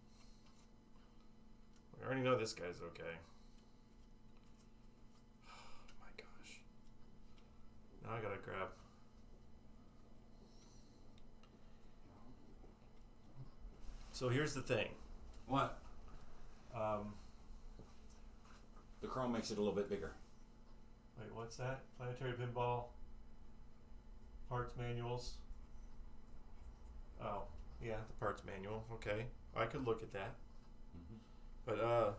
I already know this guy's okay. Oh my gosh. Now I gotta grab. So here's the thing. What? The chrome makes it a little bit bigger. Wait, what's that? Planetary pinball. Parts manuals. Oh, yeah, the parts manual. Okay, I could look at that. But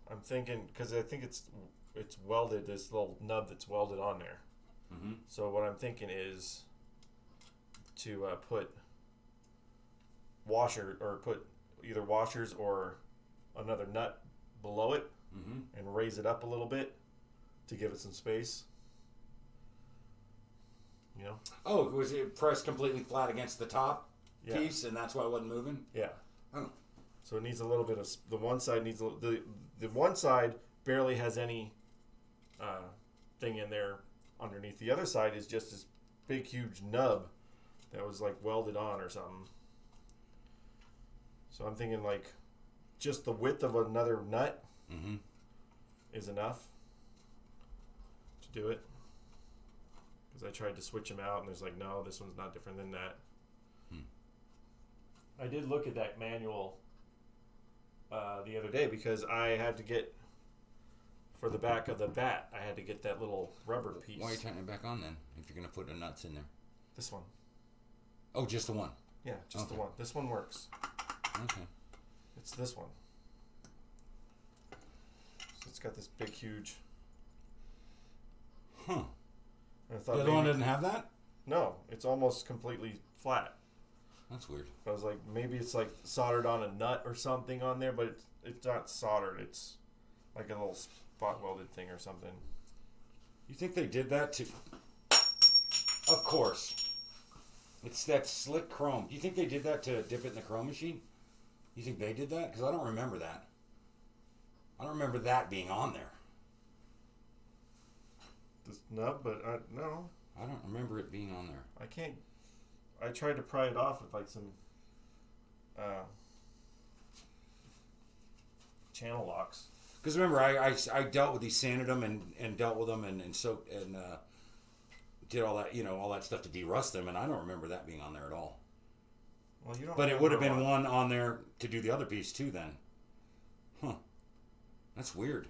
I'm thinking because I think it's welded. This little nub that's welded on there. So what I'm thinking is to put put either washers or another nut below it and raise it up a little bit to give it some space. You know? Oh, was it pressed completely flat against the top piece, and that's why it wasn't moving? Yeah. Oh. So it needs a little bit of the one side needs the one side barely has any thing in there underneath. The other side is just this big huge nub that was like welded on or something. So I'm thinking like just the width of another nut is enough to do it. Because I tried to switch them out and there's like, no, this one's not different than that. I did look at that manual the other day because I had to get, for the back of the bat, I had to get that little rubber piece. Why are you tightening it back on then, if you're going to put the nuts in there? This one. Oh, just the one? Yeah, just the one. This one works. Okay. It's this one. So it's got this big, huge... Huh. I thought The other one doesn't have that? No, it's almost completely flat. That's weird. I was like, maybe it's like soldered on a nut or something on there, but it's not soldered. It's like a little spot welded thing or something. You think they did that to... Of course. It's that slick chrome. Do you think they did that to dip it in the chrome machine? You think they did that? Because I don't remember that. I don't remember that being on there. This nub, but no. I don't remember it being on there. I can't. I tried to pry it off with like some channel locks. Because remember, I dealt with these, sanded them and dealt with them and soaked and did all that, all that stuff to de-rust them, and I don't remember that being on there at all. Well, you don't. But it would have been one on there to do the other piece too then. Huh. That's weird.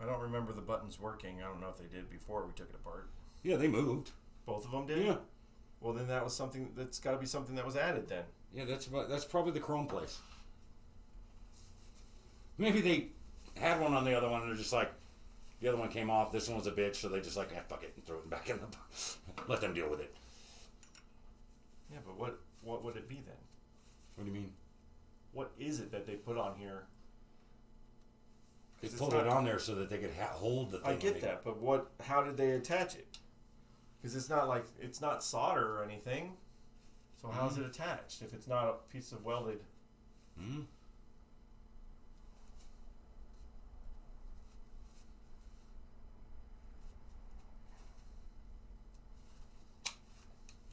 I don't remember the buttons working. I don't know if they did before we took it apart. Yeah, they moved. Both of them did? Yeah. Well, then that was something, that's got to be something that was added then. Yeah, that's probably the chrome place. Maybe they had one on the other one and they're just like, the other one came off, this one was a bitch, so they just like, fuck it, and throw it back in the... Let them deal with it. Yeah, but what would it be then? What do you mean? What is it that they put on here? They put it on there so that they could hold the thing. I get that, but how did they attach it? Because it's not like, it's not solder or anything. So how's it attached if it's not a piece of welded?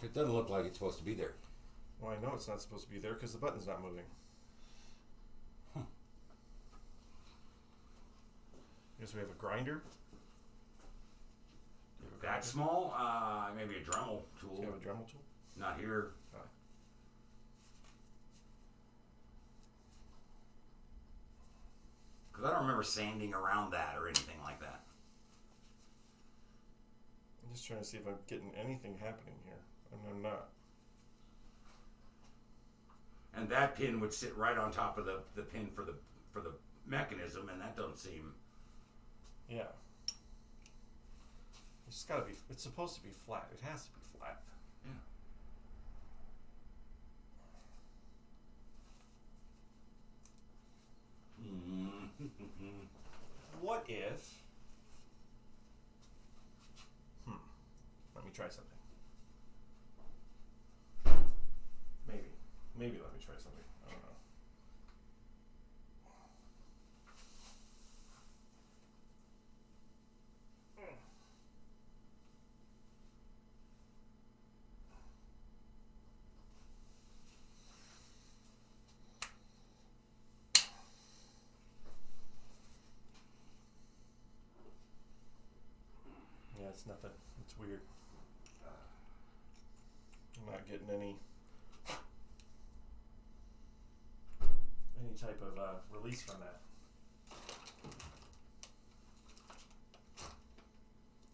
It doesn't look like it's supposed to be there. Well, I know it's not supposed to be there because the button's not moving. Huh. Guess we have a grinder. That small? Maybe a Dremel tool. Do you have a Dremel tool? Not here. Because I don't remember sanding around that or anything like that. I'm just trying to see if I'm getting anything happening here. And I'm not. And that pin would sit right on top of the pin for the mechanism, and that doesn't seem. Yeah. It's gotta be. It's supposed to be flat. It has to be flat. Yeah. What if? Let me try something. Maybe let me try something. I don't know. Yeah, it's nothing. It's weird. I'm not getting any type of release from that.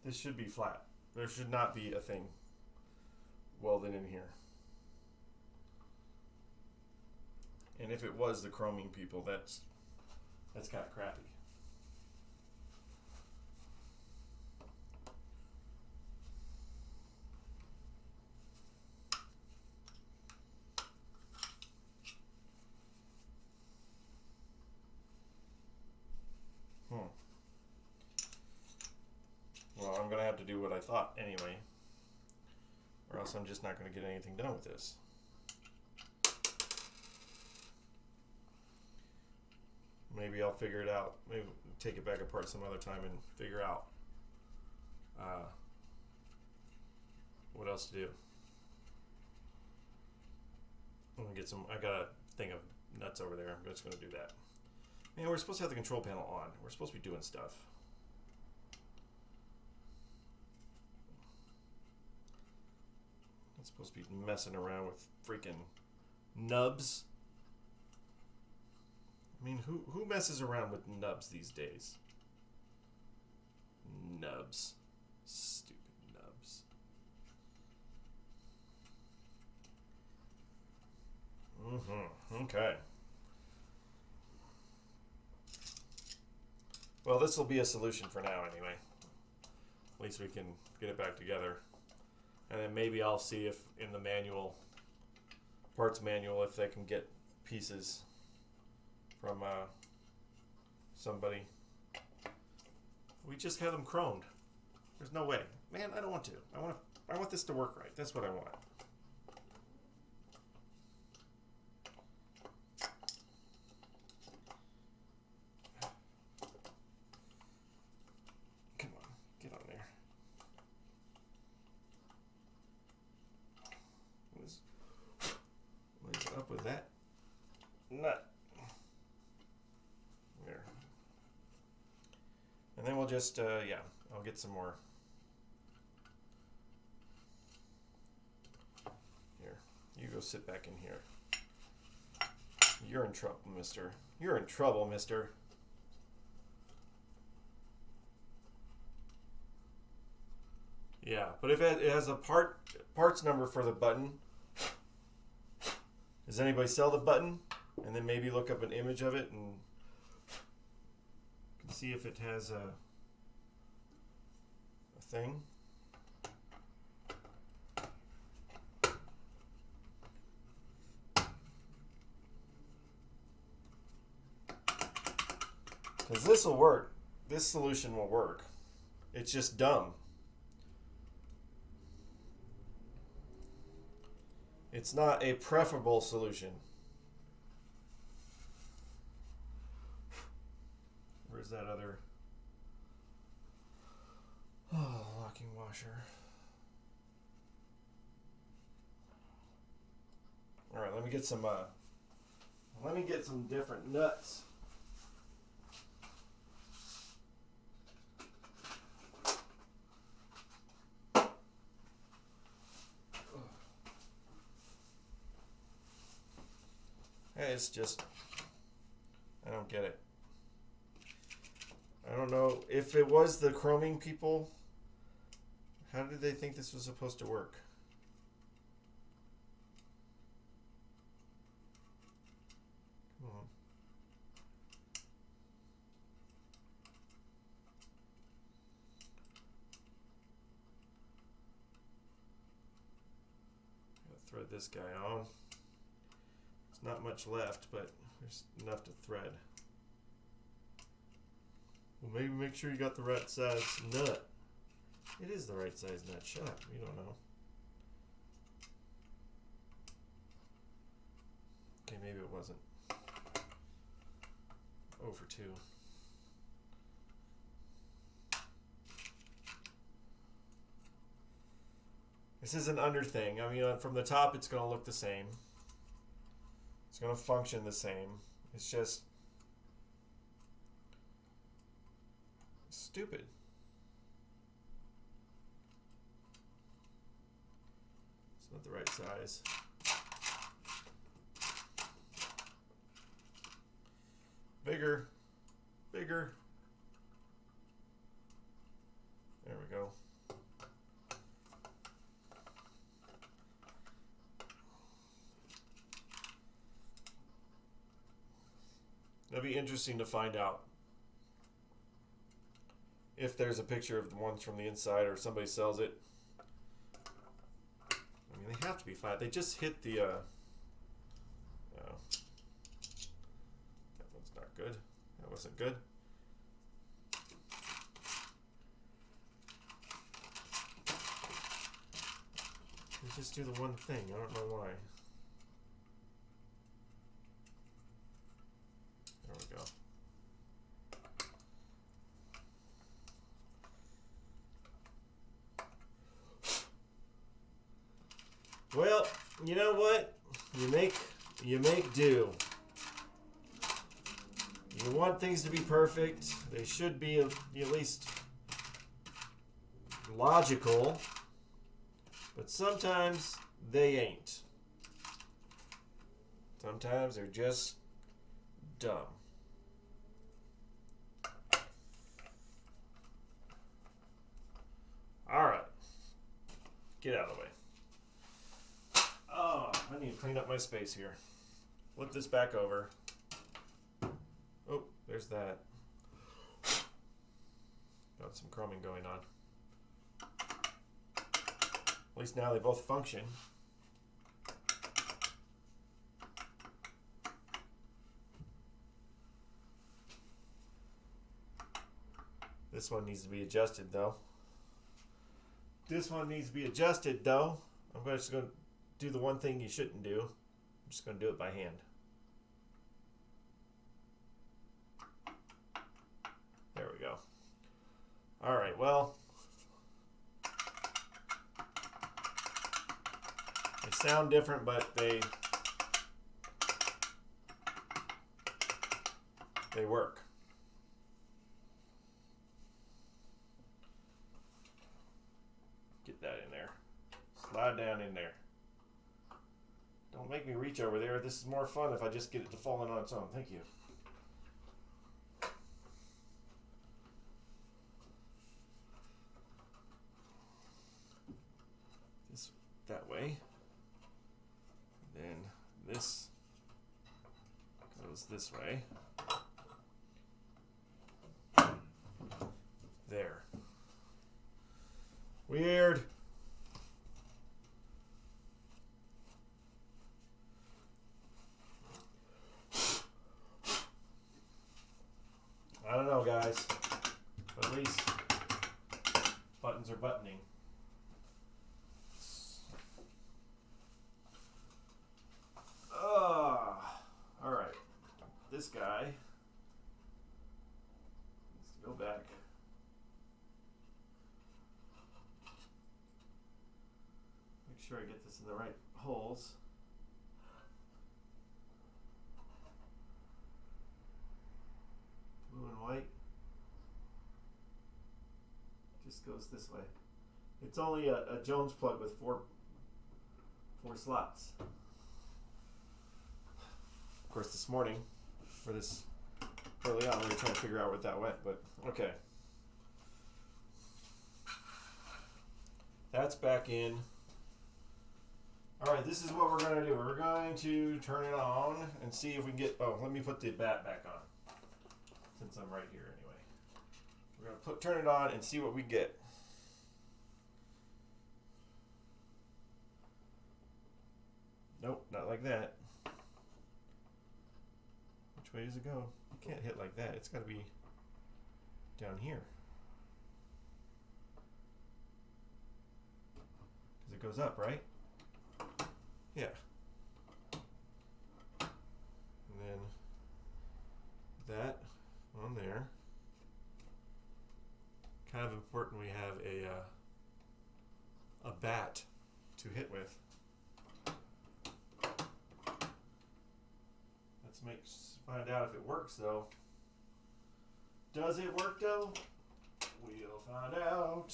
This should be flat. There should not be a thing welded in here. And if it was the chroming people, that's kind of crappy. Well, I'm going to have to do what I thought anyway, or else I'm just not going to get anything done with this. Maybe I'll figure it out. Maybe take it back apart some other time and figure out what else to do. I'm going to get some. I got a thing of nuts over there. I'm just going to do that. Man, we're supposed to have the control panel on. We're supposed to be doing stuff. Not supposed to be messing around with freaking nubs. I mean, who messes around with nubs these days? Nubs. Stupid nubs. Okay. Well, this will be a solution for now anyway. At least we can get it back together. And then maybe I'll see if in the manual, parts manual, if they can get pieces from somebody. We just had them chromed. There's no way. Man, I don't want to. I want this to work right. That's what I want. Come on, get on there. What is up with that nut? There. And then we'll just, yeah, I'll get some more. Here, you go sit back in here. You're in trouble, mister. You're in trouble, mister. Yeah, but if it has a parts number for the button, does anybody sell the button? And then maybe look up an image of it and see if it has a thing. Because this will work. This solution will work. It's just dumb. It's not a preferable solution. Where's that other locking washer? All right, let me get some different nuts. It's just, I don't get it. I don't know if it was the chroming people. How did they think this was supposed to work? Come on. Gotta thread this guy on. There's not much left, but there's enough to thread. Well, maybe make sure you got the right size nut. It is the right size nut. Shut up. You don't know. Okay, maybe it wasn't. 0 for 2. This is an under thing. I mean, from the top, it's going to look the same. It's going to function the same. It's just stupid. It's not the right size. Bigger. Bigger. There we go. It'll be interesting to find out if there's a picture of the ones from the inside or somebody sells it. I mean, they have to be flat. They just hit the, that one's not good. That wasn't good. They just do the one thing. I don't know why. There we go. Well, you know what? You make do. You want things to be perfect. They should be at least logical. But sometimes they ain't. Sometimes they're just dumb. Alright. Get out of the way. Oh, I need to clean up my space here. Flip this back over. Oh, there's that. Got some chroming going on. At least now they both function. This one needs to be adjusted though. I'm just going to do the one thing you shouldn't do. I'm just going to do it by hand. There we go. All right, well, they sound different, but they work. Get that in there. Slide down in there. Don't make me reach over there. This is more fun if I just get it to fall in on its own. Thank you. This that way. Then this goes this way. There. Weird. I don't know, guys. But at least buttons are buttoning. Alright. This guy needs to go back. Make sure I get this in the right holes. Blue and white. Just goes this way. It's only a Jones plug with four slots. Of course, this morning, or this early on, we were trying to figure out where that went, but okay. That's back in. All right, this is what we're going to do. We're going to turn it on and see if we can get... Oh, let me put the bat back on, since I'm right here anyway. We're going to turn it on and see what we get. Nope, not like that. Which way does it go? You can't hit like that. It's got to be down here. Because it goes up, right? Yeah. And then that on there. Kind of important we have a bat to hit with. Let's find out if it works though. Does it work though? We'll find out.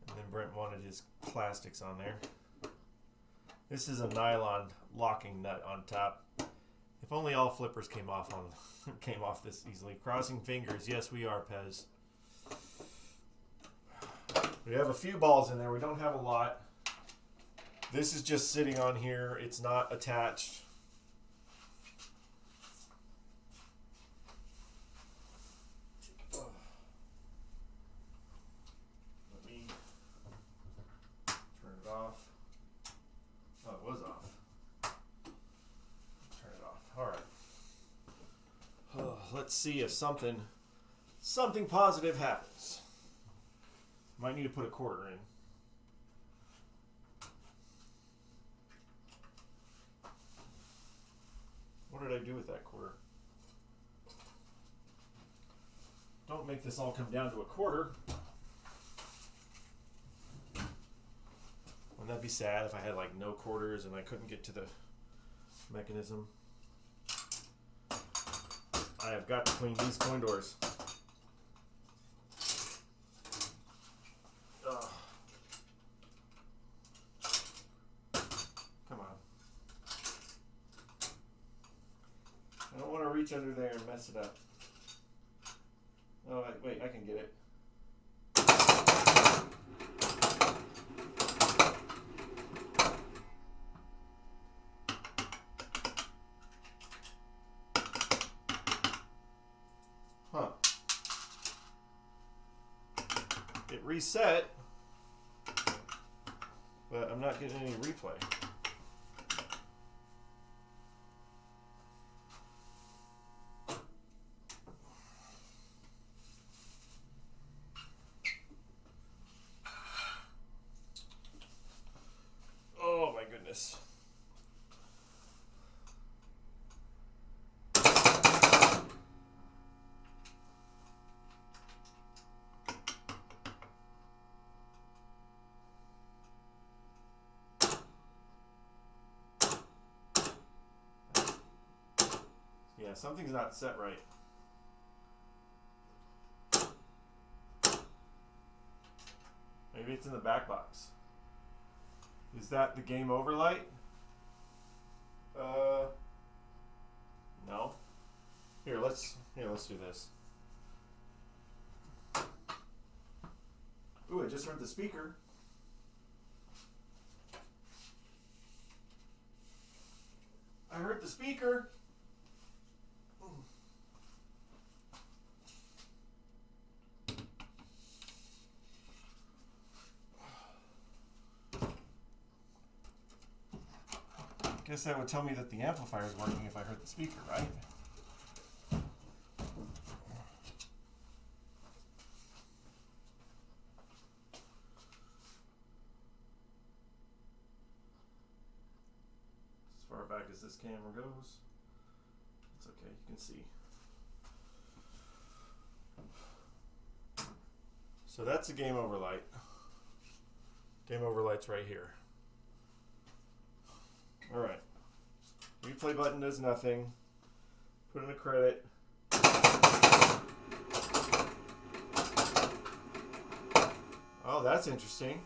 And then Brent wanted his plastics on there. This is a nylon locking nut on top. If only all flippers came off this easily. Crossing fingers. Yes, we are, Pez. We have a few balls in there. We don't have a lot. This is just sitting on here. It's not attached. Let me turn it off. Oh, it was off. Turn it off. All right. Let's see if something positive happens. Might need to put a quarter in. What did I do with that quarter? Don't make this all come down to a quarter. Wouldn't that be sad if I had like no quarters and I couldn't get to the mechanism? I have got to clean these coin doors. Ugh. Come on. I don't want to reach under there and mess it up. Oh, wait, I can get it. Huh. It reset, but I'm not getting any replay. Oh my goodness. Yeah, something's not set right. Maybe it's in the back box. Is that the game over light? No. Here, let's do this. Ooh, I just heard the speaker. I heard the speaker. Guess that would tell me that the amplifier is working if I heard the speaker, right? As far back as this camera goes, it's okay, you can see. So that's a game over light. Game over light's right here. All right. Replay button does nothing. Put in a credit. Oh, that's interesting.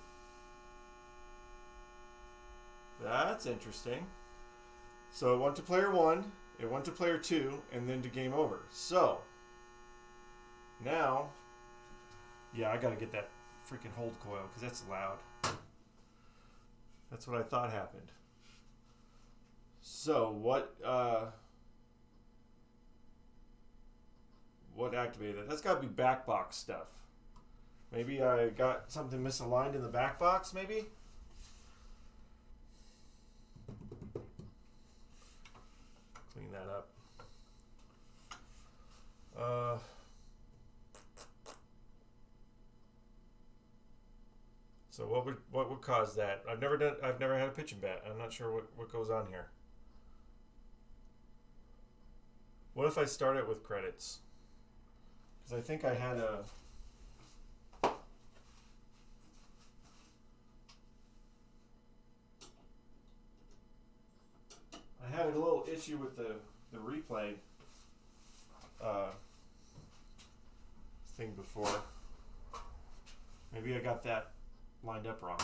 That's interesting. So it went to player 1, it went to player 2, and then to game over. So, now, yeah, I gotta get that freaking hold coil, because that's loud. That's what I thought happened. So, what activated that? That's gotta be back box stuff. Maybe I got something misaligned in the back box, maybe? Clean that up. So what would cause that? I've never had a pitching bat. I'm not sure what goes on here. What if I start it with credits? Because I think I had a little issue with the replay thing before. Maybe I got that lined up wrong.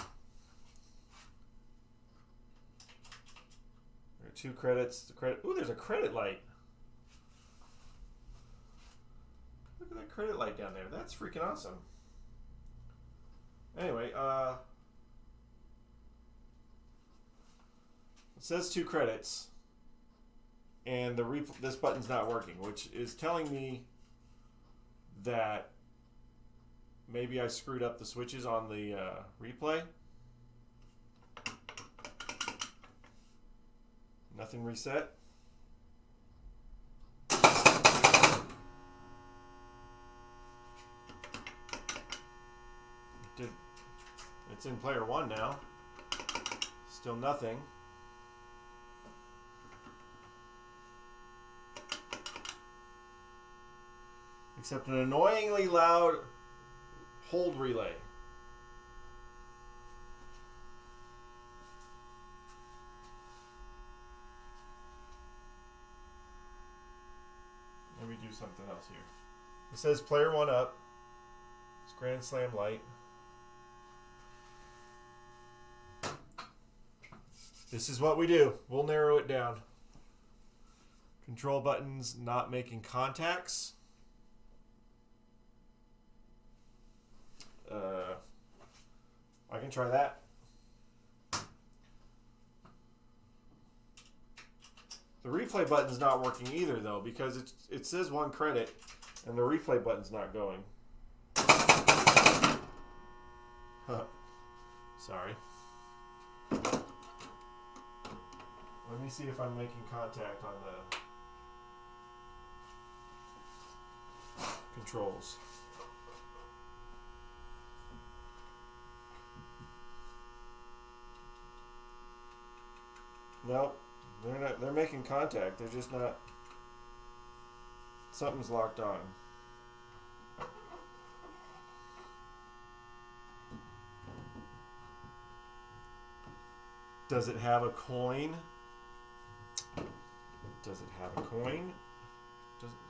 There are 2 credits. The credit. Ooh, there's a credit light. Look at that credit light down there. That's freaking awesome. Anyway, it says 2 credits, and this button's not working, which is telling me that maybe I screwed up the switches on the replay. Nothing reset. It's in player 1 now. Still nothing. Except an annoyingly loud hold relay. Maybe do something else here. It says player 1 up. It's Grand Slam light. This is what we do. We'll narrow it down. Control buttons not making contacts. I can try that. The replay button's not working either, though, because it says 1 credit, and the replay button's not going. Sorry. Let me see if I'm making contact on the controls. Nope, they're not. They're making contact. They're just not. Something's locked on. Does it have a coin? Does it have a coin?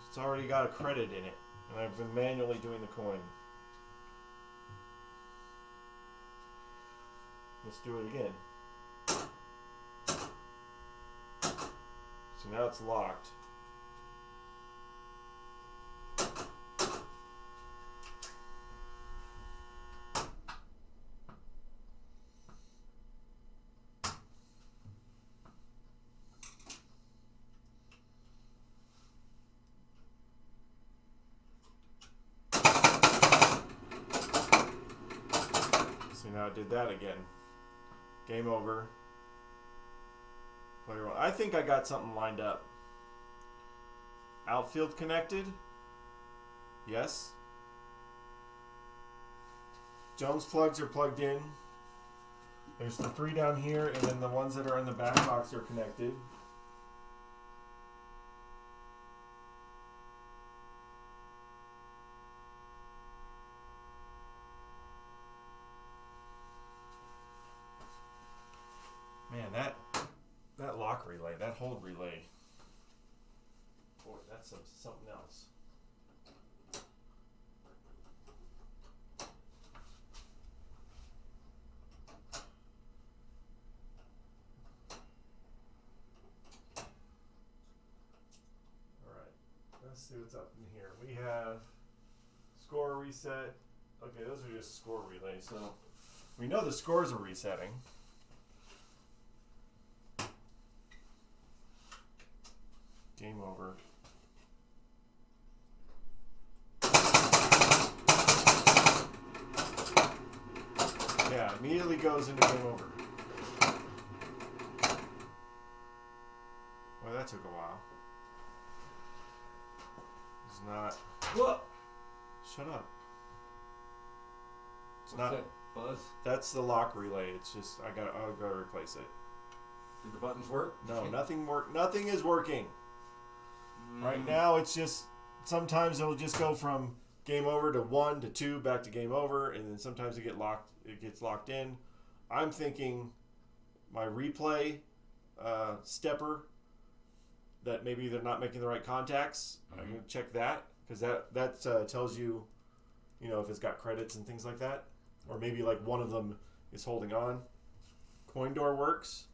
It's already got a credit in it, and I've been manually doing the coin. Let's do it again. So now it's locked. See, now it did that again. Game over. Player 1. I think I got something lined up. Outfield connected. Yes. Jones plugs are plugged in. There's the 3 down here, and then the ones that are in the back box are connected. Man, that lock relay, that hold relay. Boy, that's something else. Let's see what's up in here. We have score reset. Okay, those are just score relays, so we know the scores are resetting. Game over. Yeah, immediately goes into game over. Well, that took a while. It's not. What? Shut up. It's What's not. that buzz? That's the lock relay. It's just I'll go replace it. Did the buttons work? No, nothing is working. Right now, it's just sometimes it'll just go from game over to 1 to 2, back to game over, and then sometimes it gets locked in. I'm thinking my replay stepper that maybe they're not making the right contacts. I'm gonna check that because that tells you, if it's got credits and things like that, or maybe like one of them is holding on. Coin door works.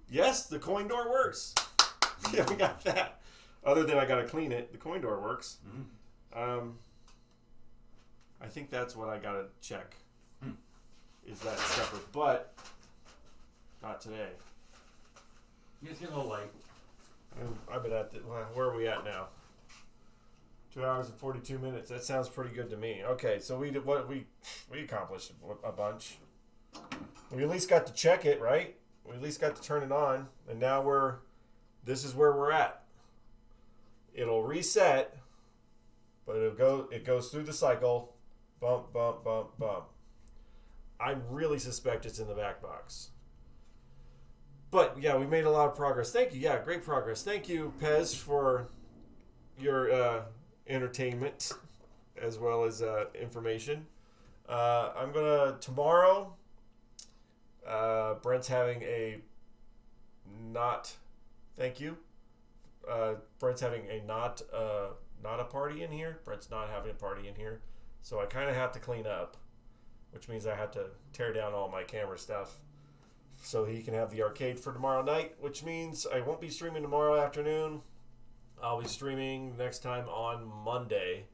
Yes, the coin door works. Yeah, we got that. Other than I got to clean it, the coin door works. I think that's what I got to check. Is that stepper, but not today. You guys getting a little late. I've been at where are we at now? 2 hours and 42 minutes. That sounds pretty good to me. Okay, so we accomplished a bunch. We at least got to check it, right? We at least got to turn it on, and now this is where we're at. It'll reset, but it goes through the cycle, bump, bump, bump, bump. I really suspect it's in the back box. But yeah, we made a lot of progress. Thank you. Yeah, great progress. Thank you, Pez, for your entertainment as well as information. I'm gonna tomorrow. Brent's having a not. Thank you. Brent's having a not a party in here. Brent's not having a party in here, so I kind of have to clean up, which means I have to tear down all my camera stuff so he can have the arcade for tomorrow night, which means I won't be streaming tomorrow afternoon. I'll be streaming next time on Monday,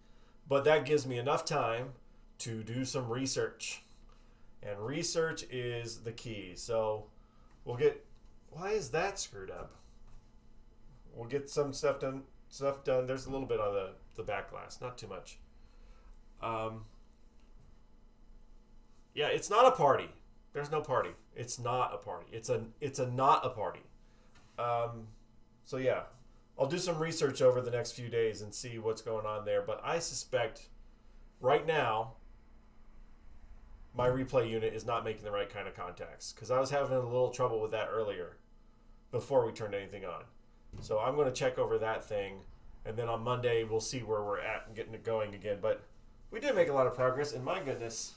but that gives me enough time to do some research, and research is the key. So we'll get. Why is that screwed up? We'll get some stuff done. There's a little bit on the back glass, not too much. Yeah, it's not a party. There's no party. It's not a party. It's a not a party. So yeah, I'll do some research over the next few days and see what's going on there. But I suspect right now my replay unit is not making the right kind of contacts, because I was having a little trouble with that earlier before we turned anything on. So I'm going to check over that thing, and then on Monday we'll see where we're at and getting it going again. But we did make a lot of progress, and my goodness,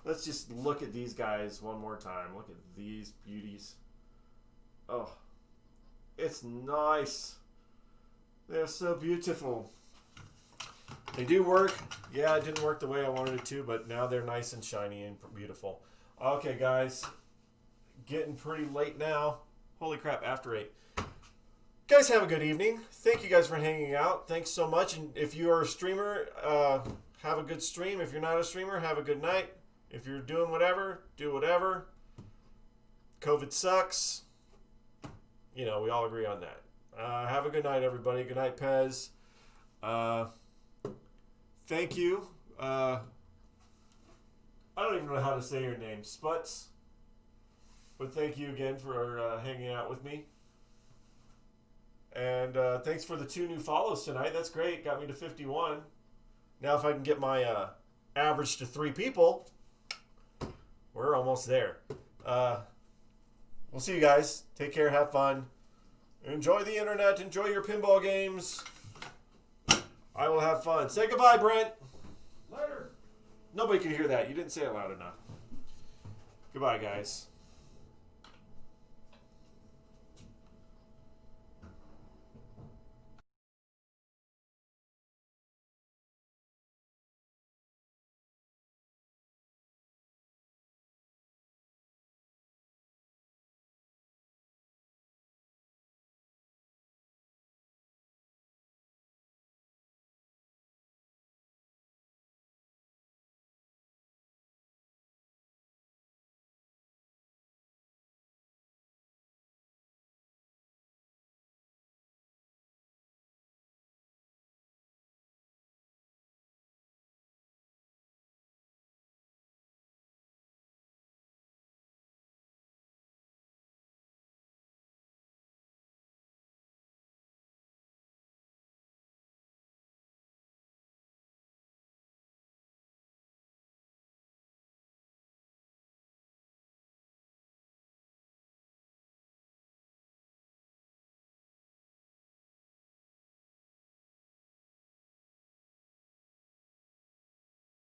let's just look at these guys one more time. Look at these beauties. Oh, it's nice. They're so beautiful. They do work. Yeah, it didn't work the way I wanted it to, but now they're nice and shiny and beautiful. Okay, guys, getting pretty late now. Holy crap, after 8. Guys, have a good evening. Thank you guys for hanging out. Thanks so much. And if you are a streamer, have a good stream. If you're not a streamer, have a good night. If you're doing whatever, do whatever. COVID sucks. We all agree on that. Have a good night, everybody. Good night, Pez. Thank you. I don't even know how to say your name. Sputs. But thank you again for hanging out with me. And thanks for the 2 new follows tonight. That's great. Got me to 51. Now if I can get my average to 3 people, we're almost there. We'll see you guys. Take care. Have fun. Enjoy the internet. Enjoy your pinball games. I will have fun. Say goodbye, Brent. Later. Nobody can hear that. You didn't say it loud enough. Goodbye, guys.